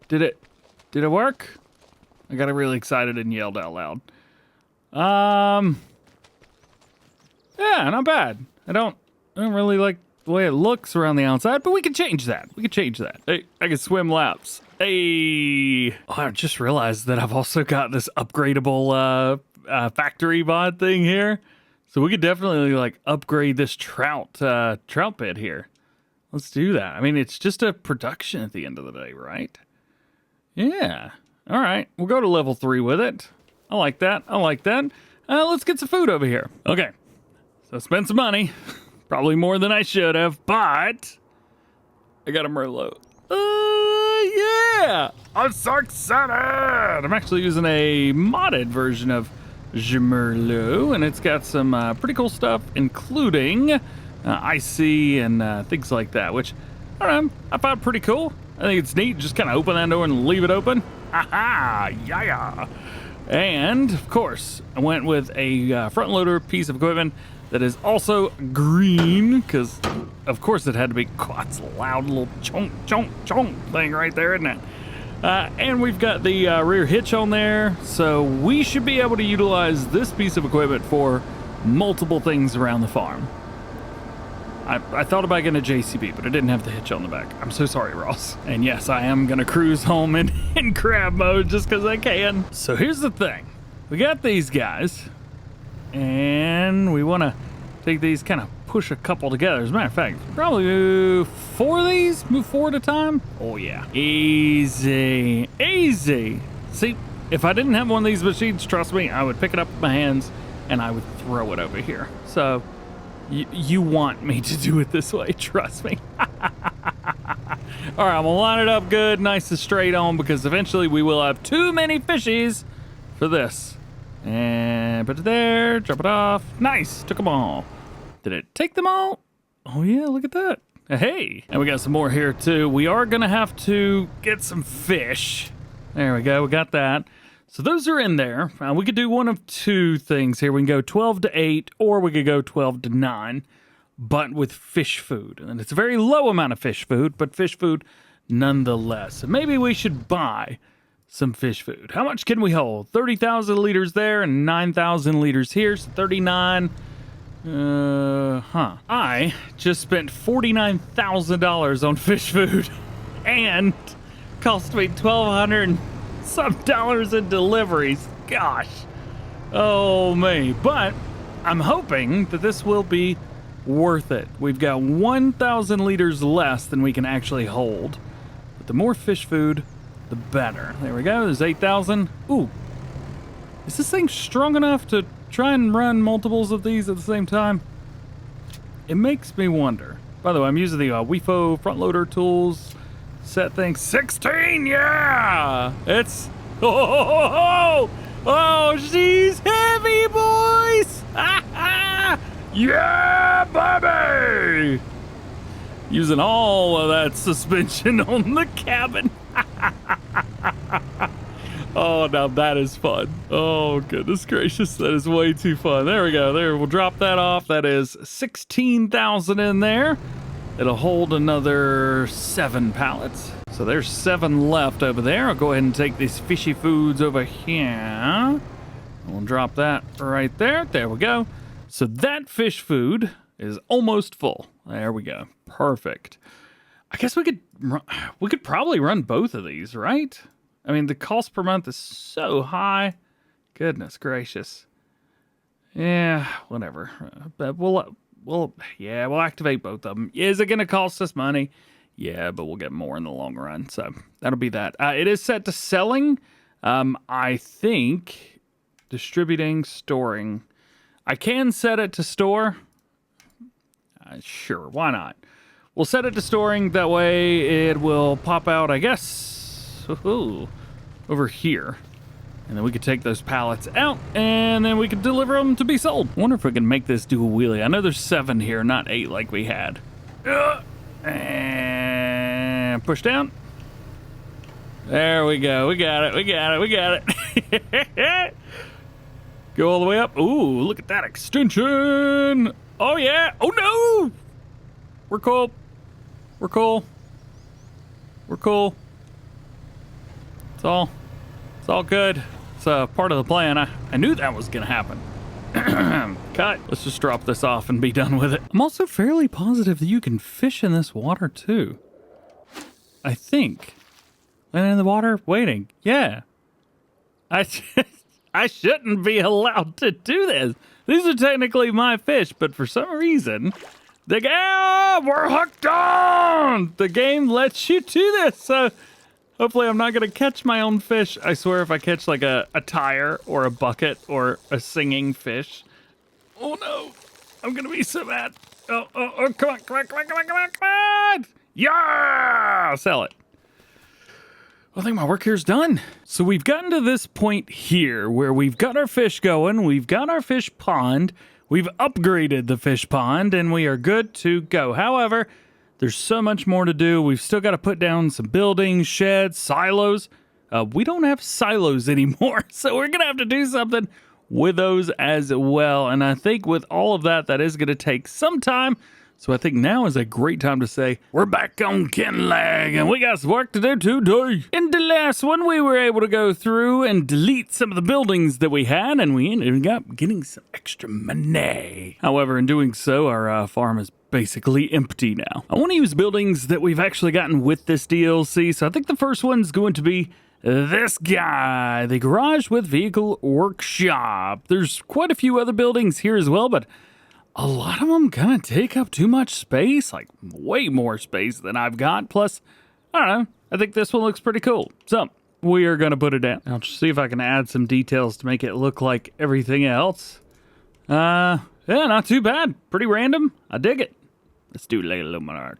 [SPEAKER 1] Did it work? I got really excited and yelled out loud. Yeah, not bad. I don't really like the way it looks around the outside, but we can change that. Hey, I can swim laps. Hey. Oh, I just realized that I've also got this upgradable factory mod thing here. So we could definitely like upgrade this trout bed here. Let's do that. I mean, it's just a production at the end of the day, right? Yeah. All right. We'll go to level 3 with it. I like that. Let's get some food over here. Okay. So spend some money. Probably more than I should have, but I got a Merlot. Yeah. I'm so excited. I'm actually using a modded version of Merlot, and it's got some pretty cool stuff, including icy and things like that, which I don't know, I found it pretty cool. I think it's neat. Just kind of open that door and leave it open. Ha-ha, yeah. And, of course, I went with a front loader piece of equipment that is also green, because, of course, it had to be. God, it's a loud little chonk, chonk, chonk thing right there, isn't it? And we've got the rear hitch on there, so we should be able to utilize this piece of equipment for multiple things around the farm. I thought about getting a JCB, but I didn't have the hitch on the back. I'm so sorry, Ross. And yes, I am going to cruise home in crab mode just because I can. So here's the thing. We got these guys, and we want to take these, kind of push a couple together. As a matter of fact, probably move 4 of these, move 4 at a time. Oh, yeah. Easy. Easy. See, if I didn't have one of these machines, trust me, I would pick it up with my hands, and I would throw it over here. So you want me to do it this way, trust me. All right, I'm gonna line it up good, nice and straight on, because eventually we will have too many fishies for this. And put it there, drop it off. Nice, took them all. Did it take them all? Oh yeah, look at that. Hey, and we got some more here too. We are gonna have to get some fish. There we go, we got that. So those are in there. We could do one of 2 things here. We can go 12 to 8, or we could go 12 to 9, but with fish food. And it's a very low amount of fish food, but fish food nonetheless. So maybe we should buy some fish food. How much can we hold? 30,000 liters there and 9,000 liters here, so 39. I just spent $49,000 on fish food, and cost me $1,200 some dollars in deliveries. Gosh. Oh me. But I'm hoping that this will be worth it. We've got 1,000 liters less than we can actually hold. But the more fish food, the better. There we go. There's 8,000. Ooh. Is this thing strong enough to try and run multiples of these at the same time? It makes me wonder. By the way, I'm using the WeFo front loader tools. Set thing 16, yeah! It's, oh, she's heavy, boys! Yeah, baby! Using all of that suspension on the cabin. Oh, now that is fun. Oh, goodness gracious, that is way too fun. There we go, there, we'll drop that off. That is 16,000 in there. It'll hold another 7 pallets. So there's 7 left over there. I'll go ahead and take these fishy foods over here. We'll drop that right there. There we go. So that fish food is almost full. There we go. Perfect. I guess we could probably run both of these, right? I mean, the cost per month is so high. Goodness gracious. Yeah, whatever. But we'll activate both of them. Is it going to cost us money? Yeah, but we'll get more in the long run. So that'll be that. It is set to selling. I think distributing, storing. I can set it to store. Sure, why not? We'll set it to storing. That way it will pop out, I guess, over here. And then we could take those pallets out, and then we could deliver them to be sold. I wonder if we can make this do a wheelie. I know there's 7 here, not 8 like we had. And push down. There we go. We got it. We got it. We got it. Go all the way up. Ooh, look at that extension. Oh, yeah. Oh, no. We're cool. We're cool. We're cool. It's all good. It's part of the plan. I knew that was going to happen. Cut. Let's just drop this off and be done with it. I'm also fairly positive that you can fish in this water too. I think. Laying in the water, waiting. Yeah. I shouldn't be allowed to do this. These are technically my fish, but for some reason, we're hooked on! The game lets you do this, so hopefully I'm not going to catch my own fish. I swear if I catch like a tire or a bucket or a singing fish. Oh no, I'm going to be so mad. Oh, come on. Yeah, sell it. I think my work here's done. So we've gotten to this point here where we've got our fish going. We've got our fish pond. We've upgraded the fish pond and we are good to go. However, There's so much more to do. We've still got to put down some buildings, sheds, silos. We don't have silos anymore, so we're going to have to do something with those as well. And I think with all of that, that is going to take some time. So I think now is a great time to say, we're back on Kinlaig, and we got some work to do today. In the last one, we were able to go through and delete some of the buildings that we had, and we ended up getting some extra money. However, in doing so, our farm is basically empty now. I want to use buildings that we've actually gotten with this DLC, so I think the first one's going to be this guy, the garage with vehicle workshop. There's quite a few other buildings here as well, but a lot of them kind of take up too much space, like way more space than I've got. Plus, I don't know, I think this one looks pretty cool. So we are going to put it down. I'll just see if I can add some details to make it look like everything else. Yeah, not too bad. Pretty random. I dig it. Let's do like a little more.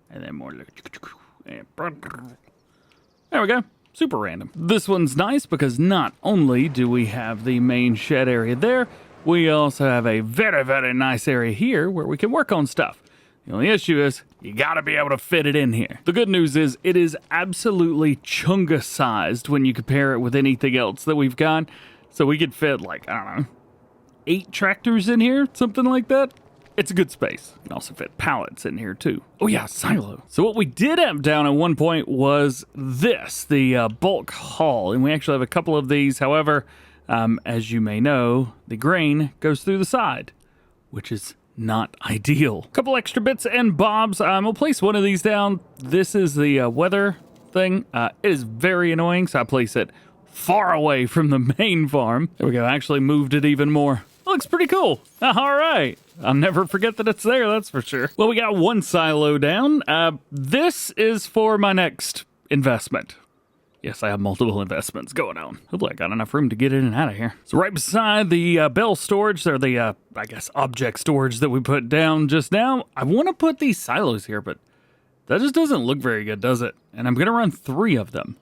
[SPEAKER 1] And then more. There we go. Super random. This one's nice because not only do we have the main shed area there, we also have a very, very nice area here where we can work on stuff. The only issue is you gotta be able to fit it in here. The good news is it is absolutely chunga sized when you compare it with anything else that we've got. So we could fit like, I don't know, 8 tractors in here, something like that. It's a good space. You can also fit pallets in here too. Oh yeah, silo. So what we did have down at one point was this, the bulk haul. And we actually have a couple of these. However, as you may know, the grain goes through the side, which is not ideal. A couple extra bits and bobs. We'll place one of these down. This is the weather thing. It is very annoying, so I place it far away from the main farm. There we go. I actually moved it even more. Looks pretty cool. All right. I'll never forget that it's there, that's for sure. Well, we got one silo down. This is for my next investment. Yes, I have multiple investments going on. Hopefully I got enough room to get in and out of here. So right beside the Bale storage, or the, I guess, object storage that we put down just now, I want to put these silos here, but that just doesn't look very good, does it? And I'm going to run 3 of them.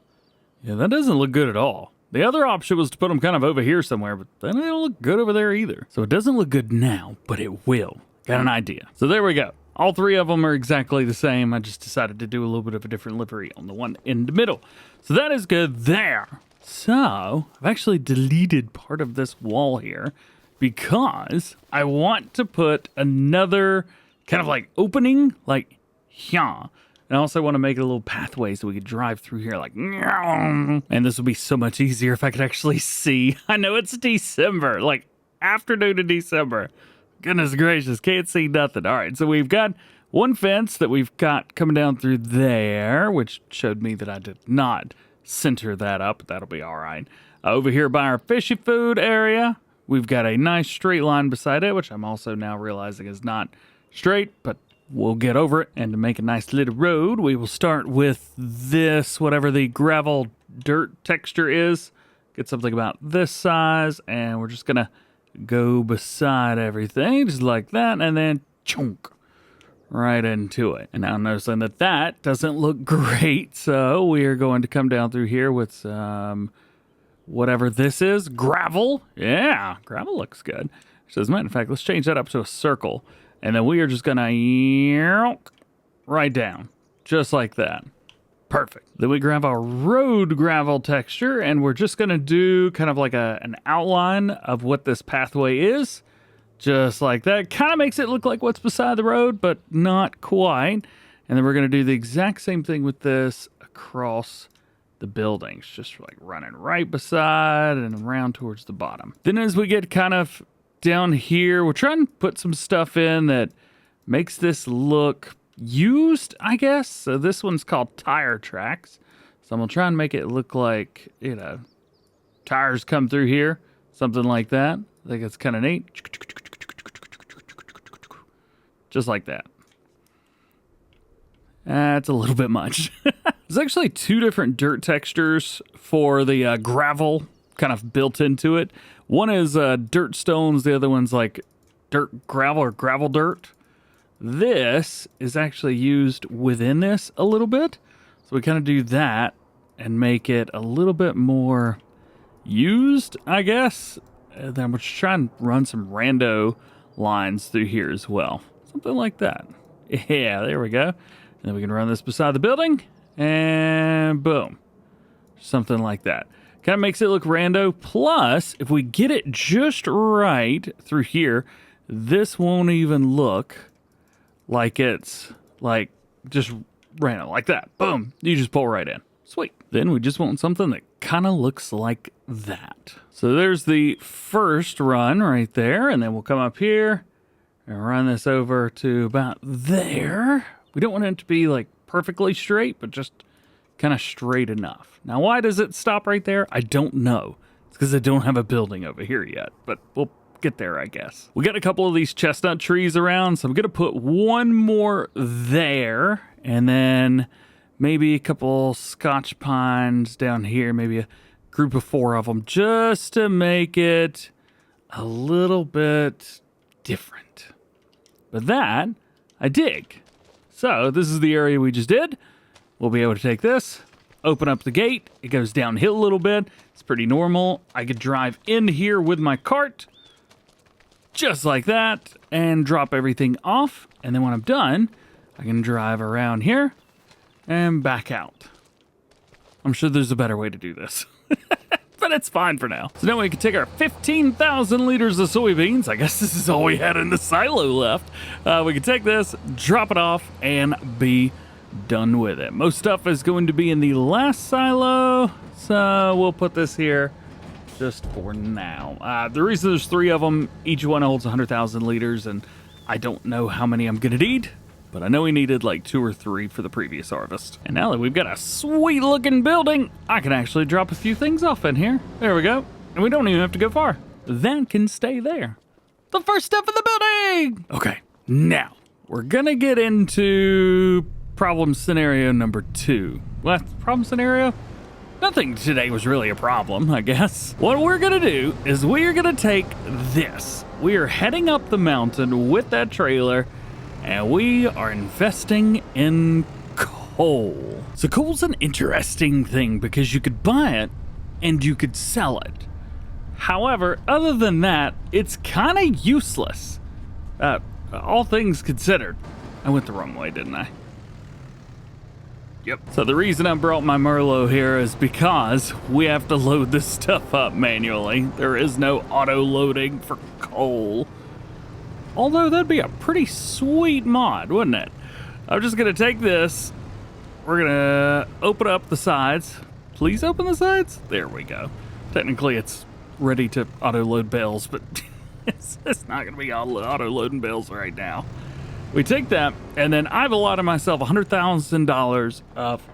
[SPEAKER 1] Yeah, that doesn't look good at all. The other option was to put them kind of over here somewhere, but that don't look good over there either. So it doesn't look good now, but it will. Got an idea. So there we go. All 3 of them are exactly the same. I just decided to do a little bit of a different livery on the one in the middle. So that is good there. So I've actually deleted part of this wall here because I want to put another kind of like opening, like here. And I also want to make it a little pathway so we could drive through here like, and this would be so much easier if I could actually see. I know it's December, like afternoon of December. Goodness gracious, can't see nothing. All right, so we've got one fence that we've got coming down through there, which showed me that I did not center that up. That'll be all right. Over here by our fishy food area, we've got a nice straight line beside it, which I'm also now realizing is not straight, but we'll get over it. And to make a nice little road, we will start with this, whatever the gravel dirt texture is. Get something about this size, and we're just gonna go beside everything, just like that, and then chunk right into it. And now I'm noticing that that doesn't look great, so we are going to come down through here with some, whatever this is, gravel. Yeah, gravel looks good. So as a matter of fact, let's change that up to a circle, and then we are just gonna right down, just like that. Perfect. Then we grab our road gravel texture, and we're just gonna do kind of like an outline of what this pathway is. Just like that. Kind of makes it look like what's beside the road, but not quite. And then we're gonna do the exact same thing with this across the buildings. Just like running right beside and around towards the bottom. Then as we get kind of down here, we're trying to put some stuff in that makes this look used, I guess. So this one's called tire tracks. So I'm gonna try and make it look like, you know, tires come through here, something like that. I think it's kind of neat. Just like that. That's a little bit much. There's actually 2 different dirt textures for the gravel kind of built into it. One is dirt stones, the other one's like dirt gravel or gravel dirt. This is actually used within this a little bit. So we kind of do that and make it a little bit more used, I guess. And then we're just trying to run some rando lines through here as well. Something like that. Yeah, there we go. And then we can run this beside the building, and boom. Something like that. Kind of makes it look rando. Plus, if we get it just right through here, this won't even look like it's like just random like that. Boom. You just pull right in. Sweet. Then we just want something that kind of looks like that. So there's the first run right there. And then we'll come up here and run this over to about there. We don't want it to be like perfectly straight, but just kind of straight enough. Now, why does it stop right there? I don't know. It's because I don't have a building over here yet, but we'll get there, I guess. We got a couple of these chestnut trees around, so I'm going to put one more there, and then maybe a couple Scotch pines down here, maybe a group of 4 of them, just to make it a little bit different. But that, I dig. So this is the area we just did. We'll be able to take this, open up the gate. It goes downhill a little bit. It's pretty normal. I could drive in here with my cart, just like that, and drop everything off. And then when I'm done, I can drive around here and back out. I'm sure there's a better way to do this. But it's fine for now. So now we can take our 15,000 liters of soybeans. I guess this is all we had in the silo left. We can take this, drop it off, and be done with it. Most stuff is going to be in the last silo, so we'll put this here just for now. The reason there's 3 of them, each one holds 100,000 liters, and I don't know how many I'm gonna need, but I know we needed like 2 or 3 for the previous harvest. And now that we've got a sweet looking building, I can actually drop a few things off in here. There we go. And we don't even have to go far. That can stay there. The first step of the building! Okay, now we're gonna get into problem scenario number 2. What? Problem scenario? Nothing today was really a problem, I guess. What we're gonna do is we're gonna take this. We are heading up the mountain with that trailer, and we are investing in coal. So coal's an interesting thing because you could buy it and you could sell it. However, other than that, it's kind of useless. All things considered. I went the wrong way, didn't I? Yep. So the reason I brought my Merlot here is because we have to load this stuff up manually. There is no auto loading for coal. Although that'd be a pretty sweet mod, wouldn't it? I'm just gonna take this. We're gonna open up the sides. Please open the sides. There we go. Technically it's ready to auto load bales, but it's not gonna be auto loading bales right now. We take that, and then I've allotted myself $100,000 of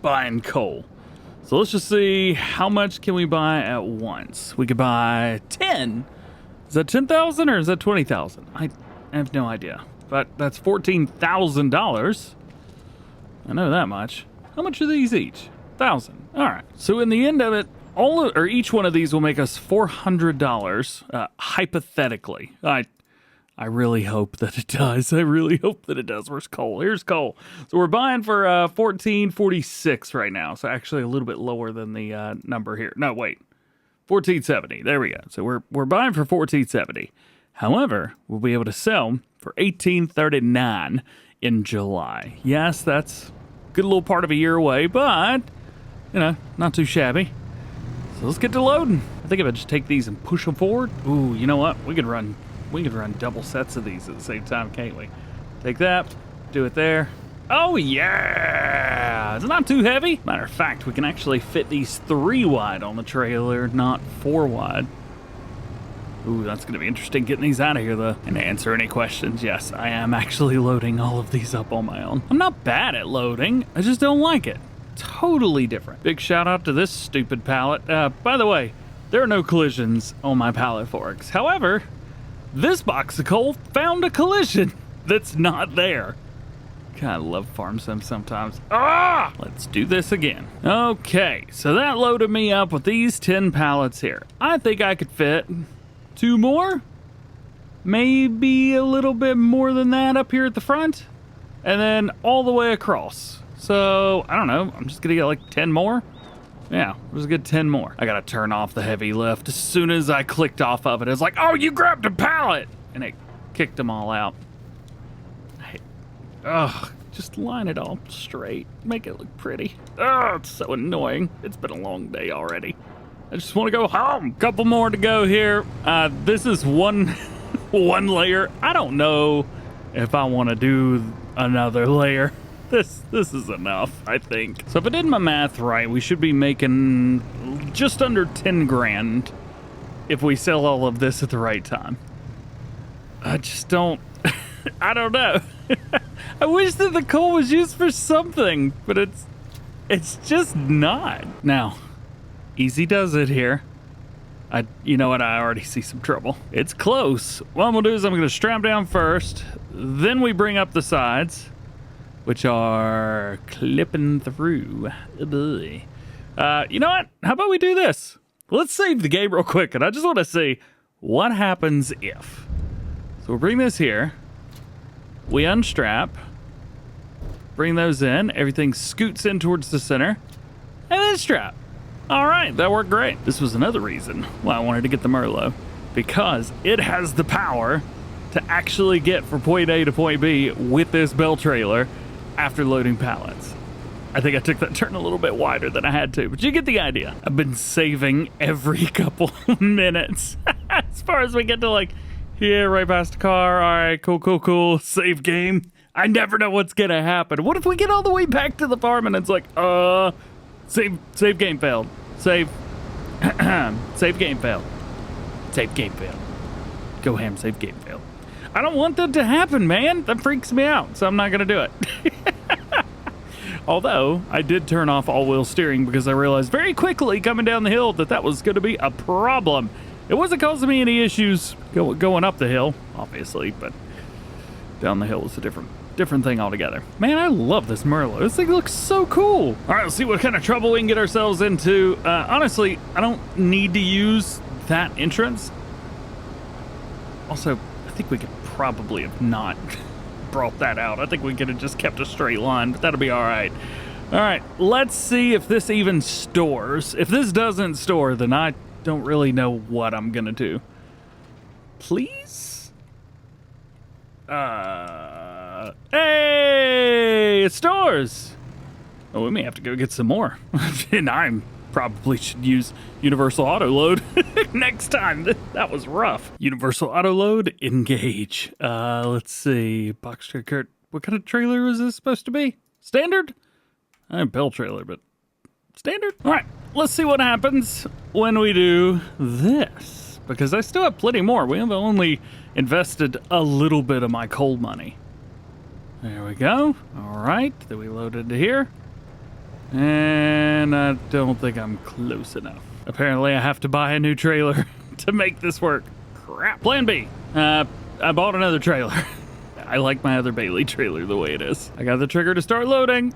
[SPEAKER 1] buying coal. So let's just see, how much can we buy at once? We could buy 10. Is that 10,000 or is that 20,000? I have no idea, but that's $14,000. I know that much. How much are these each? 1,000. All right. So in the end of it, each one of these will make us $400, hypothetically. I really hope that it does. I really hope that it does. Where's coal? Here's coal. So we're buying for $14.46 right now. So actually a little bit lower than the number here. No, wait. $14.70. There we go. So we're buying for $14.70. However, we'll be able to sell for $18.39 in July. Yes, that's a good little part of a year away, but you know, not too shabby. So let's get to loading. I think if I just take these and push them forward. Ooh, you know what? We could run double sets of these at the same time, can't we? Take that, do it there. Oh yeah! It's not too heavy. Matter of fact, we can actually fit these 3 wide on the trailer, not 4 wide. Ooh, that's gonna be interesting getting these out of here though. And to answer any questions, yes, I am actually loading all of these up on my own. I'm not bad at loading, I just don't like it. Totally different. Big shout out to this stupid pallet. By the way, there are no collisions on my pallet forks. However, this box of coal found a collision that's not there. God, I love farm sims sometimes. Ah! Let's do this again. Okay, so that loaded me up with these 10 pallets here. I think I could fit 2 more. Maybe a little bit more than that up here at the front. And then all the way across. So, I don't know. I'm just gonna get like 10 more. Yeah, let's get 10 more. I gotta turn off the heavy lift. As soon as I clicked off of it, it's like, oh, you grabbed a pallet! And it kicked them all out. Ugh, just line it all straight. Make it look pretty. Ugh, it's so annoying. It's been a long day already. I just want to go home. Couple more to go here. This is one one layer. I don't know if I want to do another layer. This is enough, I think. So if I did my math right, we should be making just under 10 grand if we sell all of this at the right time. I just don't, I don't know. I wish that the coal was used for something, but it's just not. Now, easy does it here. You know what, I already see some trouble. It's close. What I'm gonna do is I'm gonna strap down first, then we bring up the sides, which are clipping through. Oh boy. You know what? How about we do this? Let's save the game real quick, and I just want to see what happens if. So we'll bring this here. We unstrap. Bring those in. Everything scoots in towards the center. And then strap. All right, that worked great. This was another reason why I wanted to get the Merlot, because it has the power to actually get from point A to point B with this Bale trailer after loading pallets. I think I took that turn a little bit wider than I had to, but you get the idea. I've been saving every couple minutes as far as we get to like, here, right past the car. All right, cool. Save game. I never know what's gonna happen. What if we get all the way back to the farm and it's like, save game failed. Save game failed. Save game failed. DjGoHam, save game failed. I don't want that to happen, man. That freaks me out, so I'm not gonna do it. Although, I did turn off all-wheel steering because I realized very quickly coming down the hill that was gonna be a problem. It wasn't causing me any issues going up the hill, obviously, but down the hill was a different thing altogether. Man, I love this Merlot. This thing looks so cool. All right, let's see what kind of trouble we can get ourselves into. Honestly, I don't need to use that entrance. Also, I think we could probably have not brought that out. I think we could have just kept a straight line, but that'll be all right. All right, let's see if this even stores. If this doesn't store, then I don't really know what I'm gonna do. Please? Hey, it stores. Oh, we may have to go get some more. And I probably should use universal autoload next time. That was rough. Universal autoload, engage. Let's see. Box trailer. What kind of trailer is this supposed to be? Standard? I'm Bale trailer, but standard? All right, let's see what happens when we do this. Because I still have plenty more. We have only invested a little bit of my coal money. There we go. All right, then we load into here. And I don't think I'm close enough. Apparently I have to buy a new trailer to make this work. Crap. Plan B. I bought another trailer. I like my other Bailey trailer the way it is. I got the trigger to start loading.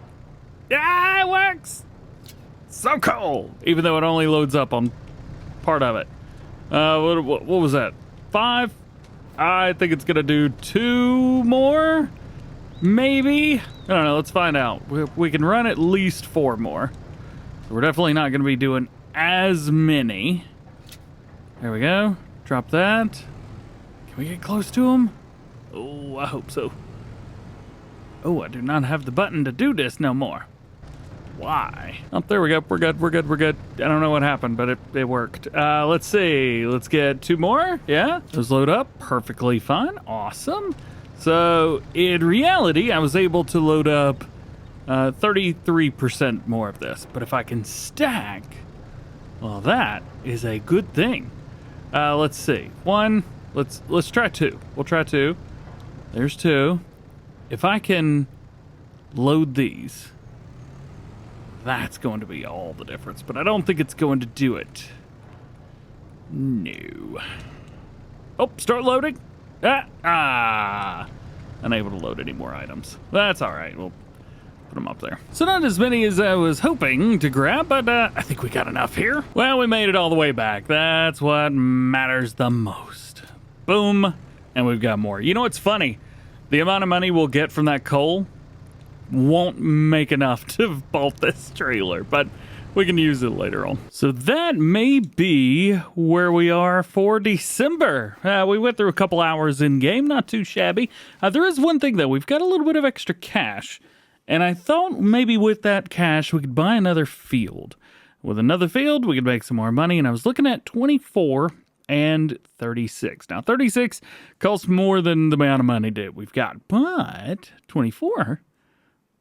[SPEAKER 1] Yeah, it works. So cool. Even though it only loads up on part of it. What was that? 5? I think it's gonna do 2 more. Maybe? I don't know, let's find out. We can run at least 4 more. So we're definitely not going to be doing as many. There we go. Drop that. Can we get close to him? Oh, I hope so. Oh, I do not have the button to do this no more. Why? Oh, there we go. We're good. I don't know what happened, but it worked. Let's see. Let's get 2 more. Yeah, those load up perfectly fine. Awesome. So, in reality, I was able to load up 33% more of this. But if I can stack, well, that is a good thing. Let's see. 1, let's try 2. We'll try 2. There's 2. If I can load these, that's going to be all the difference. But I don't think it's going to do it. No. Oh, start loading. Unable to load any more items. That's all right. We'll put them up there. So not as many as I was hoping to grab, but I think we got enough here. Well, we made it all the way back. That's what matters the most. Boom. And we've got more. You know what's funny? The amount of money we'll get from that coal won't make enough to bolt this trailer, but We can use it later on. So that may be where we are for December. We went through a couple hours in game, not too shabby. There is one thing though, we've got a little bit of extra cash, and I thought maybe with that cash we could buy another field. With another field, we could make some more money, and I was looking at 24 and 36. Now 36 costs more than the amount of money that we've got, but 24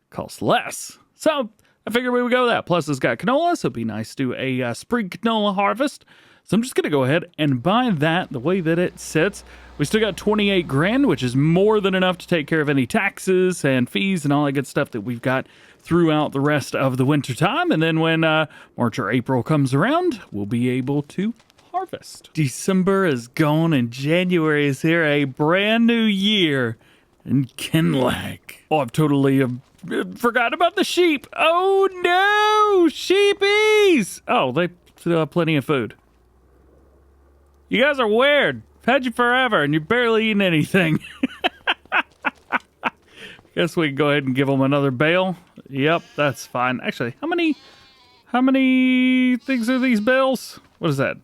[SPEAKER 1] costs less. So I figured we would go that. Plus, it's got canola, so it'd be nice to do a spring canola harvest. So I'm just going to go ahead and buy that the way that it sits. We still got 28 grand, which is more than enough to take care of any taxes and fees and all that good stuff that we've got throughout the rest of the winter time. And then when March or April comes around, we'll be able to harvest. December is gone and January is here. A brand new year in Kinlaig. Oh, I've totally forgot about the sheep. Oh no, sheepies! Oh, they still have plenty of food. You guys are weird. I've had you forever and you're barely eating anything. Guess we can go ahead and give them another bale. Yep, that's fine. Actually, how many things are these bales? What is that?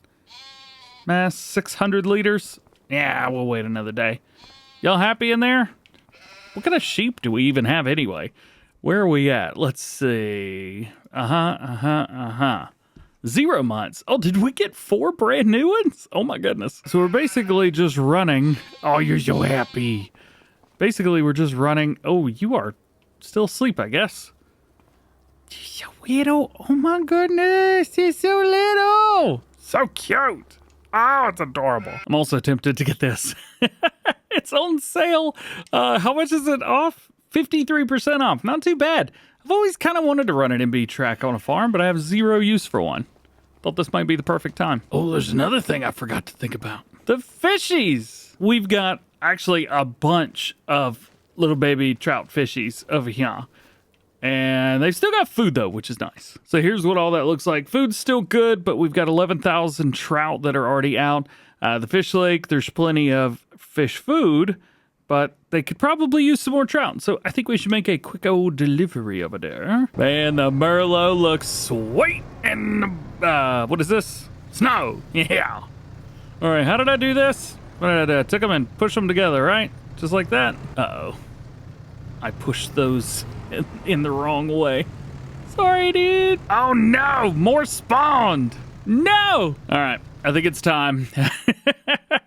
[SPEAKER 1] Mass 600 liters? Yeah, we'll wait another day. Y'all happy in there? What kind of sheep do we even have anyway? Where are we at? Let's see. 0 months. Oh, did we get 4 brand new ones? Oh my goodness. So we're basically just running. Oh, you're so happy. Basically, we're just running. Oh, you are still asleep, I guess. You're so little. Oh my goodness. You're so little. So cute. Oh, it's adorable. I'm also tempted to get this. It's on sale. How much is it off? 53% off. Not too bad. I've always kind of wanted to run an MB track on a farm, but I have zero use for one. Thought this might be the perfect time. Oh, there's another thing I forgot to think about. The fishies. We've got actually a bunch of little baby trout fishies over here. And they've still got food though, which is nice. So here's what all that looks like. Food's still good, but we've got 11,000 trout that are already out. The fish lake, there's plenty of fish food, but they could probably use some more trout. So I think we should make a quick old delivery over there. Man, the Merlot looks sweet. And what is this? Snow. Yeah. All right, how did I do this? I took them and pushed them together, right? Just like that. Uh-oh. I pushed those in the wrong way. Sorry, dude. Oh no, more spawned. No. All right, I think it's time.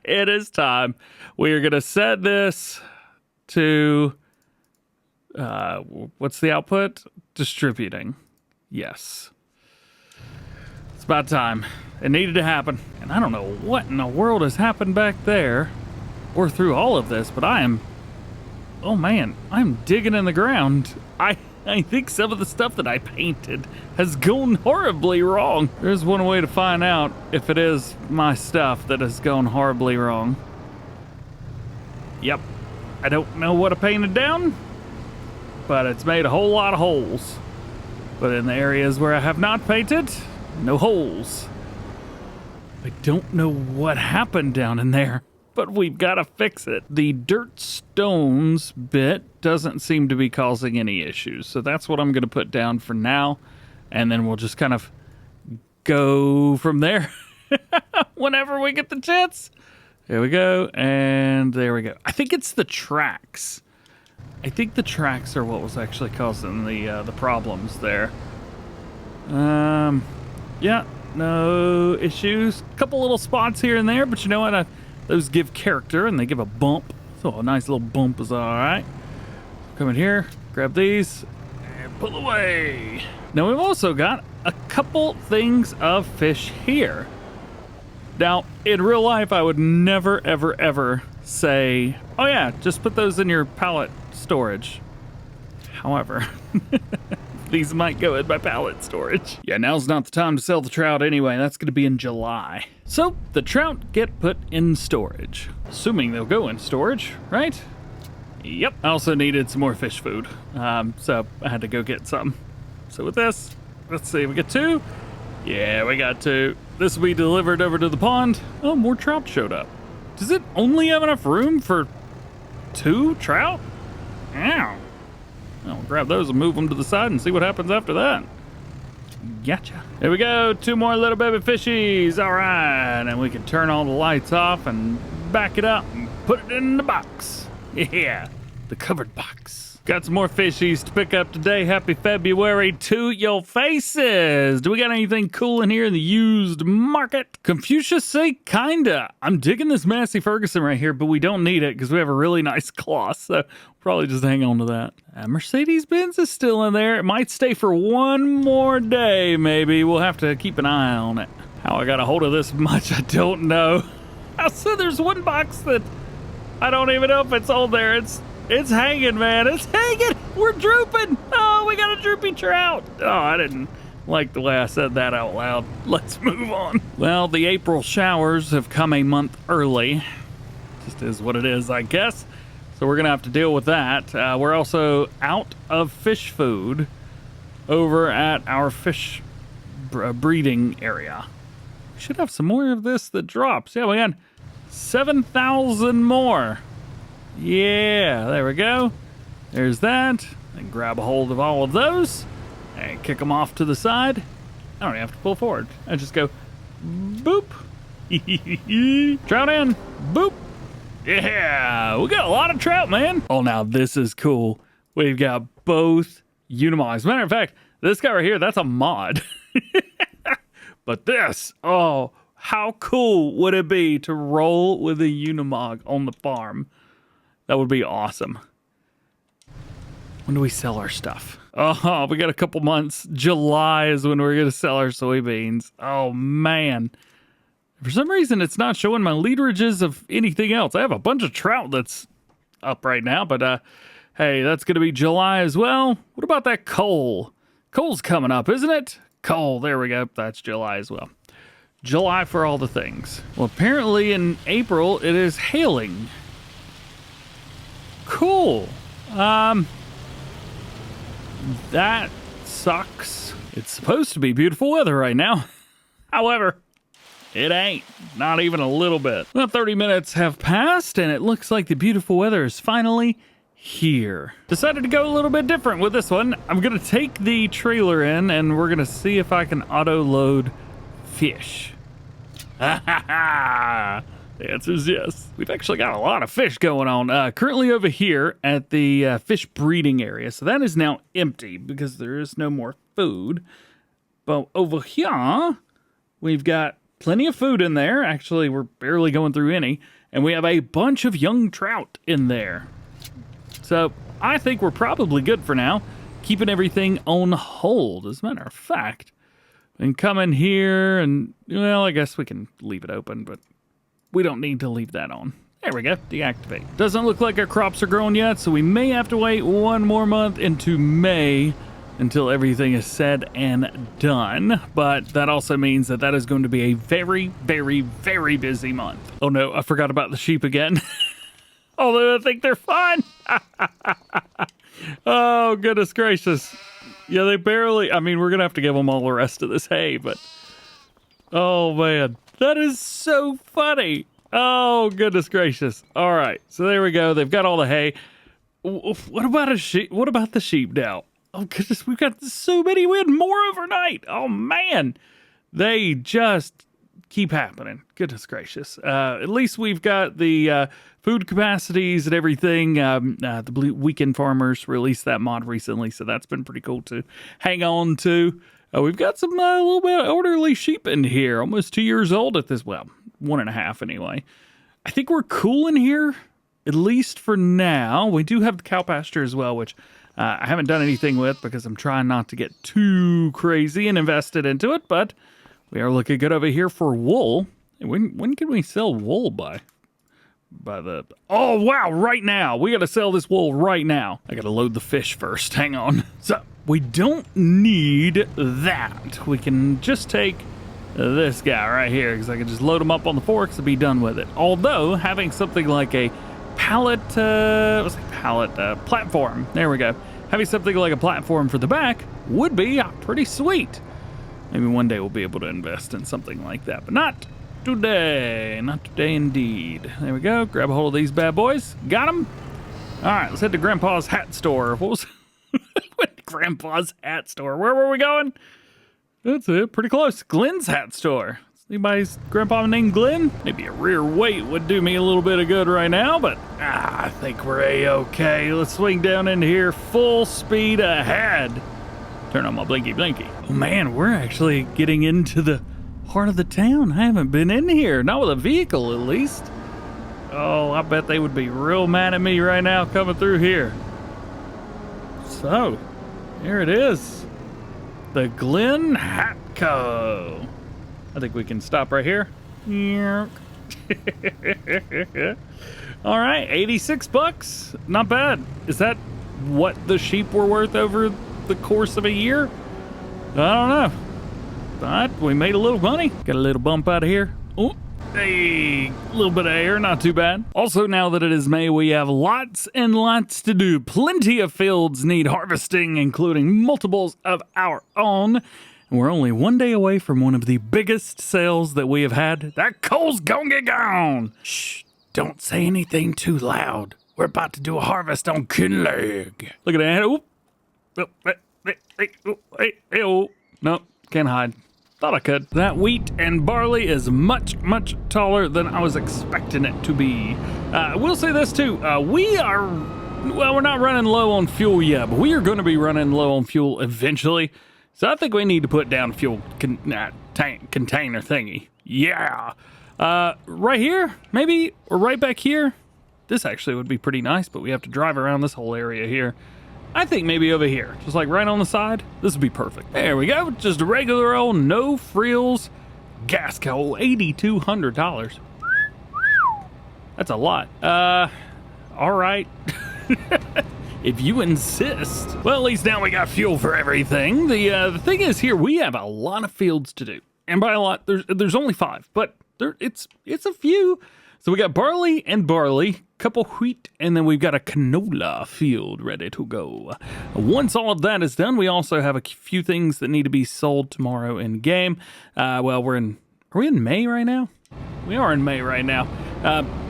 [SPEAKER 1] It is time. We are gonna set this to, what's the output? Distributing. Yes. It's about time. It needed to happen. And I don't know what in the world has happened back there or through all of this, but oh man, I'm digging in the ground. I think some of the stuff that I painted has gone horribly wrong. There's one way to find out if it is my stuff that has gone horribly wrong. Yep, I don't know what I painted down, but it's made a whole lot of holes. But in the areas where I have not painted, no holes. I don't know what happened down in there, but we've got to fix it. The dirt stones bit doesn't seem to be causing any issues, so that's what I'm going to put down for now, and then we'll just kind of go from there whenever we get the chance. There we go, and there we go. I think it's the tracks. I think the tracks are what was actually causing the problems there. Yeah, no issues. Couple little spots here and there, but you know what? Those give character and they give a bump. So a nice little bump is all right. Come in here, grab these, and pull away. Now we've also got a couple things of fish here. Now, in real life, I would never, ever, ever say, oh yeah, just put those in your pallet storage. However, these might go in my pallet storage. Yeah, now's not the time to sell the trout anyway. That's going to be in July. So the trout get put in storage. Assuming they'll go in storage, right? Yep. I also needed some more fish food. So I had to go get some. So with this, let's see, we get 2? Yeah, we got 2. This will be delivered over to the pond. Oh, more trout showed up. Does it only have enough room for 2 trout? Ow. I'll grab those and move them to the side and see what happens after that. Gotcha. There we go. 2 more little baby fishies. All right. And we can turn all the lights off and back it up and put it in the box. Yeah, the covered box. Got some more fishies to pick up today. Happy February to your faces. Do we got anything cool in here in the used market? Confucius say kinda. I'm digging this Massey Ferguson right here, but we don't need it because we have a really nice cloth, so we'll probably just hang on to that. Mercedes-Benz is still in there. It might stay for 1 more day, maybe. We'll have to keep an eye on it. How I got a hold of this much, I don't know. So there's 1 box that I don't even know if it's on there. It's hanging, man. It's hanging. We're drooping. Oh, we got a droopy trout. Oh, I didn't like the way I said that out loud. Let's move on. Well, the April showers have come a month early. Just is what it is, I guess. So we're going to have to deal with that. We're also out of fish food over at our fish breeding area. We should have some more of this that drops. Yeah, we got 7,000 more. Yeah, there we go. There's that. And grab a hold of all of those and kick them off to the side. I don't even have to pull forward. I just go boop. Trout in. Boop. Yeah, we got a lot of trout, man. Oh, now this is cool. We've got both Unimogs. As a matter of fact, this guy right here, that's a mod. But this, oh, how cool would it be to roll with a Unimog on the farm? That would be awesome. When do we sell our stuff? Oh, we got a couple months. July is when we're going to sell our soybeans. Oh, man. For some reason, it's not showing my literages of anything else. I have a bunch of trout that's up right now, but hey, that's going to be July as well. What about that coal? Coal's coming up, isn't it? Coal, there we go. That's July as well. July for all the things. Well, apparently in April, it is hailing. Cool. That sucks. It's supposed to be beautiful weather right now. However, it ain't. Not even a little bit. Well, 30 minutes have passed, and it looks like the beautiful weather is finally here. Decided to go a little bit different with this one. I'm going to take the trailer in, and we're going to see if I can auto-load fish. Ha ha ha! The answer is yes. We've actually got a lot of fish going on. Currently over here at the fish breeding area. So that is now empty because there is no more food. But over here, we've got plenty of food in there. Actually, we're barely going through any. And we have a bunch of young trout in there. So I think we're probably good for now. Keeping everything on hold. As a matter of fact, we can come in here and, well, I guess we can leave it open, but we don't need to leave that on. There we go, deactivate. Doesn't look like our crops are growing yet, so we may have to wait 1 more month into May until everything is said and done. But that also means that that is going to be a very, very, very busy month. Oh no, I forgot about the sheep again. Although I think they're fine. Oh, goodness gracious. Yeah, they barely, I mean, we're going to have to give them all the rest of this hay, but oh man. That is so funny. Oh, goodness gracious. All right. So there we go. They've got all the hay. What about a sheep? What about the sheep now? Oh, goodness. We've got so many. We had more overnight. Oh, man. They just keep happening. Goodness gracious. At least we've got the food capacities and everything. The Blue Weekend Farmers released that mod recently, so that's been pretty cool to hang on to. We've got some little bit elderly sheep in here, almost 2 years old at this, well, 1.5 anyway. I think we're cool in here, at least for now. We do have the cow pasture as well, which I haven't done anything with because I'm trying not to get too crazy and invested into it, but we are looking good over here for wool. When can we sell wool by the... Oh, wow, right now. We got to sell this wool right now. I got to load the fish first. Hang on. So... we don't need that. We can just take this guy right here because I can just load him up on the forks and be done with it. Although having something like a platform. There we go. Having something like a platform for the back would be pretty sweet. Maybe one day we'll be able to invest in something like that, but not today. Not today indeed. There we go. Grab a hold of these bad boys. Got them. All right, let's head to Grandpa's hat store. What was... Grandpa's hat store. Where were we going? That's it. Pretty close. Glenn's hat store. Anybody's grandpa named Glenn? Maybe a rear weight would do me a little bit of good right now, but I think we're A-okay. Let's swing down into here full speed ahead. Turn on my blinky blinky. Oh man, we're actually getting into the heart of the town. I haven't been in here, not with a vehicle at least. Oh, I bet they would be real mad at me right now coming through here. So, here it is. The Glen Hat Co. I think we can stop right here. All right, 86 bucks. Not bad. Is that what the sheep were worth over the course of a year? I don't know. But we made a little money. Got a little bump out of here. Oh, hey, a little bit of air, not too bad. Also, now that it is May, we have lots and lots to do. Plenty of fields need harvesting, including multiples of our own. And we're only one day away from one of the biggest sales that we have had. That coal's gonna get gone. Shh, don't say anything too loud. We're about to do a harvest on Kinlaig. Look at that. Oh, no, can't hide. Thought I could. That wheat and barley is much, much taller than I was expecting it to be. I will say this too. We're not running low on fuel yet, but we are going to be running low on fuel eventually. So I think we need to put down a fuel tank container thingy. Yeah. Right here, maybe, or right back here. This actually would be pretty nice, but we have to drive around this whole area here. I think maybe over here, just like right on the side. This would be perfect. There we go. Just a regular old no frills gas coal, $8,200. That's a lot. All right. If you insist. Well, at least now we got fuel for everything. The thing is here, we have a lot of fields to do. And by a lot, there's only 5, but it's a few. So we got barley and barley, couple wheat, and then we've got a canola field ready to go. Once all of that is done, we also have a few things that need to be sold tomorrow in game. Well, are we in May right now? We are in May right now.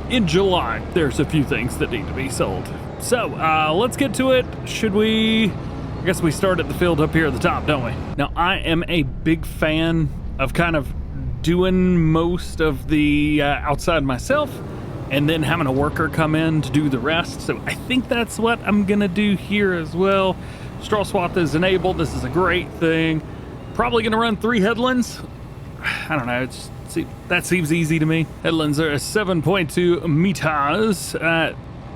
[SPEAKER 1] In July, there's a few things that need to be sold. So, let's get to it. I guess we start at the field up here at the top, don't we? Now, I am a big fan of kind of doing most of the outside myself and then having a worker come in to do the rest. So I think that's what I'm gonna do here as well. Straw swath is enabled. This is a great thing. Probably gonna run 3 headlands. I don't know, that seems easy to me. Headlands are 7.2 meters.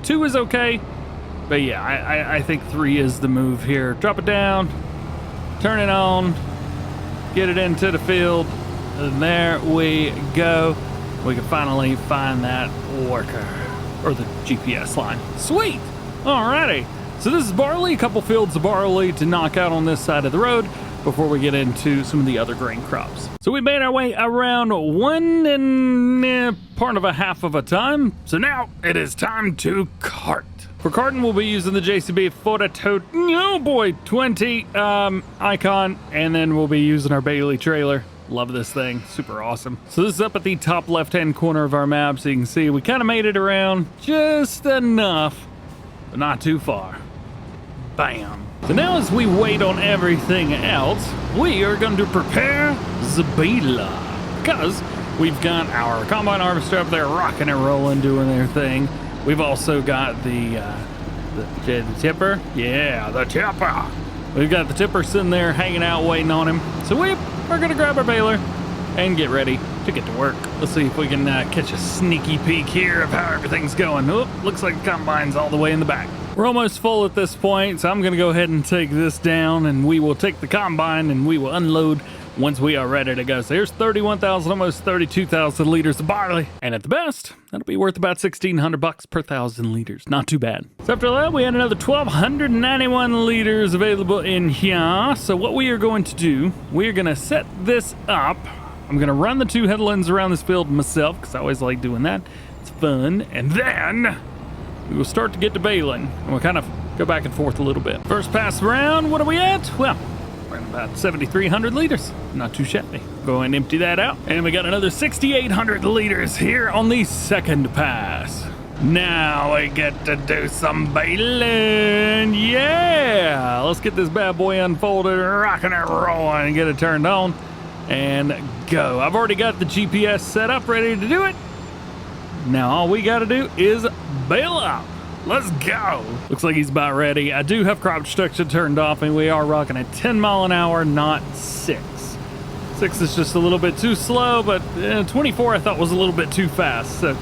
[SPEAKER 1] 2 is okay, but yeah, I think 3 is the move here. Drop it down, turn it on, get it into the field, and there we go. We can finally find that worker, or the GPS line. Sweet, alrighty. So this is barley, a couple fields of barley to knock out on this side of the road before we get into some of the other grain crops. So we made our way around 1 1/2 of a time. So now it is time to cart. For carting, we'll be using the JCB Fortitude, oh boy, 20 icon, and then we'll be using our Bailey trailer. Love this thing, super awesome. So this is up at the top left-hand corner of our map, so you can see we kind of made it around just enough, but not too far. Bam. So now as we wait on everything else, we are going to prepare the Bale, because we've got our combine harvester up there rocking and rolling, doing their thing. We've also got the tipper. Yeah, the tipper. We've got the tipper sitting there hanging out, waiting on him. So we're going to grab our baler and get ready to get to work. Let's see if we can catch a sneaky peek here of how everything's going. Oh, looks like the combine's all the way in the back. We're almost full at this point, so I'm going to go ahead and take this down, and we will take the combine and we will unload once we are ready to go. So here's 31,000, almost 32,000 liters of barley. And at the best, that'll be worth about $1,600 per 1,000 liters. Not too bad. So after that, we had another 1,291 liters available in here. So what we are going to do, we are going to set this up. I'm going to run the 2 headlands around this field myself, because I always like doing that. It's fun. And then we will start to get to baling, and we'll kind of go back and forth a little bit. First pass around, what are we at? Well, we're at about 7,300 liters. Not too shabby. Go and empty that out. And we got another 6,800 liters here on the second pass. Now we get to do some baling. Yeah, let's get this bad boy unfolded, rocking and rolling, and get it turned on and go. I've already got the GPS set up, ready to do it. Now all we got to do is bail up. Let's go. Looks like he's about ready. I do have crop destruction turned off, and we are rocking at 10 mile an hour, not 6. 6 is just a little bit too slow, but 24 I thought was a little bit too fast. So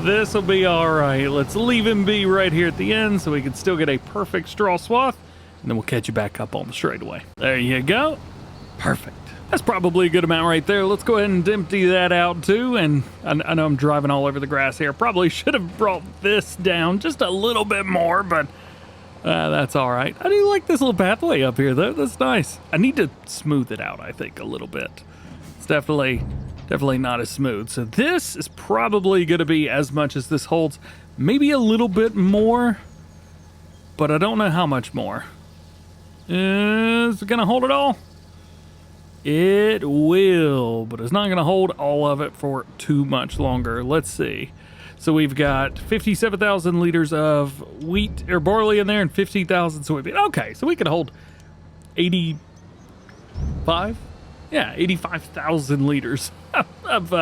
[SPEAKER 1] this will be all right. Let's leave him be right here at the end so we can still get a perfect straw swath, and then we'll catch you back up on the straightaway. There you go. Perfect. That's probably a good amount right there. Let's go ahead and empty that out too. And I know I'm driving all over the grass here. Probably should have brought this down just a little bit more, but that's all right. I do like this little pathway up here though. That's nice. I need to smooth it out, I think, a little bit. It's definitely not as smooth. So this is probably going to be as much as this holds. Maybe a little bit more, but I don't know how much more. Is it going to hold it all? It will, but it's not going to hold all of it for too much longer. Let's see. So we've got 57,000 liters of wheat or barley in there and 15,000 soybean. Okay, so we can hold 85? Yeah, 85,000 liters of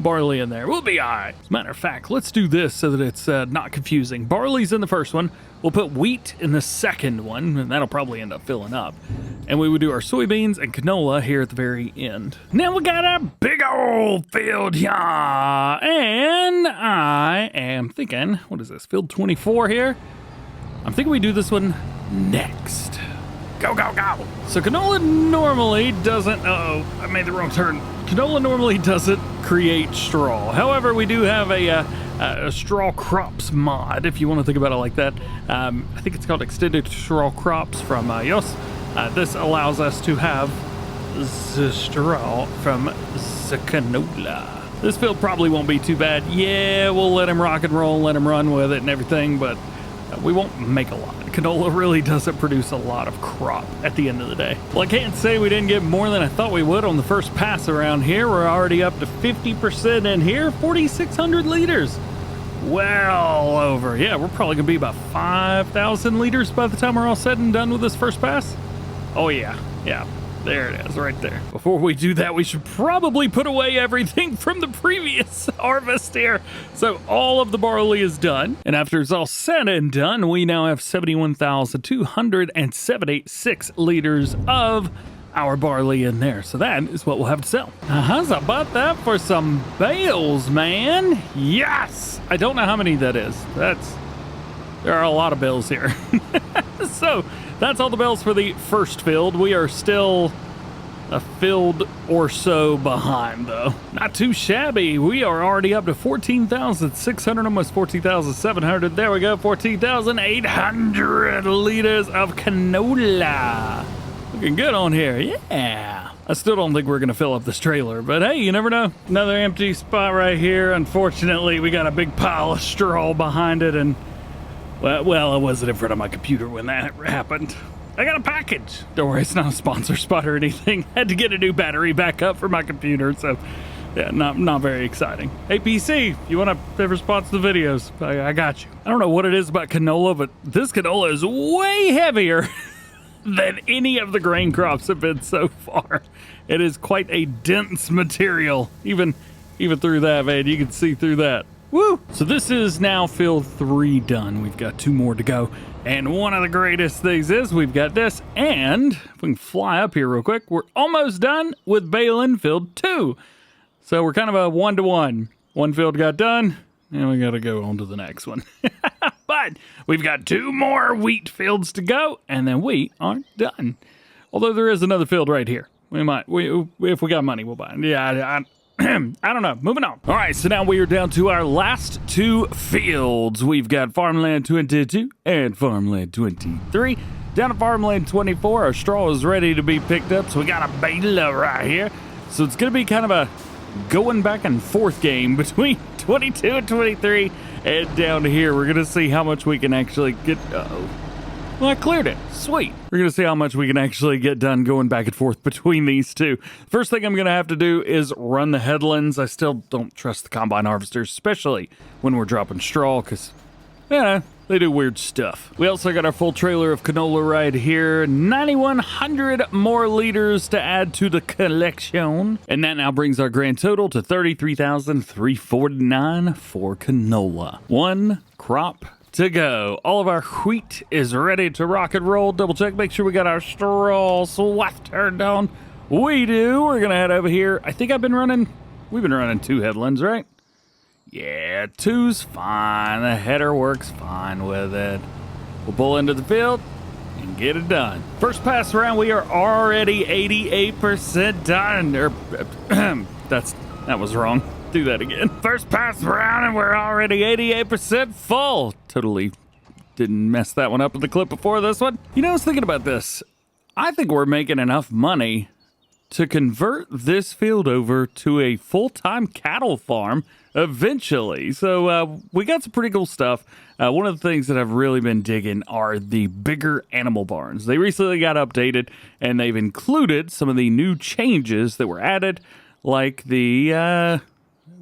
[SPEAKER 1] barley in there. We'll be all right. As a matter of fact, let's do this so that it's not confusing. Barley's in the first one. We'll put wheat in the second one, and that'll probably end up filling up. And we would do our soybeans and canola here at the very end. Now we got a big old field here. And I am thinking, what is this, field 24 here? I'm thinking we do this one next. Go, go, go. So canola normally doesn't, I made the wrong turn. Canola normally doesn't create straw. However, we do have a straw crops mod, if you want to think about it like that. I think it's called extended straw crops from Yos. This allows us to have the straw from the canola. This field probably won't be too bad. Yeah, we'll let him rock and roll, let him run with it and everything, but we won't make a lot. Canola really doesn't produce a lot of crop at the end of the day. Well, I can't say we didn't get more than I thought we would on the first pass around here. We're already up to 50% in here, 4,600 liters. Well over. Yeah, we're probably gonna be about 5,000 liters by the time we're all said and done with this first pass. Oh yeah, yeah. There it is, right there. Before we do that, we should probably put away everything from the previous harvest here. So all of the barley is done. And after it's all said and done, we now have 71,276 liters of our barley in there. So that is what we'll have to sell. How's about that for some bales, man? Yes! I don't know how many that is. There are a lot of bales here. So that's all the bales for the first field. We are still a field or so behind, though. Not too shabby. We are already up to 14,600, almost 14,700. There we go, 14,800 liters of canola. Looking good on here, yeah. I still don't think we're gonna fill up this trailer, but hey, you never know. Another empty spot right here. Unfortunately, we got a big pile of straw behind it, and well, I wasn't in front of my computer when that happened. I got a package. Don't worry, it's not a sponsor spot or anything. Had to get a new battery back up for my computer, so yeah, not very exciting. Hey, PC, you want to ever sponsor the videos? I got you. I don't know what it is about canola, but this canola is way heavier than any of the grain crops have been so far. It is quite a dense material. Even through that, man, you can see through that. Woo! So this is now field 3 done. We've got 2 more to go. And one of the greatest things is we've got this. And if we can fly up here real quick, we're almost done with baling field 2. So we're kind of a 1-to-1. One field got done, and we got to go on to the next one. But we've got 2 more wheat fields to go, and then we are done. Although there is another field right here. If we got money, we'll buy it. Yeah, I don't know. Moving on. All right, so now we are down to our last 2 fields. We've got Farmland 22 and Farmland 23. Down to Farmland 24, our straw is ready to be picked up, so we got a bale right here. So it's going to be kind of a going back and forth game between 22 and 23. And down here, we're going to see how much we can actually get. Well, I cleared it. Sweet. We're going to see how much we can actually get done going back and forth between these two. First thing I'm going to have to do is run the headlands. I still don't trust the combine harvesters, especially when we're dropping straw, because, yeah, they do weird stuff. We also got our full trailer of canola right here. 9,100 more liters to add to the collection. And that now brings our grand total to 33,349 for canola. One crop to go. All of our wheat is ready to rock and roll. Double check, make sure we got our straw swath turned on. We do. We're gonna head over here. I think we've been running 2 headlands, right? Yeah, 2's fine. The header works fine with it. We'll pull into the field and get it done. First pass around, we are already 88% done. That was wrong. Do that again. First pass around and we're already 88% full. Totally didn't mess that one up in the clip before this one. You know, I was thinking about this. I think we're making enough money to convert this field over to a full-time cattle farm eventually. So we got some pretty cool stuff. One of the things that I've really been digging are the bigger animal barns. They recently got updated and they've included some of the new changes that were added, like the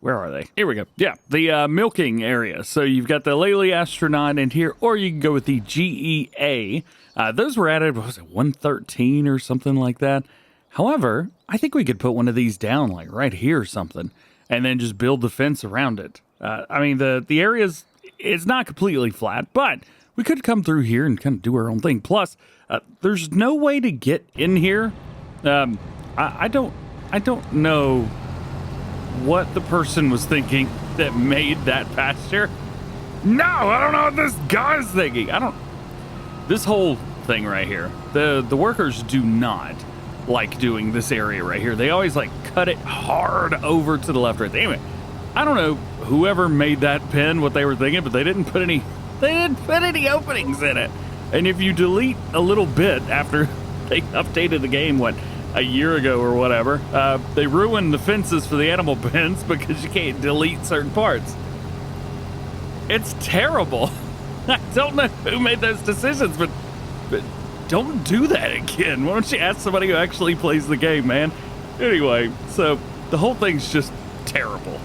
[SPEAKER 1] where are they? Here we go. Yeah, the milking area. So you've got the Lely Astronaut in here, or you can go with the GEA. Those were added, what was it, 113 or something like that? However, I think we could put one of these down, like right here or something, and then just build the fence around it. I mean, the area's, it's not completely flat, but we could come through here and kind of do our own thing. Plus, there's no way to get in here. I don't know what the person was thinking that made that pasture. No, I don't know what this guy's thinking. This whole thing right here, the workers do not like doing this area right here. They always like cut it hard over to the left right there. Anyway, I don't know whoever made that pen what they were thinking, but they didn't put any openings in it. And if you delete a little bit after they updated the game, a year ago or whatever, they ruined the fences for the animal pens because you can't delete certain parts. It's terrible. I don't know who made those decisions, but don't do that again. Why don't you ask somebody who actually plays the game, man? Anyway, so the whole thing's just terrible.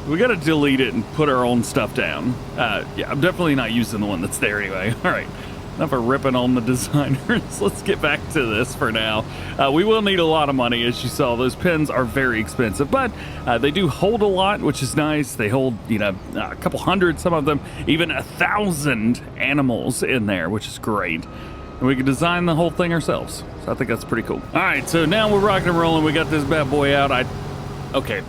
[SPEAKER 1] We gotta delete it and put our own stuff down. Yeah, I'm definitely not using the one that's there anyway. All right. Enough of ripping on the designers. Let's get back to this for now. We will need a lot of money, as you saw. Those pens are very expensive, but they do hold a lot, which is nice. They hold, a couple hundred, some of them, even 1,000 animals in there, which is great. And we can design the whole thing ourselves. So I think that's pretty cool. All right, so now we're rocking and rolling. We got this bad boy out. Okay,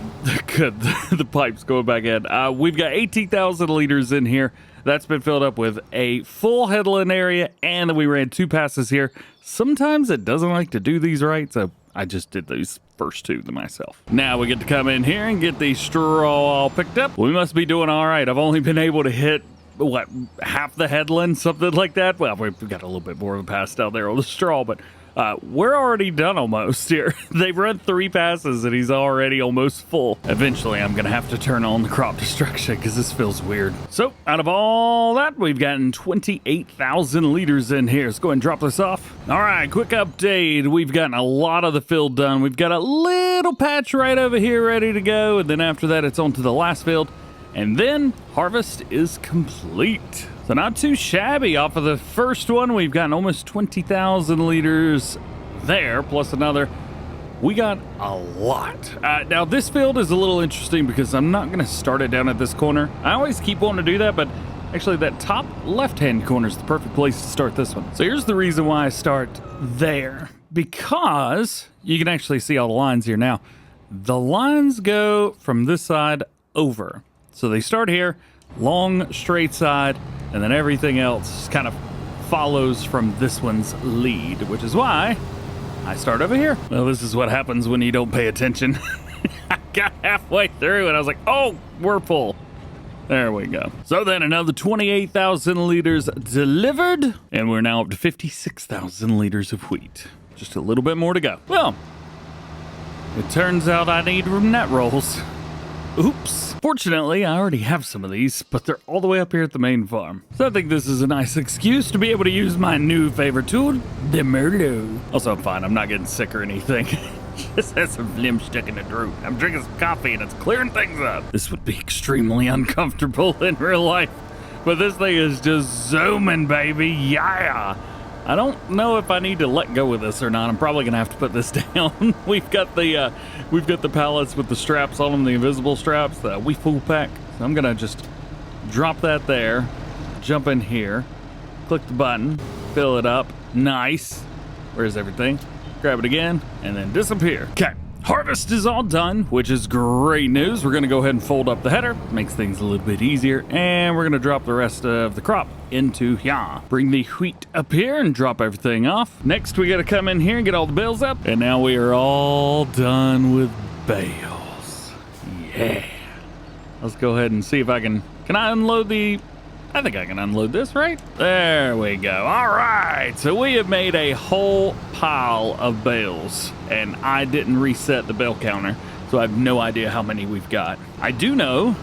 [SPEAKER 1] good. The pipe's going back in. We've got 18,000 liters in here. That's been filled up with a full headland area, and we ran 2 passes here. Sometimes it doesn't like to do these right, so I just did these first 2 to myself. Now we get to come in here and get the straw all picked up. We must be doing all right. I've only been able to hit, half the headland, something like that? Well, we've got a little bit more of a pass down there on the straw, but we're already done almost here. They've run 3 passes and he's already almost full. Eventually, I'm going to have to turn on the crop destruction because this feels weird. So, out of all that, we've gotten 28,000 liters in here. Let's go ahead and drop this off. All right, quick update. We've gotten a lot of the field done. We've got a little patch right over here ready to go. And then after that, it's on to the last field. And then harvest is complete. So not too shabby off of the first one. We've gotten almost 20,000 liters there, plus another. We got a lot. Now this field is a little interesting because I'm not gonna start it down at this corner. I always keep wanting to do that, but actually that top left-hand corner is the perfect place to start this one. So here's the reason why I start there. Because you can actually see all the lines here now. The lines go from this side over. So they start here, long straight side, and then everything else kind of follows from this one's lead, which is why I start over here. Well, this is what happens when you don't pay attention. I got halfway through and I was like, oh, we're full. There we go. So then another 28,000 liters delivered, and we're now up to 56,000 liters of wheat. Just a little bit more to go. Well, it turns out I need net rolls. Oops. Fortunately, I already have some of these, but they're all the way up here at the main farm. So I think this is a nice excuse to be able to use my new favorite tool, the Merlot. Also, I'm fine. I'm not getting sick or anything. Just has some phlegm stuck in the throat. I'm drinking some coffee and it's clearing things up. This would be extremely uncomfortable in real life, but this thing is just zooming, baby. Yeah. I don't know if I need to let go of this or not. I'm probably gonna have to put this down. We've got the pallets with the straps on them, the invisible straps, the We Fool pack. So I'm gonna just drop that there, jump in here, click the button, fill it up. Nice. Where's everything? Grab it again, and then disappear. Okay. Harvest is all done, which is great news. We're gonna go ahead and fold up the header, makes things a little bit easier, and we're gonna drop the rest of the crop into here. Bring the wheat up here and drop everything off. Next, we gotta come in here and get all the bales up, and now we are all done with bales. Yeah. Let's go ahead and see if I can I unload the... I think I can unload this, right? There we go. All right. So we have made a whole pile of bales, and I didn't reset the bale counter, so I have no idea how many we've got. I do know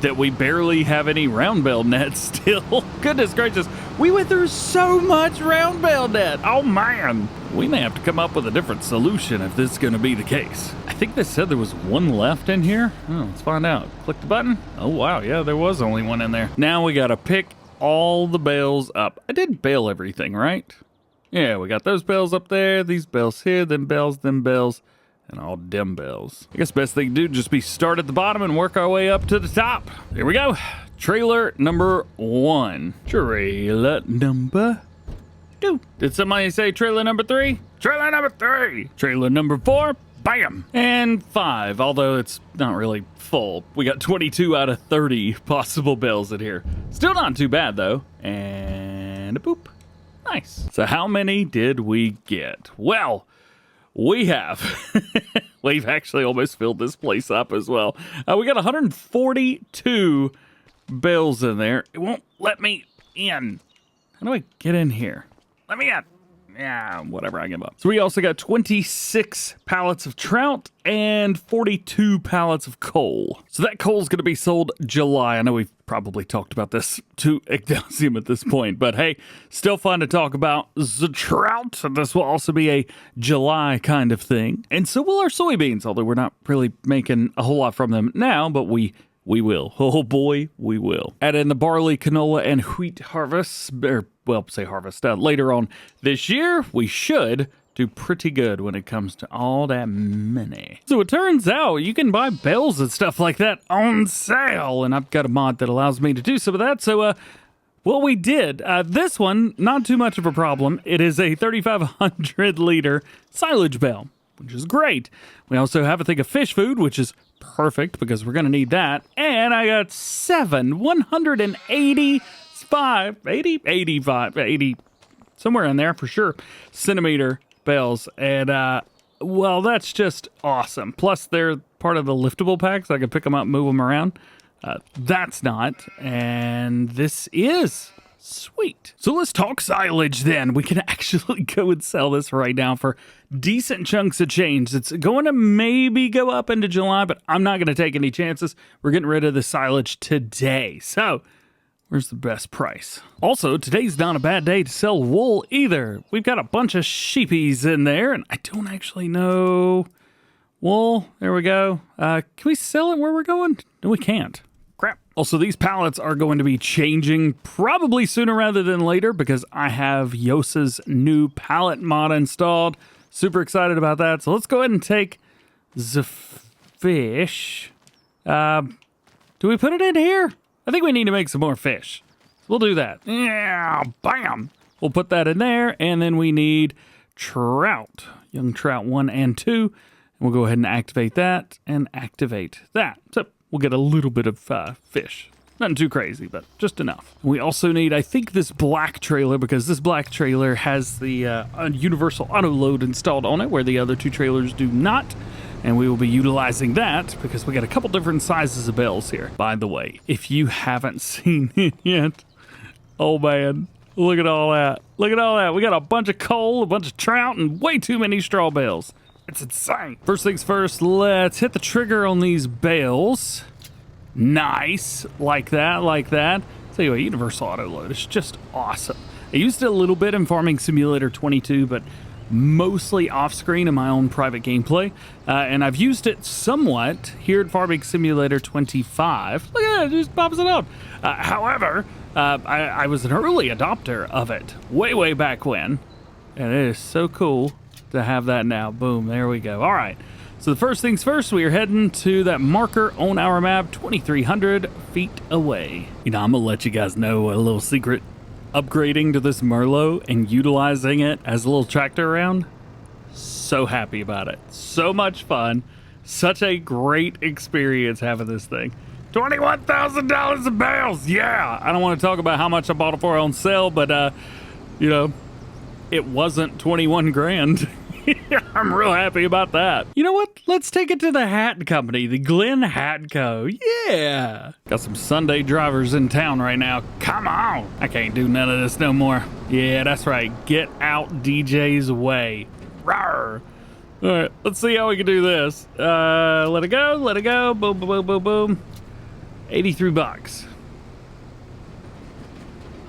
[SPEAKER 1] that we barely have any round bale net still. Goodness gracious. We went through so much round bale net. Oh, man. We may have to come up with a different solution if this is going to be the case. I think they said there was one left in here. Oh, let's find out. Click the button. Oh, wow. Yeah, there was only one in there. Now we got to pick all the bales up. I did bale everything, right? Yeah, we got those bales up there, these bales here, them bales, and all dem bales. I guess best thing to do just be start at the bottom and work our way up to the top. Here we go. Trailer number 1. Trailer number 2. Did somebody say trailer number 3? Trailer number 3. Trailer number 4. Bam. And 5, although it's not really full. We got 22 out of 30 possible bales in here. Still not too bad though. And a boop. Nice. So how many did we get? Well, we have. We've actually almost filled this place up as well. We got 142 bales in there. It won't let me in. How do I get in here? Let me in. Yeah, whatever, I give up. So we also got 26 pallets of trout and 42 pallets of coal. So that coal is going to be sold July. I know we've probably talked about this to nauseam at this point, but hey, still fun to talk about the trout. This will also be a July kind of thing. And so will our soybeans, although we're not really making a whole lot from them now, but we will. Oh boy, we will. Add in the barley, canola, and wheat harvests, harvest later on this year. We should do pretty good when it comes to all that money. So it turns out you can buy bales and stuff like that on sale, and I've got a mod that allows me to do some of that. So what we did, this one, not too much of a problem. It is a 3,500 liter silage bale, which is great. We also have a thing of fish food, which is perfect because we're going to need that. And I got 80, somewhere in there for sure, centimeter bales. And, well, that's just awesome. Plus, they're part of the liftable packs. I can pick them up, move them around. That's not. And this is sweet. So let's talk silage then. We can actually go and sell this right now for decent chunks of change. It's going to maybe go up into July, but I'm not going to take any chances. We're getting rid of the silage today. So where's the best price? Also, today's not a bad day to sell wool either. We've got a bunch of sheepies in there, and I don't actually know. Wool, there we go. Can we sell it where we're going? No, we can't. Crap. Also, these pallets are going to be changing probably sooner rather than later because I have Yosa's new pallet mod installed. Super excited about that. So let's go ahead and take the fish. Do we put it in here? I think we need to make some more fish. We'll do that. Yeah, bam. We'll put that in there. And then we need trout, young trout 1 and 2. We'll go ahead and activate that and activate that. So we'll get a little bit of fish. Nothing too crazy, but just enough. We also need, I think, this black trailer because this black trailer has the universal auto load installed on it where the other 2 trailers do not. And we will be utilizing that because we got a couple different sizes of bales here. By the way, if you haven't seen it yet, oh man, look at all that. Look at all that. We got a bunch of coal, a bunch of trout, and way too many straw bales. It's insane. First things first, let's hit the trigger on these bales. Nice. Like that, like that. Tell you what, universal autoload is just awesome. I used it a little bit in Farming Simulator 22, but mostly off-screen in my own private gameplay. And I've used it somewhat here at Farming Simulator 25. Look at it, it just pops it up. However, I was an early adopter of it way back when. And it is so cool to have that now. Boom, there we go. All right. So the first things first, we are heading to that marker on our map, 2,300 feet away. You know, I'm gonna let you guys know a little secret. Upgrading to this Merlot and utilizing it as a little tractor around, so happy about it. So much fun. Such a great experience having this thing. $21,000 in bales. Yeah. I don't want to talk about how much I bought it for on sale, but you know, it wasn't 21 grand. I'm real happy about that. You know what? Let's take it to the hat company, the Glen Hat Co. Yeah. Got some Sunday drivers in town right now. Come on. I can't do none of this no more. Yeah, that's right. Get out DJ's way. Rawr. All right, let's see how we can do this. Let it go. Let it go. Boom, boom, boom, boom, boom. 83 bucks.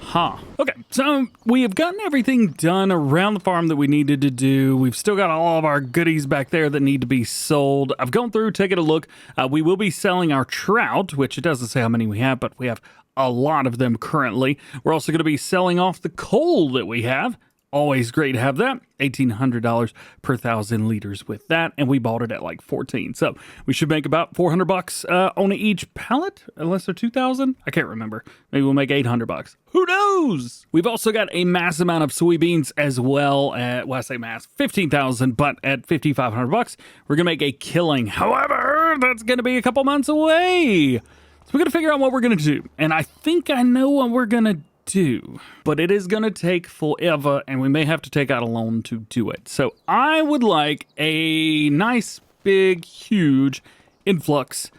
[SPEAKER 1] Huh. Okay, so we have gotten everything done around the farm that we needed to do. We've still got all of our goodies back there that need to be sold. I've gone through, taken a look. We will be selling our trout, which it doesn't say how many we have, but we have a lot of them currently. We're also going to be selling off the coal that we have. Always great to have that. $1,800 per 1,000 liters with that, and we bought it at like 14. So we should make about 400 bucks on each pallet, unless they're 2,000. I can't remember. Maybe we'll make 800 bucks. Who knows? We've also got a mass amount of soybeans as well. At, well, I say mass, 15,000, but at 5,500 bucks, we're gonna make a killing. However, that's gonna be a couple months away. So we're gonna figure out what we're gonna do, and I think I know what we're gonna do, but it is going to take forever, and we may have to take out a loan to do it. So I would like a nice, big, huge influx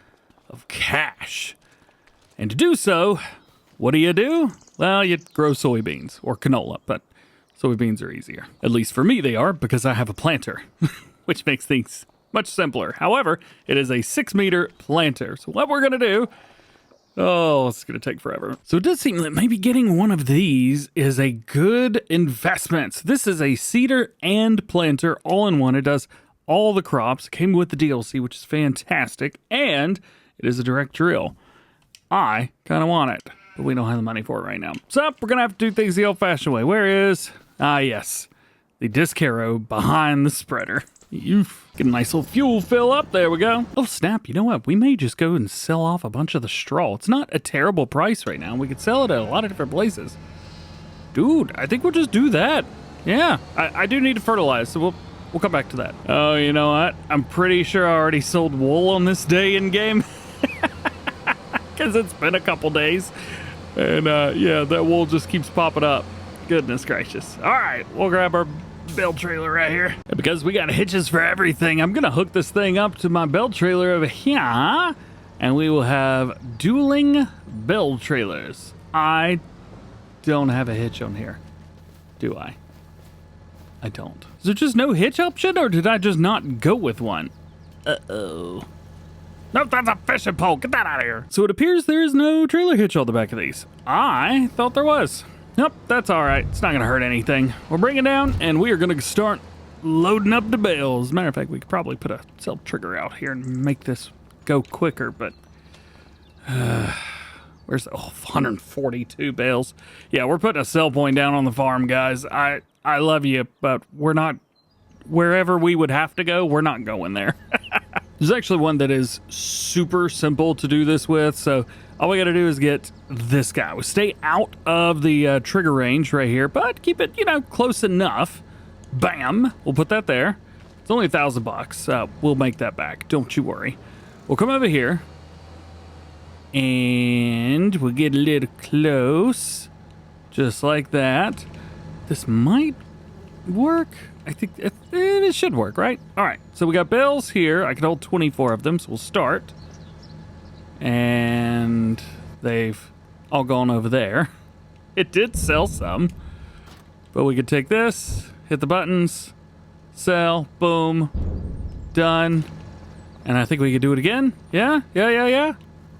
[SPEAKER 1] of cash. And to do so, what do? Well, you grow soybeans or canola, but soybeans are easier. At least for me they are, because I have a planter, which makes things much simpler. However, it is a 6-meter planter. So what we're going to do, oh, it's going to take forever. So it does seem that maybe getting one of these is a good investment. So this is a seeder and planter all in one. It does all the crops. It came with the DLC, which is fantastic. And it is a direct drill. I kind of want it, but we don't have the money for it right now. So we're going to have to do things the old-fashioned way. Where is, yes, the disc arrow behind the spreader. Get a nice little fuel fill up. There we go. Oh, snap. You know what? We may just go and sell off a bunch of the straw. It's not a terrible price right now. We could sell it at a lot of different places. Dude, I think we'll just do that. Yeah, I do need to fertilize, so we'll come back to that. Oh, you know what? I'm pretty sure I already sold wool on this day in game. Because it's been a couple days. And yeah, that wool just keeps popping up. Goodness gracious. All right, we'll grab our bale trailer right here. And because we got hitches for everything, I'm gonna hook this thing up to my bale trailer over here, and we will have dueling bale trailers. I don't have a hitch on here, do I? I don't. Is there just no hitch option, or did I just not go with one? Uh-oh. Nope, that's a fishing pole. Get that out of here. So it appears there is no trailer hitch on the back of these. I thought there was. Nope, that's all right. It's not going to hurt anything. We'll bring it down, and we are going to start loading up the bales. Matter of fact, we could probably put a cell trigger out here and make this go quicker, but where's the 142 bales? Yeah, we're putting a sell point down on the farm, guys. I love you, but we're not, wherever we would have to go, we're not going there. There's actually one that is super simple to do this with, so all we got to do is get this guy. We stay out of the trigger range right here, but keep it, you know, close enough. Bam! We'll put that there. It's only $1,000. We'll make that back. Don't you worry. We'll come over here, and we'll get a little close, just like that. This might work. I think it should work, right? All right, so we got bales here. I can hold 24 of them, so we'll start. And they've all gone over there. It did sell some, but we could take this, hit the buttons, sell, boom, done. And I think we could do it again. Yeah.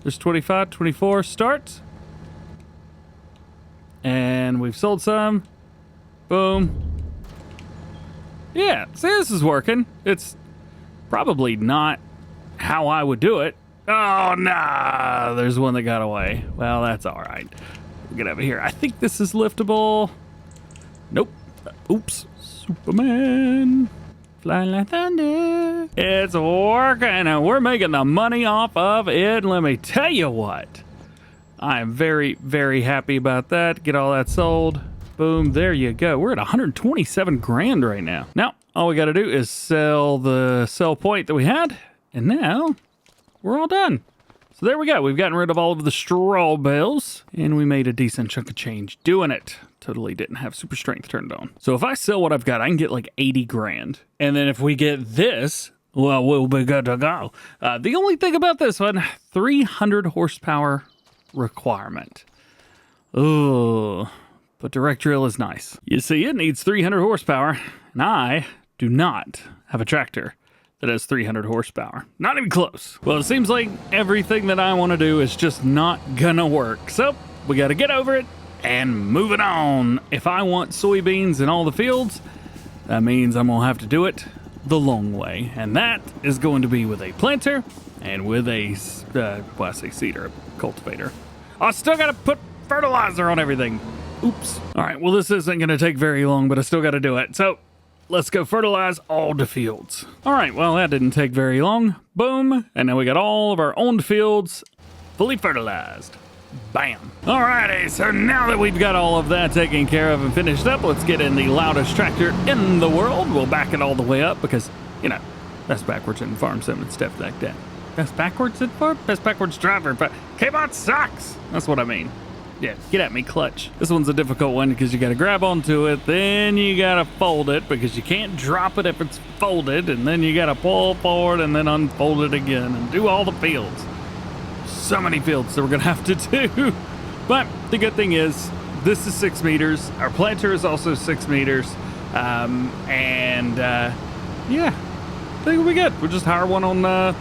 [SPEAKER 1] There's 25, 24, start. And we've sold some. Boom. Yeah, see, this is working. It's probably not how I would do it. Oh, nah, there's one that got away. Well, that's all right. We'll get over here. I think this is liftable. Nope. Oops. Superman. Flying like thunder. It's working, and we're making the money off of it. Let me tell you what. I am very, very happy about that. Get all that sold. Boom, there you go. We're at 127 grand right now. Now, all we got to do is sell the sell point that we had, and now we're all done. So there we go. We've gotten rid of all of the straw bales, and we made a decent chunk of change doing it. Totally didn't have super strength turned on. So if I sell what I've got, I can get like 80 grand. And then if we get this, well, we'll be good to go. The only thing about this one, 300 horsepower requirement. Ooh, but direct drill is nice. You see, it needs 300 horsepower, and I do not have a tractor that has 300 horsepower. Not even close. Well, it seems like everything that I want to do is just not gonna work. So we got to get over it and move it on. If I want soybeans in all the fields, that means I'm gonna have to do it the long way. And that is going to be with a planter and with a, well, I say seeder, a cultivator. I still got to put fertilizer on everything. Oops. All right, well, this isn't gonna take very long, but I still got to do it. So let's go fertilize all the fields. All right, well, that didn't take very long. Boom. And now we got all of our owned fields fully fertilized. Bam. All righty, so now that we've got all of that taken care of and finished up, let's get in the loudest tractor in the world. We'll back it all the way up because, you know, that's backwards in farm sim and stuff like that. That's backwards in farm? That's backwards driver, but K-Bot sucks. That's what I mean. Yeah, get at me, clutch. This one's a difficult one because you got to grab onto it, then you got to fold it because you can't drop it if it's folded, and then you got to pull forward and then unfold it again and do all the fields. So many fields that we're going to have to do. But the good thing is this is 6 meters. Our planter is also 6 meters. Yeah, I think we'll be good. We'll just hire one on a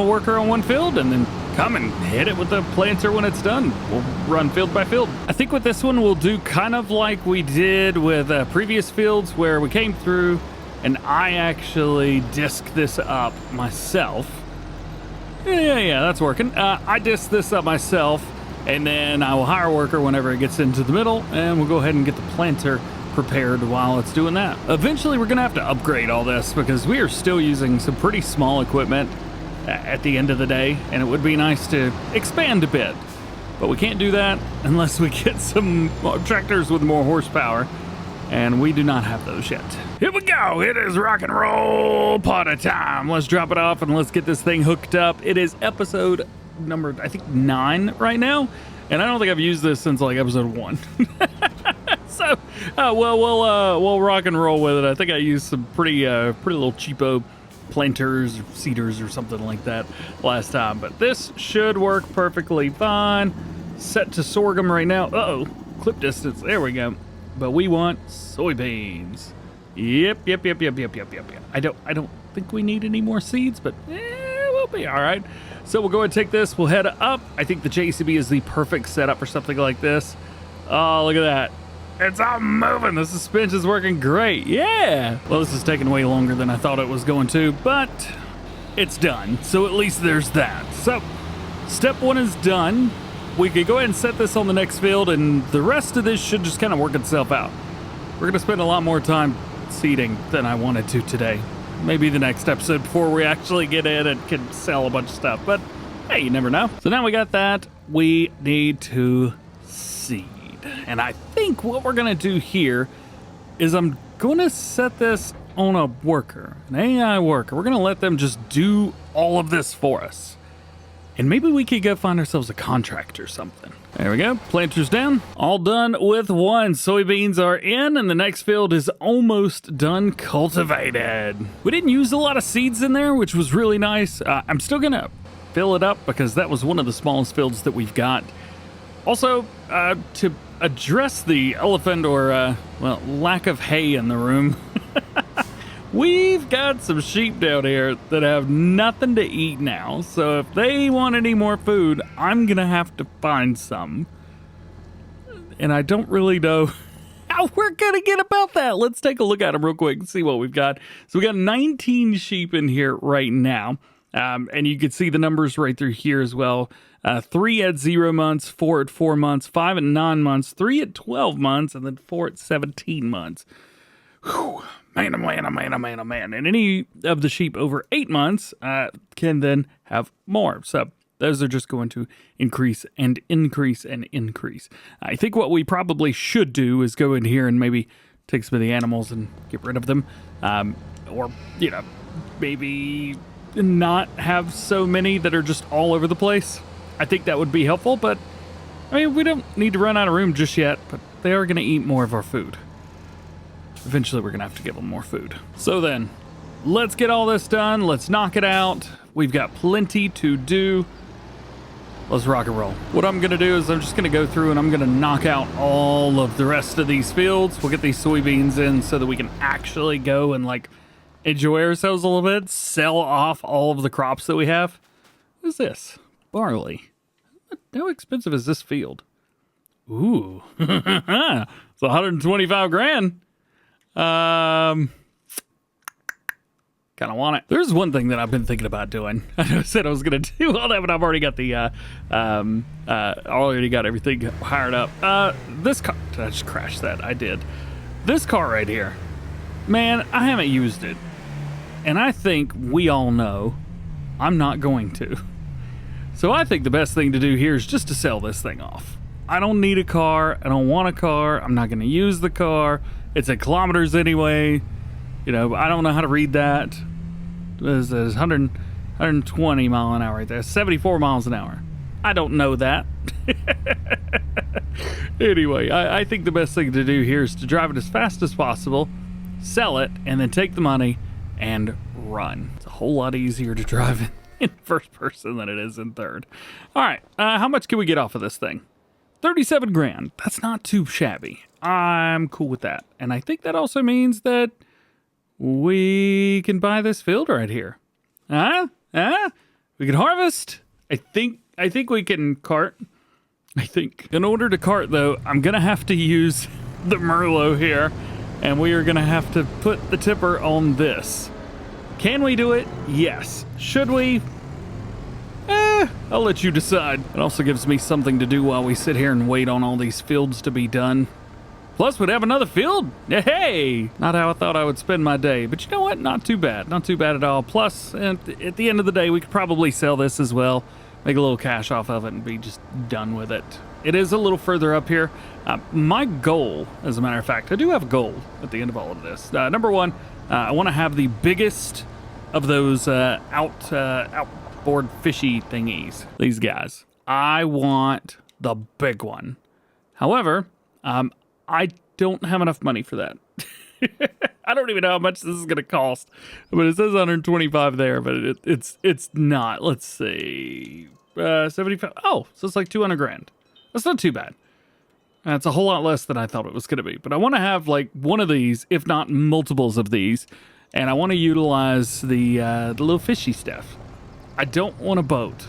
[SPEAKER 1] worker on one field and then come and hit it with the planter when it's done. We'll run field by field. I think with this one, we'll do kind of like we did with previous fields where we came through and I actually disked this up myself. Yeah, that's working. I disc this up myself and then I will hire a worker whenever it gets into the middle and we'll go ahead and get the planter prepared while it's doing that. Eventually, we're gonna have to upgrade all this because we are still using some pretty small equipment at the end of the day, and it would be nice to expand a bit, but we can't do that unless we get some tractors with more horsepower, and we do not have those yet. Here we go. It is rock and roll party time. Let's drop it off and let's get this thing hooked up. It is episode number, I think, 9 right now, and I don't think I've used this since like episode 1. So we'll rock and roll with it. I think I used some pretty little cheapo planters or seeders or something like that last time, but this should work perfectly fine. Set to sorghum right now. Uh-oh, clip distance, there we go. But we want soybeans. Yep. I don't think we need any more seeds, but we'll be all right. So we'll go ahead and take this, we'll head up. I think the JCB is the perfect setup for something like this. Oh, look at that. It's all moving. The suspension's working great. Yeah. Well, this is taking way longer than I thought it was going to, but it's done. So at least there's that. So step 1 is done. We could go ahead and set this on the next field, and the rest of this should just kind of work itself out. We're going to spend a lot more time seeding than I wanted to today. Maybe the next episode before we actually get in and can sell a bunch of stuff. But hey, you never know. So now we got that. We need to seed. And I think what we're gonna do here is I'm gonna set this on a worker, an AI worker. We're gonna let them just do all of this for us. And maybe we could go find ourselves a contract or something. There we go, planter's down. All done with one. Soybeans are in and the next field is almost done cultivated. We didn't use a lot of seeds in there, which was really nice. I'm still gonna fill it up because that was one of the smallest fields that we've got. Also, to address the elephant or, well, lack of hay in the room, We've got some sheep down here that have nothing to eat now. So if they want any more food, I'm going to have to find some. And I don't really know how we're going to get about that. Let's take a look at them real quick and see what we've got. So we got 19 sheep in here right now. And you can see the numbers right through here as well. 3 at 0 months, 4 at 4 months, 5 at 9 months, 3 at 12 months, and then 4 at 17 months. Whew. Man, oh man, oh man, oh man, oh man. And any of the sheep over 8 months can then have more. So those are just going to increase and increase and increase. I think what we probably should do is go in here and maybe take some of the animals and get rid of them. Or, you know, maybe not have so many that are just all over the place. I think that would be helpful, but I mean, we don't need to run out of room just yet, but they are going to eat more of our food. Eventually, we're going to have to give them more food. So then, let's get all this done. Let's knock it out. We've got plenty to do. Let's rock and roll. What I'm going to do is I'm just going to go through and I'm going to knock out all of the rest of these fields. We'll get these soybeans in so that we can actually go and like enjoy ourselves a little bit. Sell off all of the crops that we have. What is this? Barley. How expensive is this field? Ooh. It's 125 grand. Kind of want it. There's one thing that I've been thinking about doing. I said I was going to do all that, but I've already got the, already got everything hired up. This car, did I just crash that? I did. This car right here, man, I haven't used it. And I think we all know I'm not going to. So I think the best thing to do here is just to sell this thing off. I don't need a car. I don't want a car. I'm not going to use the car. It's in kilometers anyway. You know, I don't know how to read that. There's 120 mile an hour right there. 74 miles an hour. I don't know that. Anyway, I think the best thing to do here is to drive it as fast as possible, sell it, and then take the money and run. It's a whole lot easier to drive in first person than it is in third. All right, how much can we get off of this thing? 37 grand. That's not too shabby. I'm cool with that. And I think that also means that we can buy this field right here. We can harvest. I think we can cart. I think. In order to cart, though, I'm going to have to use the Merlot here. And we are going to have to put the tipper on this. Can we do it? Yes. Should we? I'll let you decide. It also gives me something to do while we sit here and wait on all these fields to be done. Plus, we'd have another field. Hey! Not how I thought I would spend my day. But you know what? Not too bad. Not too bad at all. Plus, at the end of the day, we could probably sell this as well. Make a little cash off of it and be just done with it. It is a little further up here. My goal, as a matter of fact, I do have a goal at the end of all of this. Number one, I want to have the biggest of those outboard fishy thingies. These guys. I want the big one. However, I don't have enough money for that. I don't even know how much this is going to cost. But it says 125 there, but it's not. Let's see. 75. Oh, so it's like 200 grand. That's not too bad. That's a whole lot less than I thought it was going to be. But I want to have like one of these, if not multiples of these. And I want to utilize the little fishy stuff. I don't want a boat.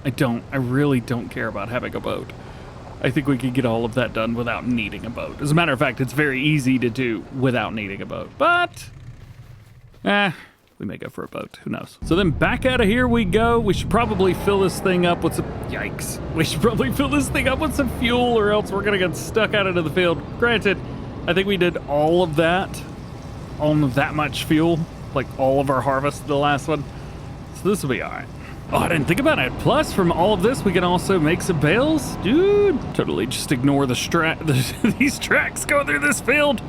[SPEAKER 1] I really don't care about having a boat. I think we could get all of that done without needing a boat. As a matter of fact, it's very easy to do without needing a boat. But, we may go for a boat. Who knows? So then back out of here we go. We should probably fill this thing up with some... Yikes. We should probably fill this thing up with some fuel or else we're going to get stuck out into the field. Granted, I think we did all of that on that much fuel. Like all of our harvest, the last one. So this will be all right. Oh, I didn't think about it. Plus, from all of this, we can also make some bales. Dude, totally just ignore these tracks going through this field.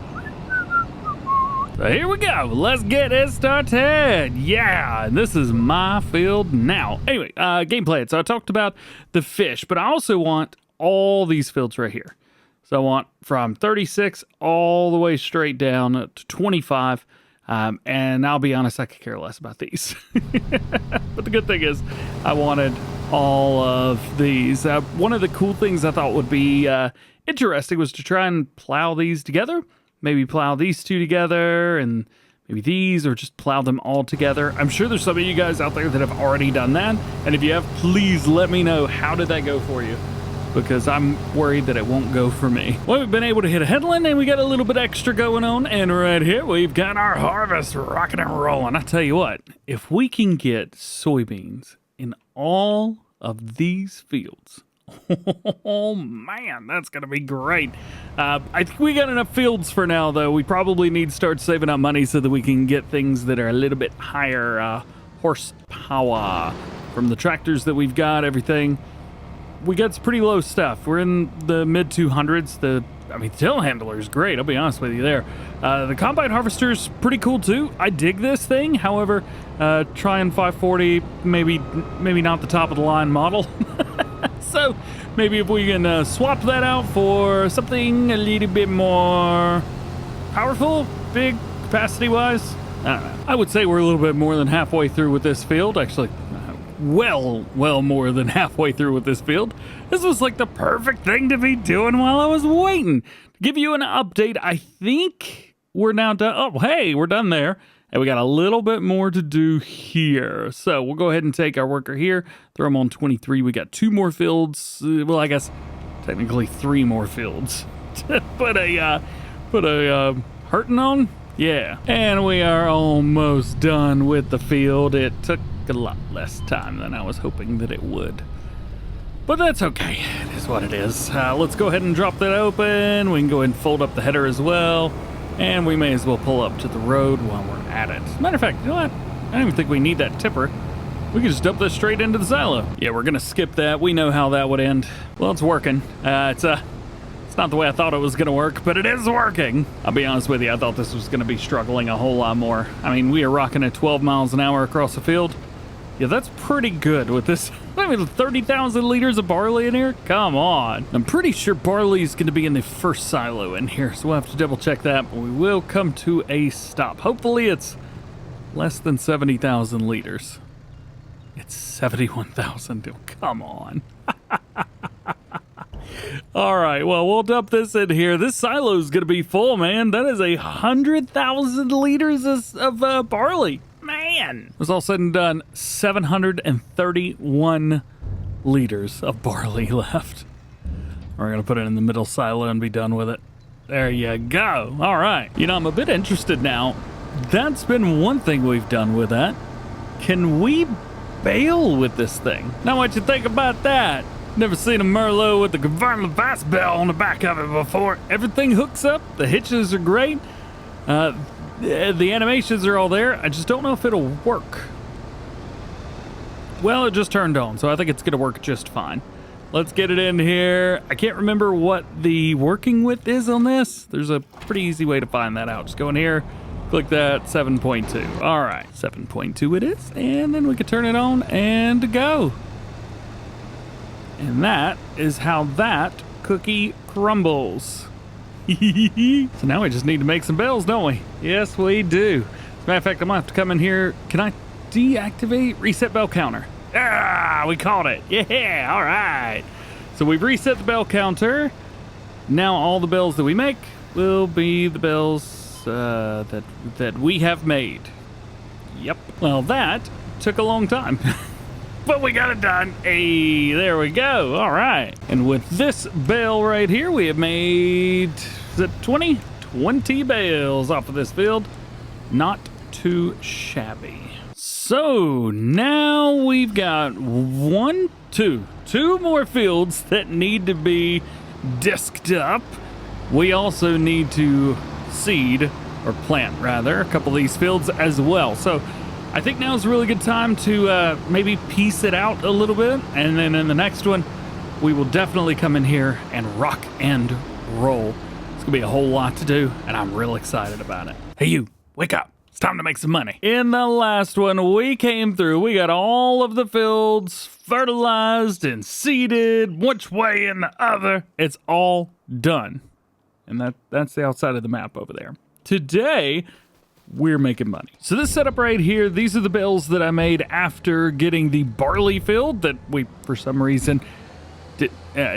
[SPEAKER 1] So here we go. Let's get it started. Yeah, and this is my field now. Anyway, game plan. So I talked about the fish, but I also want all these fields right here. So I want from 36 all the way straight down to 25. And I'll be honest, I could care less about these. But the good thing is I wanted all of these. One of the cool things I thought would be interesting was to try and plow these together. Maybe plow these two together and maybe these, or just plow them all together. I'm sure there's some of you guys out there that have already done that. And if you have, please let me know, how did that go for you? Because I'm worried that it won't go for me. Well, we've been able to hit a headland and we got a little bit extra going on. And right here, we've got our harvest rocking and rolling. I tell you what, if we can get soybeans in all of these fields, oh man, that's gonna be great. I think we got enough fields for now, though. We probably need to start saving up money so that we can get things that are a little bit higher horsepower from the tractors that we've got, everything. We got some pretty low stuff. We're in the mid 200s. The telehandler is great. I'll be honest with you there. The combine harvester's pretty cool too. I dig this thing. However, trying 540, maybe not the top of the line model. So maybe if we can swap that out for something a little bit more powerful, big capacity wise. I don't know. I would say we're a little bit more than halfway through with this field. Actually, well more than halfway through with this field. This was like the perfect thing to be doing while I was waiting. To give you an update, I think we're now done. Oh, hey, we're done there. And we got a little bit more to do here. So we'll go ahead and take our worker here, throw him on 23. We got 2 more fields. Well, I guess technically 3 more fields to put a hurting on. Yeah. And we are almost done with the field. It took a lot less time than I was hoping that it would. But that's okay. It is what it is. Let's go ahead and drop that open. We can go ahead and fold up the header as well. And we may as well pull up to the road while we're at it. As a matter of fact, you know what? I don't even think we need that tipper. We can just dump this straight into the silo. Yeah, we're gonna skip that. We know how that would end. Well, it's working. It's not the way I thought it was gonna work, but it is working. I'll be honest with you, I thought this was gonna be struggling a whole lot more. I mean, we are rocking at 12 miles an hour across the field. Yeah, that's pretty good with this. 30,000 liters of barley in here? Come on. I'm pretty sure barley is going to be in the first silo in here, so we'll have to double check that, but we will come to a stop. Hopefully it's less than 70,000 liters. It's 71,000. Oh, come on. All right, well, we'll dump this in here. This silo is going to be full, man. That is 100,000 liters of barley. Man, it was all said and done, 731 liters of barley left. We're gonna put it in the middle silo and be done with it. There you go. All right. You know, I'm a bit interested now. That's been one thing we've done with that. Can we bale with this thing? Now, what you think about that? Never seen a Merlot with the convertible vice bell on the back of it before. Everything hooks up. The hitches are great. The animations are all there. I just don't know if it'll work. Well, it just turned on, so I think it's going to work just fine. Let's get it in here. I can't remember what the working width is on this. There's a pretty easy way to find that out. Just go in here, click that, 7.2. All right, 7.2 it is. And then we can turn it on and go. And that is how that cookie crumbles. So now we just need to make some bells, don't we? Yes, we do. As a matter of fact, I'm gonna have to come in here. Can I deactivate reset bell counter? Ah, we caught it. Yeah, all right. So we've reset the bell counter. Now all the bells that we make will be the bells that we have made. Yep. Well, that took a long time. But we got it done. Hey, there we go. All right. And with this bale right here, we have made, is it 20 bales off of this field. Not too shabby. So now we've got two more fields that need to be disked up. We also need to seed, or plant rather, a couple of these fields as well. So I think now is a really good time to maybe piece it out a little bit. And then in the next one, we will definitely come in here and rock and roll. It's gonna be a whole lot to do, and I'm real excited about it. Hey, you, wake up. It's time to make some money. In the last one, we came through. We got all of the fields fertilized and seeded, which way and the other. It's all done. And that's the outside of the map over there. Today, we're making money. So this setup right here, these are the bales that I made after getting the barley filled that we, for some reason,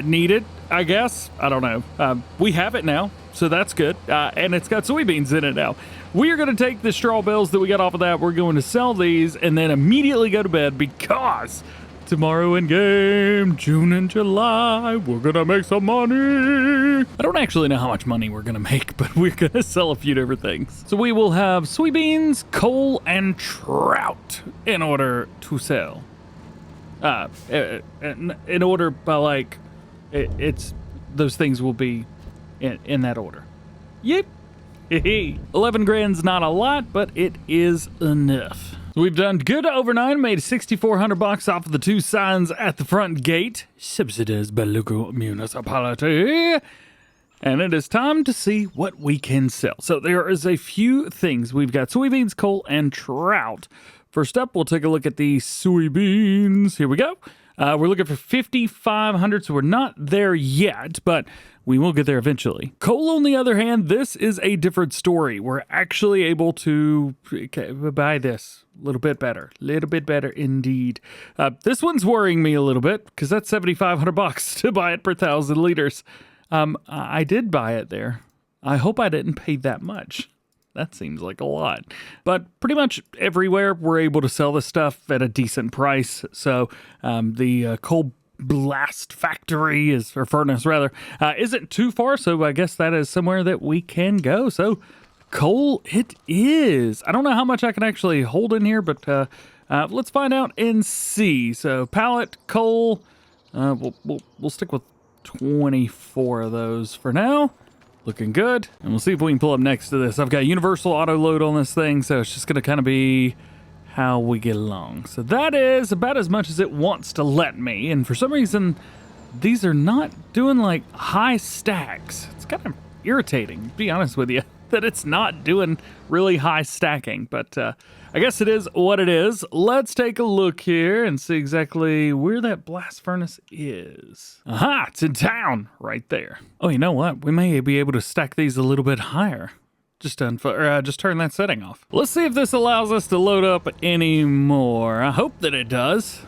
[SPEAKER 1] needed, I guess. I don't know. We have it now. so that's good. And it's got soybeans in it now. We are going to take the straw bales that we got off of that. We're going to sell these and then immediately go to bed because tomorrow in game, June and July, we're going to make some money. I don't actually know how much money we're going to make, but we're going to sell a few different things. So we will have soybeans, coal, and trout in order to sell. In order by like, it's those things will be in that order. Yep. 11 grand's not a lot, but it is enough. We've done good overnight, made $6,400 off of the 2 signs at the front gate, subsidized by local municipality. And it is time to see what we can sell. So there is a few things. We've got soybeans, coal, and trout. First up, we'll take a look at the soybeans. Here we go. We're looking for 5,500, so we're not there yet, but we will get there eventually. Coal, on the other hand, this is a different story. We're actually able to buy this a little bit better indeed. This one's worrying me a little bit because that's $7,500 to buy it per 1,000 liters. I did buy it there. I hope I didn't pay that much. That seems like a lot. But pretty much everywhere we're able to sell this stuff at a decent price. So the coal blast factory or furnace rather, isn't too far. So I guess that is somewhere that we can go. So coal it is. I don't know how much I can actually hold in here, but let's find out and see. So pallet, coal, we'll stick with 24 of those for now. Looking good. And we'll see if we can pull up next to this. I've got universal auto load on this thing, so it's just going to kind of be how we get along. So that is about as much as it wants to let me. And for some reason, these are not doing like high stacks. It's kind of irritating, to be honest with you, that it's not doing really high stacking. But I guess it is what it is. Let's take a look here and see exactly where that blast furnace is. Aha, it's in town right there. Oh, you know what? We may be able to stack these a little bit higher. Just turn that setting off. Let's see if this allows us to load up anymore. I hope that it does.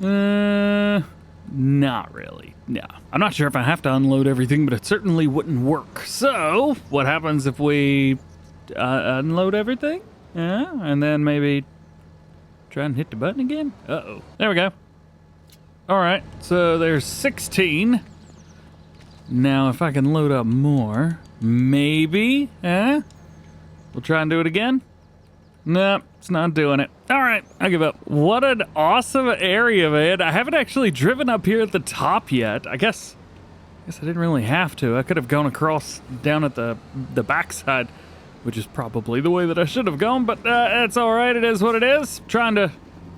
[SPEAKER 1] Not really. No. I'm not sure if I have to unload everything, but it certainly wouldn't work. So, what happens if we unload everything? Yeah, and then maybe try and hit the button again? Uh-oh. There we go. All right, so there's 16. Now, if I can load up more, maybe, We'll try and do it again. Nope, it's not doing it. All right, I give up. What an awesome area, man. I haven't actually driven up here at the top yet. I guess I didn't really have to. I could have gone across down at the backside, which is probably the way that I should have gone, but it's all right. It is what it is. Trying to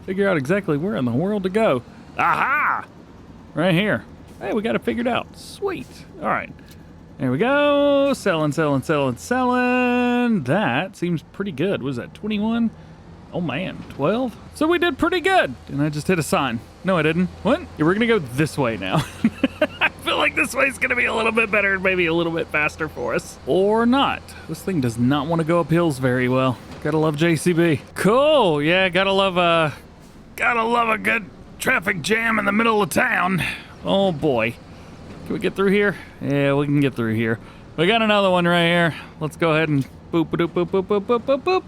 [SPEAKER 1] figure out exactly where in the world to go. Aha! Right here. Hey, we got it figured out. Sweet. All right. There we go. Selling. That seems pretty good. What was that, 21? Oh, man, 12? So we did pretty good. And I just hit a sign. No, I didn't. What? Yeah, we're going to go this way now. I feel like this way's going to be a little bit better and maybe a little bit faster for us. Or not. This thing does not want to go up hills very well. Gotta love JCB. Cool. Yeah, gotta love a good traffic jam in the middle of town. Oh, boy. Can we get through here? Yeah, we can get through here. We got another one right here. Let's go ahead and boop, boop, boop, boop, boop, boop, boop, boop.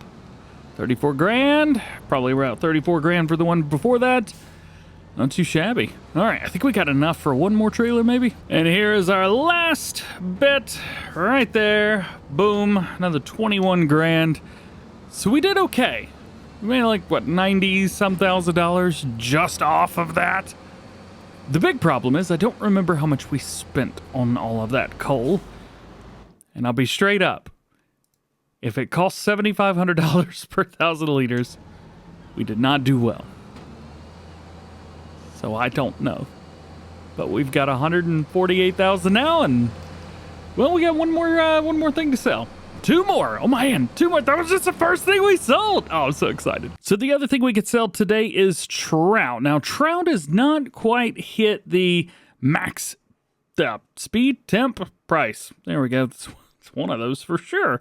[SPEAKER 1] 34 grand. Probably around 34 grand for the one before that. Not too shabby. All right, I think we got enough for one more trailer maybe. And here is our last bit right there. Boom, another 21 grand. So we did okay. We made like, what, 90-some thousand dollars just off of that. The big problem is I don't remember how much we spent on all of that coal. And I'll be straight up. If it costs $7,500 per 1,000 liters, we did not do well. So I don't know. But we've got 148,000 now, and well, we got one more thing to sell. 2 more. Oh man, 2 more. That was just the first thing we sold. Oh, I'm so excited. So the other thing we could sell today is trout. Now, trout has not quite hit the max speed, temp, price. There we go. It's one of those for sure.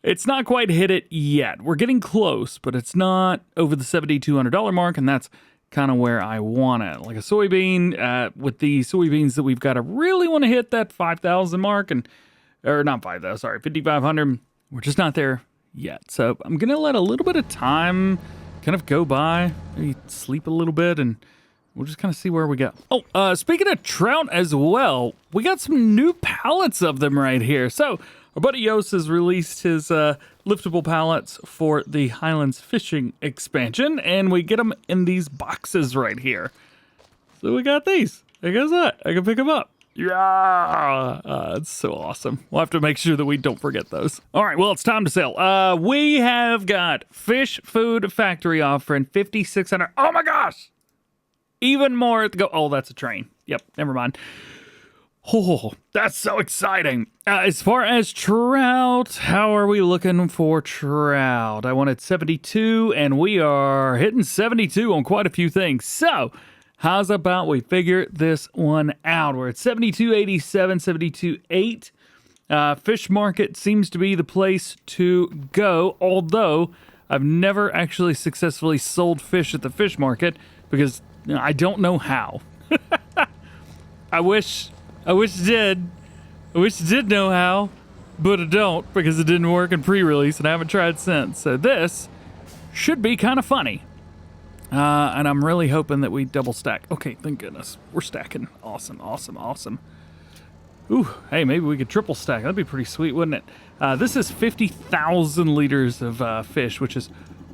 [SPEAKER 1] It's not quite hit it yet. We're getting close, but it's not over the $7,200 mark, and that's kind of where I want it. Like a soybean, with the soybeans that we've got, I really want to hit that 5,000 mark, and or not 5,000, sorry, 5,500. We're just not there yet. So I'm going to let a little bit of time kind of go by, maybe sleep a little bit, and we'll just kind of see where we go. Oh, speaking of trout as well, we got some new pallets of them right here. So our buddy Yost has released his liftable pallets for the Highlands fishing expansion, and we get them in these boxes right here. So we got these. I guess what? I can pick them up. Yeah, it's so awesome. We'll have to make sure that we don't forget those. All right, well, it's time to sell. We have got Fish Food Factory offering 5,600. Oh my gosh! Even more to go. Oh, that's a train. Yep, never mind. Oh, that's so exciting. As far as trout, how are we looking for trout? I wanted 72, and we are hitting 72 on quite a few things. So, how's about we figure this one out? We're at 72.87, 72.8. Fish market seems to be the place to go, although I've never actually successfully sold fish at the fish market because I don't know how. I wish it did know how, but I don't because it didn't work in pre-release and I haven't tried since. So this should be kind of funny. And I'm really hoping that we double stack. Okay, thank goodness. We're stacking. Awesome, awesome, awesome. Ooh, hey, maybe we could triple stack. That'd be pretty sweet, wouldn't it? This is 50,000 liters of fish, which is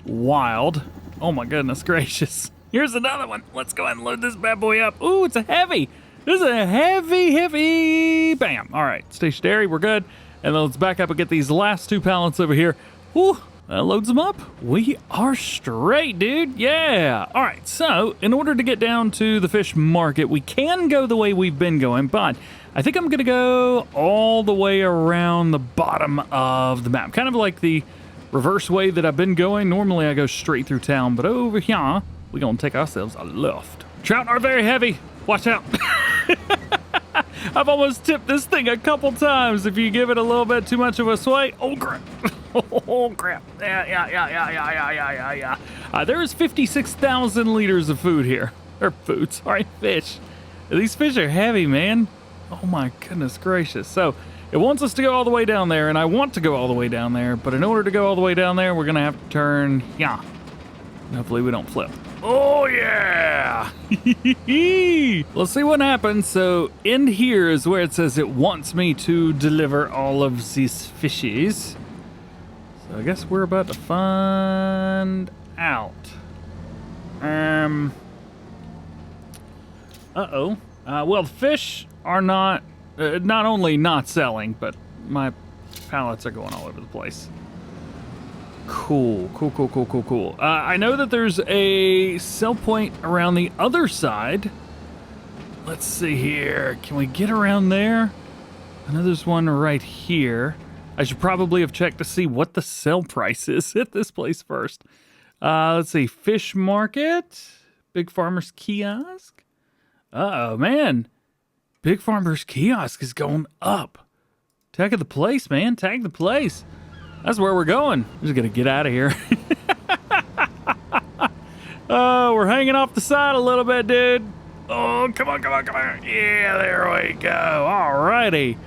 [SPEAKER 1] wild. Oh my goodness gracious. Here's another one. Let's go ahead and load this bad boy up. Ooh, it's a heavy. This is a heavy. Bam. All right, stationary, we're good. And then let's back up and get these last two pallets over here. Ooh. That loads them up. We are straight, dude. Yeah. All right. So in order to get down to the fish market, we can go the way we've been going, but I think I'm going to go all the way around the bottom of the map. Kind of like the reverse way that I've been going. Normally I go straight through town, but over here, we're going to take ourselves a left. Trout are very heavy. Watch out. I've almost tipped this thing a couple times. If you give it a little bit too much of a sway, oh crap. Oh crap. Yeah. There is 56,000 liters of food here. Or food, sorry, fish. These fish are heavy, man. Oh my goodness gracious. So it wants us to go all the way down there, and I want to go all the way down there, but in order to go all the way down there, we're gonna have to turn, yeah. Hopefully we don't flip. Oh yeah! Let's see what happens. So in here is where it says it wants me to deliver all of these fishes. So I guess we're about to find out. Well, the fish are not only not selling, but my pallets are going all over the place. Cool. I know that there's a sell point around the other side. Let's see here. Can we get around there? I know there's one right here. I should probably have checked to see what the sell price is at this place first. Let's see. Fish market. Big Farmer's Kiosk. Uh-oh, man. Big Farmer's Kiosk is going up. Tag the place, man. Tag the place. That's where we're going. We're just gonna get out of here. Oh, we're hanging off the side a little bit, dude. Oh, come on. Yeah, there we go. Alrighty.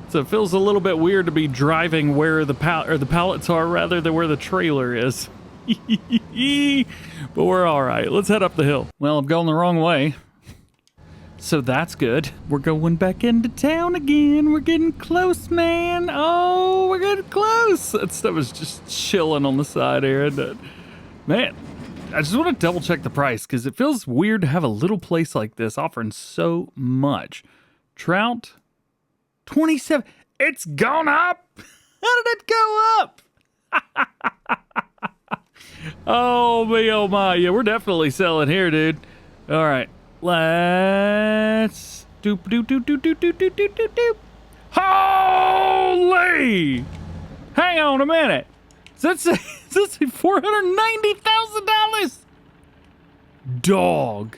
[SPEAKER 1] So it feels a little bit weird to be driving where the pallets are rather than where the trailer is. But we're all right. Let's head up the hill. Well, I'm going the wrong way. So that's good. We're going back into town again. We're getting close, man. Oh, we're getting close. That stuff is just chilling on the side here, isn't it? Man, I just want to double check the price because it feels weird to have a little place like this offering so much. Trout, 27. It's gone up. How did it go up? Oh, me, oh my. Yeah, we're definitely selling here, dude. All right. Let's doop. Holy! Hang on a minute. That's $490,000. Dog.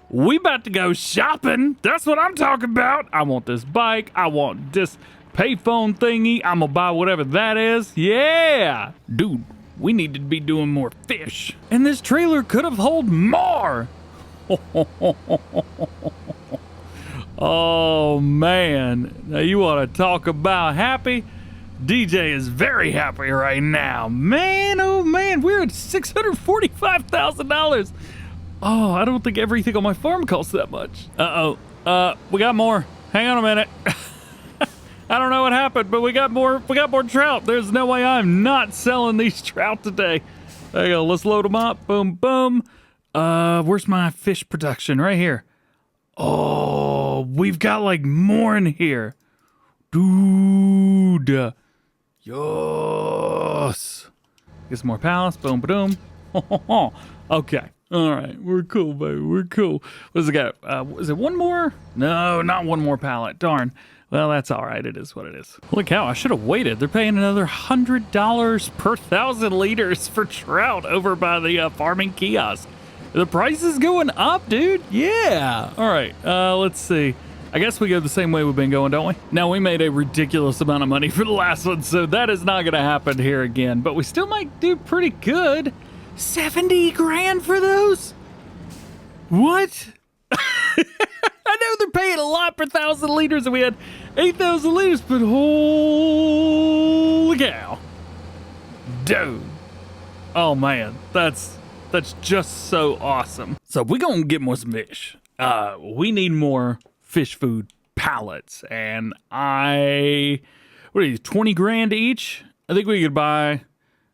[SPEAKER 1] We about to go shopping. That's what I'm talking about. I want this bike. I want this payphone thingy. I'm gonna buy whatever that is. Yeah, dude. We need to be doing more fish. And this trailer could have held more. Oh, man. Now, you want to talk about happy? DJ is very happy right now. Man, oh, man, we're at $645,000. Oh, I don't think everything on my farm costs that much. We got more. Hang on a minute. I don't know what happened, but we got more trout. There's no way I'm not selling these trout today. There you go. Let's load them up. Boom, boom. Where's my fish production? Right here. Oh, we've got like more in here. Dude. Yes. Get some more pallets. Boom, boom. Okay. All right. We're cool, baby. We're cool. What does it got? Is it one more? No, not one more pallet. Darn. Well, that's all right. It is what it is. Holy cow, I should have waited. They're paying another $100 per 1,000 liters for trout over by the farming kiosk. The price is going up, dude. Yeah. All right. Let's see. I guess we go the same way we've been going, don't we? Now, we made a ridiculous amount of money for the last one, so that is not going to happen here again. But we still might do pretty good. 70 grand for those? What? I know they're paying a lot per 1,000 liters, and we had 8,000 liters, but holy cow. Dude. Oh, man. That's just so awesome. So we're going to get more some fish. We need more fish food pallets, and what are these, 20 grand each? I think we could buy,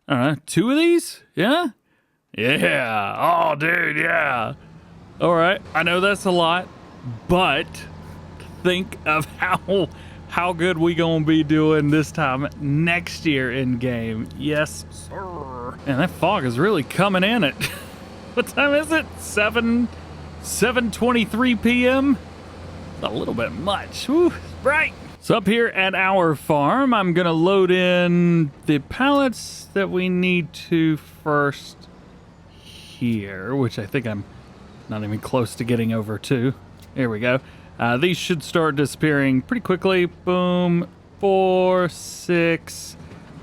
[SPEAKER 1] I don't know, 2 of these? Yeah? Yeah. Oh, dude, yeah. All right. I know that's a lot, but think of how good we gonna be doing this time next year in game. Yes, sir. And that fog is really coming in at what time is it? 7:23 p.m. A little bit much. Whew, right. So up here at our farm, I'm gonna load in the pallets that we need to first here, which I think I'm not even close to getting over to. There we go. These should start disappearing pretty quickly. Boom, 4, 6.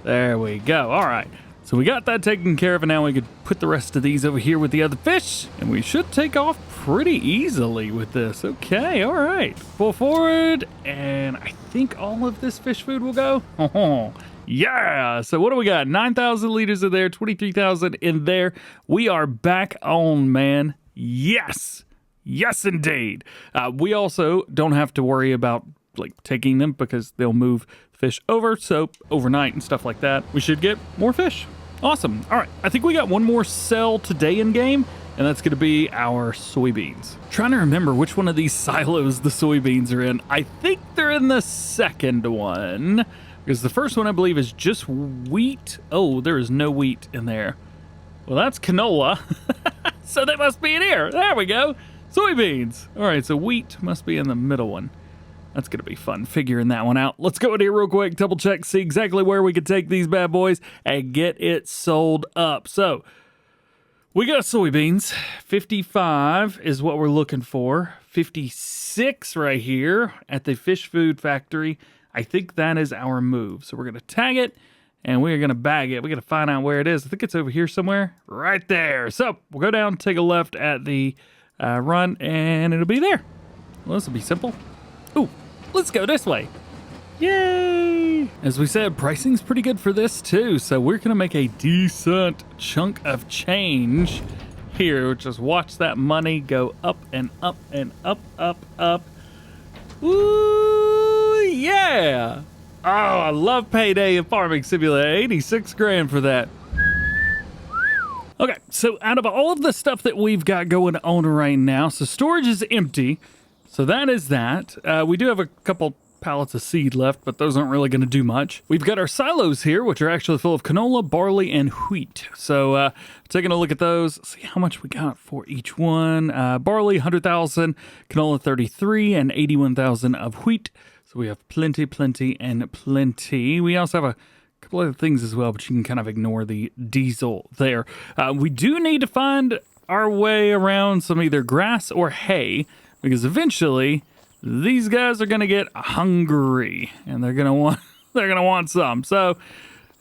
[SPEAKER 1] There we go. All right. So we got that taken care of, and now we could put the rest of these over here with the other fish, and we should take off pretty easily with this. Okay, all right. Pull forward, and I think all of this fish food will go. Oh, yeah. So what do we got? 9,000 liters in there, 23,000 in there. We are back on, man. Yes. Yes, indeed. We also don't have to worry about like taking them because they'll move fish over. So overnight and stuff like that, we should get more fish. Awesome. All right. I think we got one more sell today in game, and that's going to be our soybeans. Trying to remember which one of these silos the soybeans are in. I think they're in the second one because the first one I believe is just wheat. Oh, there is no wheat in there. Well, that's canola. So they must be in here. There we go. Soybeans. All right, so wheat must be in the middle one. That's going to be fun figuring that one out. Let's go in here real quick, double check, see exactly where we could take these bad boys and get it sold up. So we got soybeans. 55 is what we're looking for. 56 right here at the fish food factory. I think that is our move. So we're going to tag it and we're going to bag it. We got to find out where it is. I think it's over here somewhere. Right there. So we'll go down, take a left at the run, and it'll be there. Well, this will be simple. Ooh, let's go this way. Yay! As we said, pricing's pretty good for this too, so we're gonna make a decent chunk of change here. Just watch that money go up and up and up, up, up. Ooh, yeah! Oh, I love payday in Farming Simulator. 86 grand for that. Okay, so out of all of the stuff that we've got going on right now, so storage is empty. So that is that. We do have a couple pallets of seed left, but those aren't really going to do much. We've got our silos here, which are actually full of canola, barley, and wheat. So taking a look at those, see how much we got for each one. Barley, 100,000, canola, 33, and 81,000 of wheat. So we have plenty, plenty, and plenty. We also have a couple other things as well, but you can kind of ignore the diesel there. We do need to find our way around some either grass or hay, because eventually these guys are going to get hungry and they're going to want some. So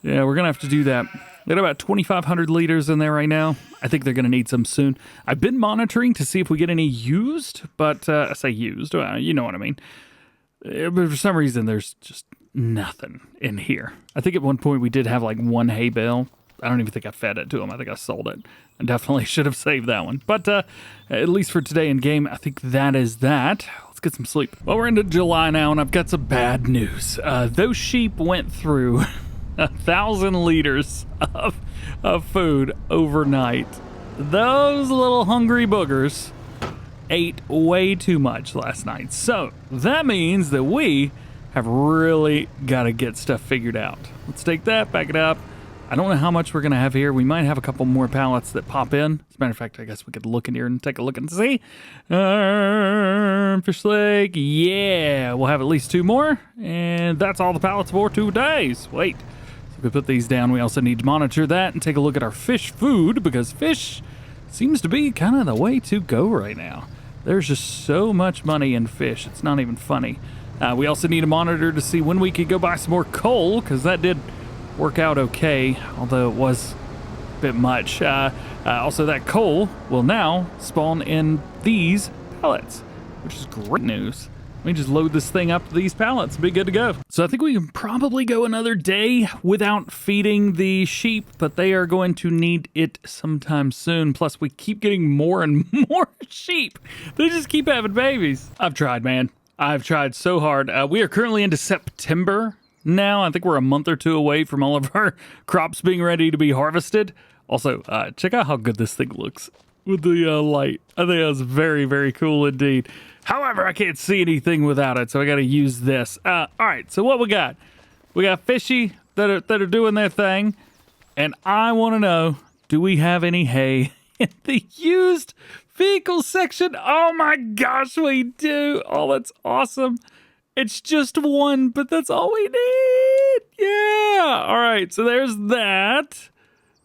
[SPEAKER 1] yeah, we're going to have to do that. Got about 2,500 liters in there right now. I think they're going to need some soon. I've been monitoring to see if we get any used, but I say used, you know what I mean. But for some reason, there's just nothing in here. I think at one point we did have like one hay bale. I don't even think I fed it to him. I think I sold it. I definitely should have saved that one. But at least for today in game, I think that is that. Let's get some sleep. Well, we're into July now, and I've got some bad news. Those sheep went through 1,000 liters of food overnight. Those little hungry boogers ate way too much last night. So that means that we have really got to get stuff figured out. Let's take that, back it up. I don't know how much we're going to have here. We might have a couple more pallets that pop in. As a matter of fact, I guess we could look in here and take a look and see. Fish Lake, yeah. We'll have at least 2 more. And that's all the pallets for 2 days. Wait. So we put these down. We also need to monitor that and take a look at our fish food, because fish seems to be kind of the way to go right now. There's just so much money in fish. It's not even funny. We also need to monitor to see when we could go buy some more coal, because that did work out okay, although it was a bit much. Also, that coal will now spawn in these pallets, which is great news. Let me just load this thing up to these pallets and be good to go. So I think we can probably go another day without feeding the sheep, but they are going to need it sometime soon. Plus, we keep getting more and more sheep. They just keep having babies. I've tried, man. I've tried so hard. We are currently into September now. I think we're a month or 2 away from all of our crops being ready to be harvested. Also, check out how good this thing looks with the light. I think that's very, very cool indeed. However, I can't see anything without it, so I got to use this. All right, so what we got? We got fishy that are doing their thing, and I want to know, do we have any hay in the used vehicle section? Oh my gosh, we do. Oh, that's awesome. It's just 1, but that's all we need. Yeah. All right, so there's that.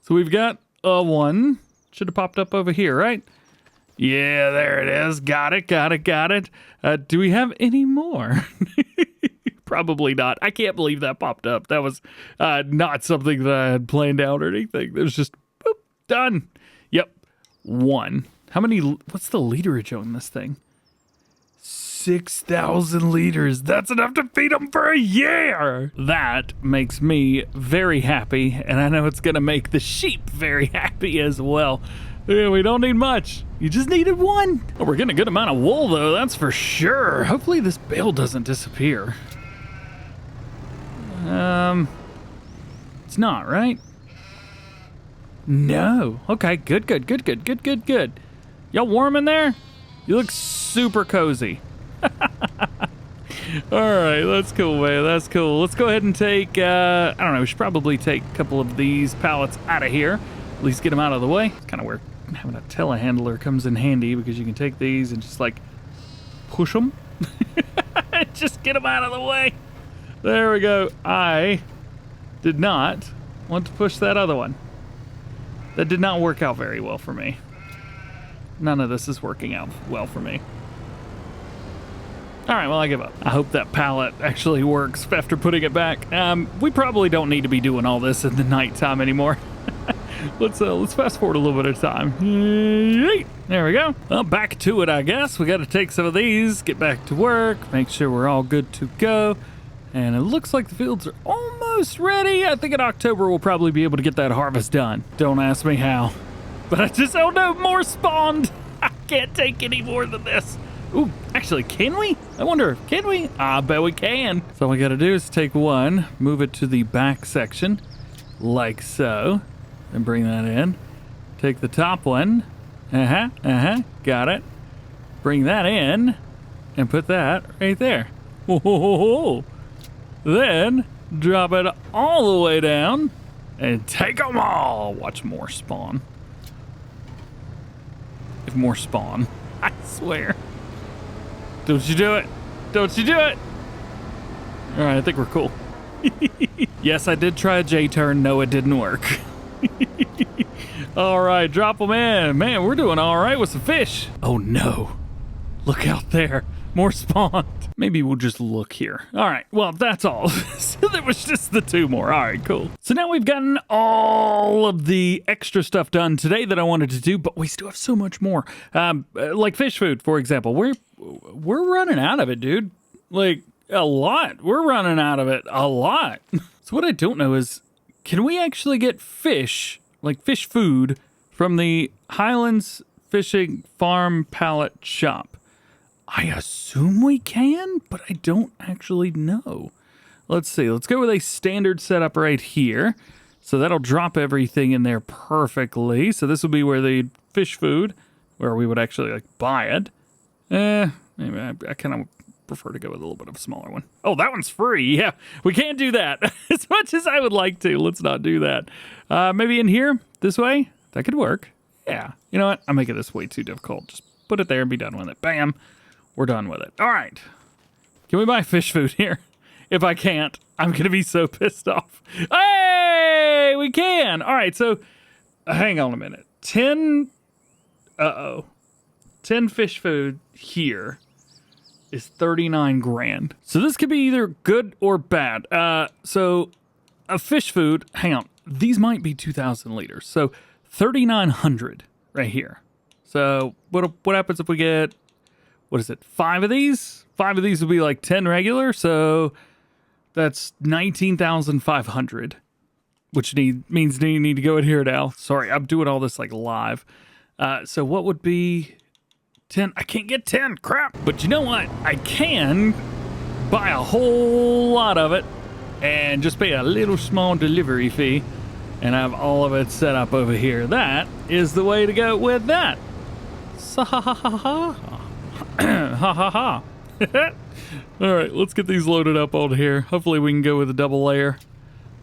[SPEAKER 1] So we've got 1. Should have popped up over here, right? Yeah, there it is. Got it. Do we have any more? Probably not. I can't believe that popped up. That was not something that I had planned out or anything. It was just, boop, done. Yep, 1. How many, what's the literage on this thing? 6,000 liters. That's enough to feed them for a year. That makes me very happy, and I know it's going to make the sheep very happy as well. Yeah, we don't need much. You just needed 1. Oh, we're getting a good amount of wool, though, that's for sure. Hopefully this bale doesn't disappear. It's not, right? No. Okay, good. Y'all warm in there? You look super cozy. All right, that's cool, man. That's cool. Let's go ahead and take, I don't know, we should probably take a couple of these pallets out of here. At least get them out of the way. It's kind of where having a telehandler comes in handy, because you can take these and just, like, push them. Just get them out of the way. There we go. I did not want to push that other one. That did not work out very well for me. None of this is working out well for me. All right, well, I give up. I hope that pallet actually works after putting it back. We probably don't need to be doing all this in the nighttime anymore. Let's fast forward a little bit of time. There we go. Well, back to it, I guess. We got to take some of these, get back to work, make sure we're all good to go. And it looks like the fields are almost ready. I think in October we'll probably be able to get that harvest done. Don't ask me how. But I just, oh no, more spawned. I can't take any more than this. Ooh, actually, can we? I wonder, can we? I bet we can. So all we gotta do is take 1, move it to the back section, like so, and bring that in. Take the top one, got it. Bring that in, and put that right there. Whoa. Then, drop it all the way down, and take them all. Watch more spawn. If more spawn, I swear. Don't you do it. Don't you do it. All right, I think we're cool. Yes, I did try a J-turn. No, it didn't work. All right, drop them in. Man, we're doing all right with some fish. Oh, no. Look out there. more spawned. Maybe we'll just look here. All right, well, that's all. So there was just the 2 more. All right, cool. So now we've gotten all of the extra stuff done today that I wanted to do, but we still have so much more. Like fish food, for example. We're running out of it, dude. Like, a lot. We're running out of it a lot. So what I don't know is, can we actually get fish, like fish food, from the Highlands Fishing Farm Pallet Shop? I assume we can, but I don't actually know. Let's see. Let's go with a standard setup right here. So that'll drop everything in there perfectly. So this will be where the fish food, where we would actually like buy it. Maybe I kind of prefer to go with a little bit of a smaller one. Oh, that one's free. Yeah, we can't do that. As much as I would like to, let's not do that. Maybe in here, this way, that could work. Yeah, you know what? I'm making this way too difficult. Just put it there and be done with it. Bam. We're done with it. All right. Can we buy fish food here? If I can't, I'm going to be so pissed off. Hey, we can. All right, so hang on a minute. 10 fish food here is 39 grand. So this could be either good or bad. So a fish food, hang on. These might be 2,000 liters. So 3,900 right here. So what happens if we get, what is it, 5 of these? 5 of these would be like 10 regular, so that's 19,500, which means you need to go in here now. Sorry, I'm doing all this like live. So what would be 10? I can't get 10, crap. But you know what? I can buy a whole lot of it and just pay a little small delivery fee and have all of it set up over here. That is the way to go with that. Ha ha ha ha. Ha ha ha. All right, let's get these loaded up on here. Hopefully we can go with a double layer.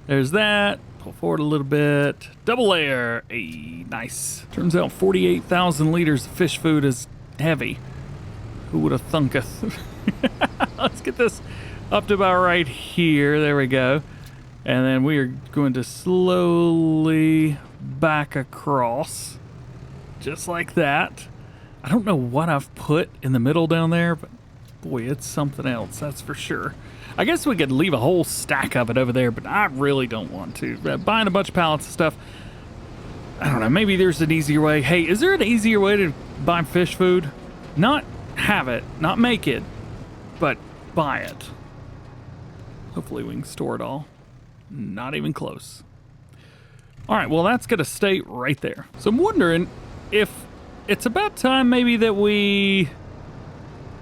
[SPEAKER 1] There's that. Pull forward a little bit. Double layer. Hey, nice. Turns out 48,000 liters of fish food is heavy. Who would have thunketh? Let's get this up to about right here. There we go. And then we are going to slowly back across. Just like that. I don't know what I've put in the middle down there, but boy, it's something else, that's for sure. I guess we could leave a whole stack of it over there, but I really don't want to. Buying a bunch of pallets of stuff, I don't know, maybe there's an easier way. Hey, is there an easier way to buy fish food? Not have it, not make it, but buy it. Hopefully we can store it all. Not even close. All right, well, that's going to stay right there. So I'm wondering if it's about time maybe that we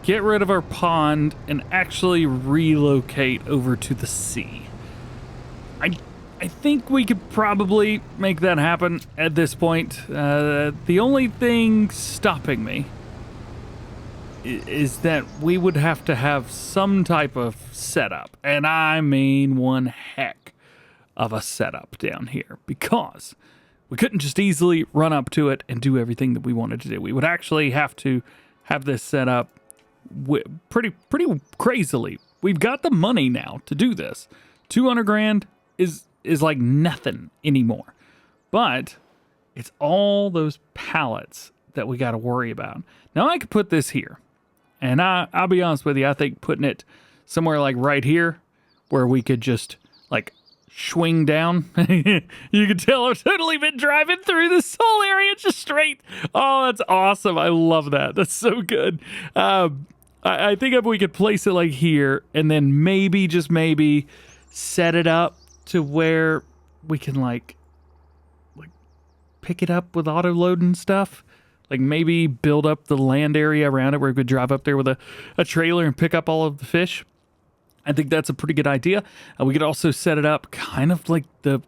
[SPEAKER 1] get rid of our pond and actually relocate over to the sea. I think we could probably make that happen at this point. The only thing stopping me is that we would have to have some type of setup. And I mean one heck of a setup down here, because we couldn't just easily run up to it and do everything that we wanted to do. We would actually have to have this set up pretty crazily. We've got the money now to do this. 200 grand is like nothing anymore. But it's all those pallets that we got to worry about. Now I could put this here. And I'll be honest with you, I think putting it somewhere like right here where we could just like swing down. You can tell I've totally been driving through this whole area just straight. Oh, that's awesome. I love that. That's so good. I think if we could place it like here and then maybe, just maybe, set it up to where we can like pick it up with autoloading stuff. Like maybe build up the land area around it where we could drive up there with a trailer and pick up all of the fish. I think that's a pretty good idea. We could also set it up kind of like the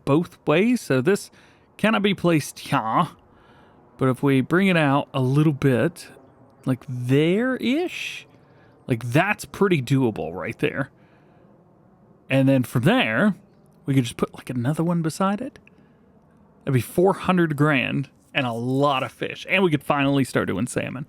[SPEAKER 1] both ways. So this cannot be placed here. But if we bring it out a little bit, like there-ish, like that's pretty doable right there. And then from there, we could just put like another one beside it. That'd be 400 grand and a lot of fish. And we could finally start doing salmon.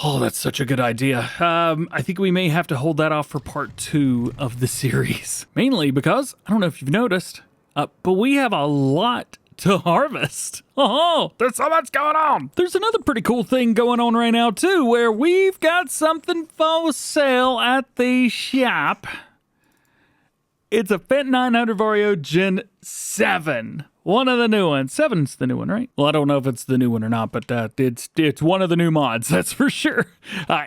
[SPEAKER 1] Oh, that's such a good idea. I think we may have to hold that off for part 2 of the series. Mainly because, I don't know if you've noticed, but we have a lot to harvest. Oh, there's so much going on. There's another pretty cool thing going on right now too, where we've got something for sale at the shop. It's a Fendt 900 Vario Gen 7. One of the new ones. 7's the new one, right? Well, I don't know if it's the new one or not, but it's one of the new mods, that's for sure.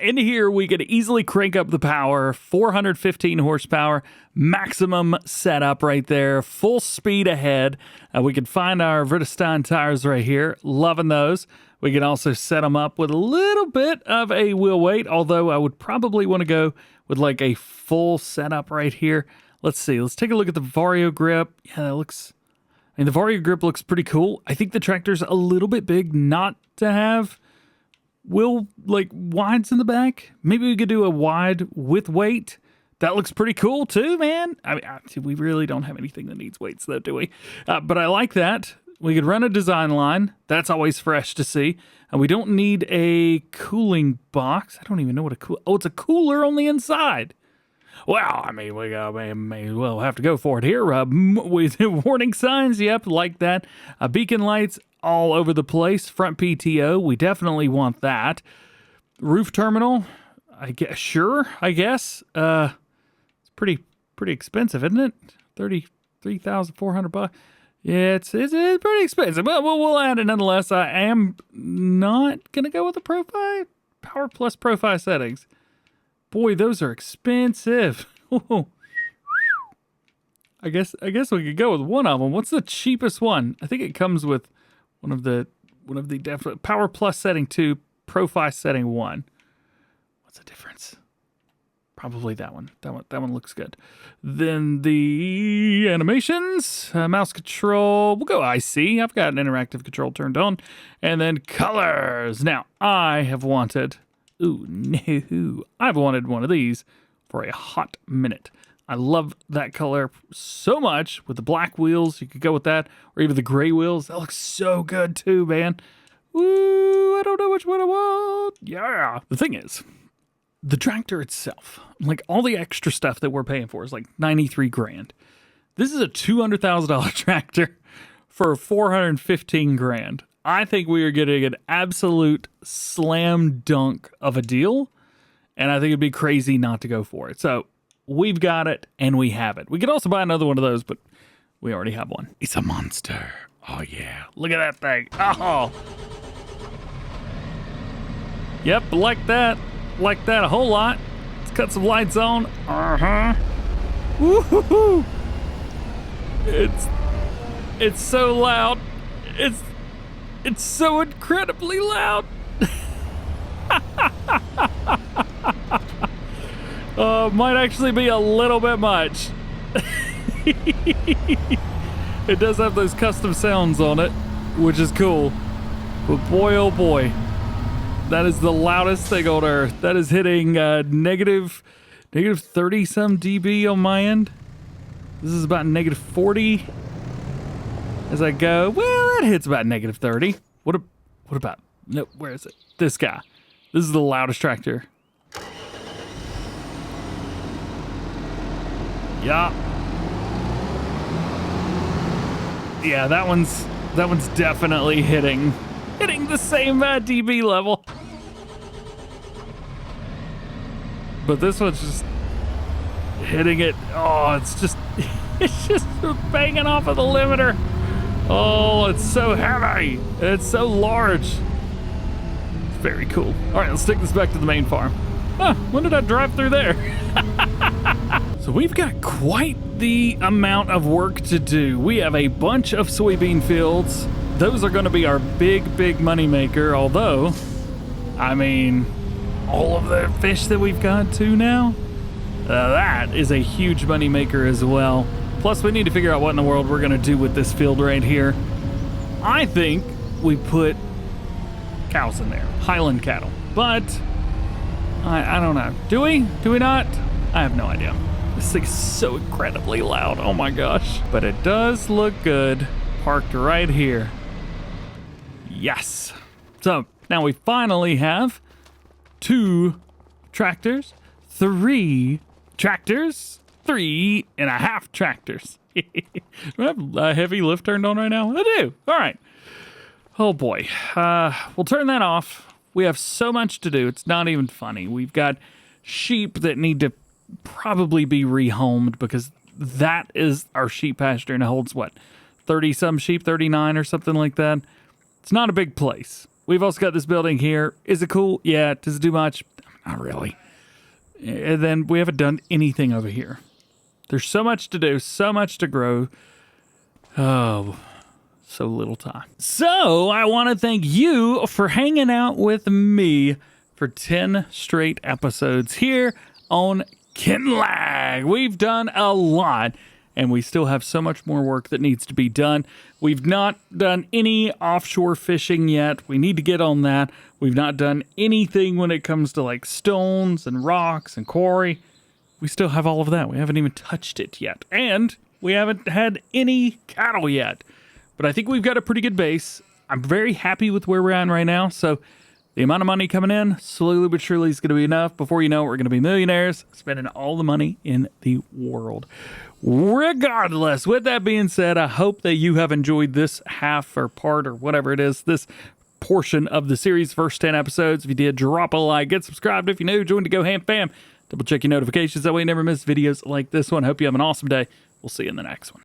[SPEAKER 1] In here, we could easily crank up the power, 415 horsepower, maximum setup right there, full speed ahead. We could find our Vertestein tires right here. Loving those. We can also set them up with a little bit of a wheel weight, although I would probably want to go with like a full setup right here. Let's see. Let's take a look at the Vario grip. Yeah, that looks... I mean, the Vario grip looks pretty cool. I think the tractor's a little bit big not to have wheel, like, wides in the back. Maybe we could do a wide with weight. That looks pretty cool too, man. I mean, we really don't have anything that needs weights though, do we? But I like that. We could run a design line. That's always fresh to see. And we don't need a cooling box. I don't even know what oh, it's a cooler on the inside. Well, I mean, we may as well have to go for it here. With warning signs, yep, like that. Beacon lights all over the place. Front PTO, we definitely want that. Roof terminal, I guess. Sure, I guess. It's pretty expensive, isn't it? $33,400. Yeah, it's pretty expensive, but we'll add it nonetheless. I am not gonna go with the Profile Power Plus Profile settings. Boy, those are expensive. I guess we could go with one of them. What's the cheapest one? I think it comes with one of the definite Power Plus setting 2, Profile setting 1. What's the difference? Probably that one. That one looks good. Then the animations, mouse control. We'll go IC. I've got an interactive control turned on, and then colors. Now I have wanted. Ooh, no. I've wanted one of these for a hot minute. I love that color so much. With the black wheels, you could go with that. Or even the gray wheels. That looks so good too, man. Ooh, I don't know which one I want. Yeah. The thing is, the tractor itself, like all the extra stuff that we're paying for is like 93 grand. This is a $200,000 tractor for 415 grand. I think we are getting an absolute slam dunk of a deal, and I think it'd be crazy not to go for it. So we've got it, and we have it. We could also buy another one of those, but we already have one. It's a monster. Oh, yeah. Look at that thing. Oh. Yep, like that. Like that a whole lot. Let's cut some lights on. Uh-huh. Woo-hoo-hoo. It's so loud. It's so incredibly loud. Might actually be a little bit much. It does have those custom sounds on it, which is cool. But boy, oh boy, that is the loudest thing on earth. That is hitting negative 30 some dB on my end. This is about negative 40. As I go, well, that hits about negative 30. What about, no, where is it? This guy. This is the loudest tractor. Yeah. Yeah, that one's definitely hitting the same dB level. But this one's just hitting it. Oh, it's just banging off of the limiter. Oh, it's so heavy. It's so large. It's very cool. All right, let's take this back to the main farm. Huh, when did I drive through there? So we've got quite the amount of work to do. We have a bunch of soybean fields. Those are going to be our big money maker. Although, I mean, all of the fish that we've got too now, that is a huge money maker as well. Plus, we need to figure out what in the world we're going to do with this field right here. I think we put cows in there, Highland cattle. But I don't know. Do we? Do we not? I have no idea. This thing's so incredibly loud. Oh my gosh. But it does look good. Parked right here. Yes. So now we finally have 2 tractors, 3 tractors, 3.5 tractors. Do I have a heavy lift turned on right now? I do. All right. Oh boy. We'll turn that off. We have so much to do. It's not even funny. We've got sheep that need to probably be rehomed because that is our sheep pasture, and it holds what, 30 some sheep, 39 or something like that. It's not a big place. We've also got this building here. Is it cool? Yeah. Does it do much? Not really. And then we haven't done anything over here. There's so much to do, so much to grow. Oh, so little time. So I want to thank you for hanging out with me for 10 straight episodes here on Kinlaig. We've done a lot, and we still have so much more work that needs to be done. We've not done any offshore fishing yet. We need to get on that. We've not done anything when it comes to like stones and rocks and quarry. We still have all of that. We haven't even touched it yet. And we haven't had any cattle yet. But I think we've got a pretty good base. I'm very happy with where we're at right now. So the amount of money coming in, slowly but surely, is going to be enough. Before you know it, we're going to be millionaires, spending all the money in the world. Regardless, with that being said, I hope that you have enjoyed this half or part or whatever it is, this portion of the series, first 10 episodes. If you did, drop a like, get subscribed. If you're new, join the DjGoHam fam. Double check your notifications. That way you never miss videos like this one. Hope you have an awesome day. We'll see you in the next one.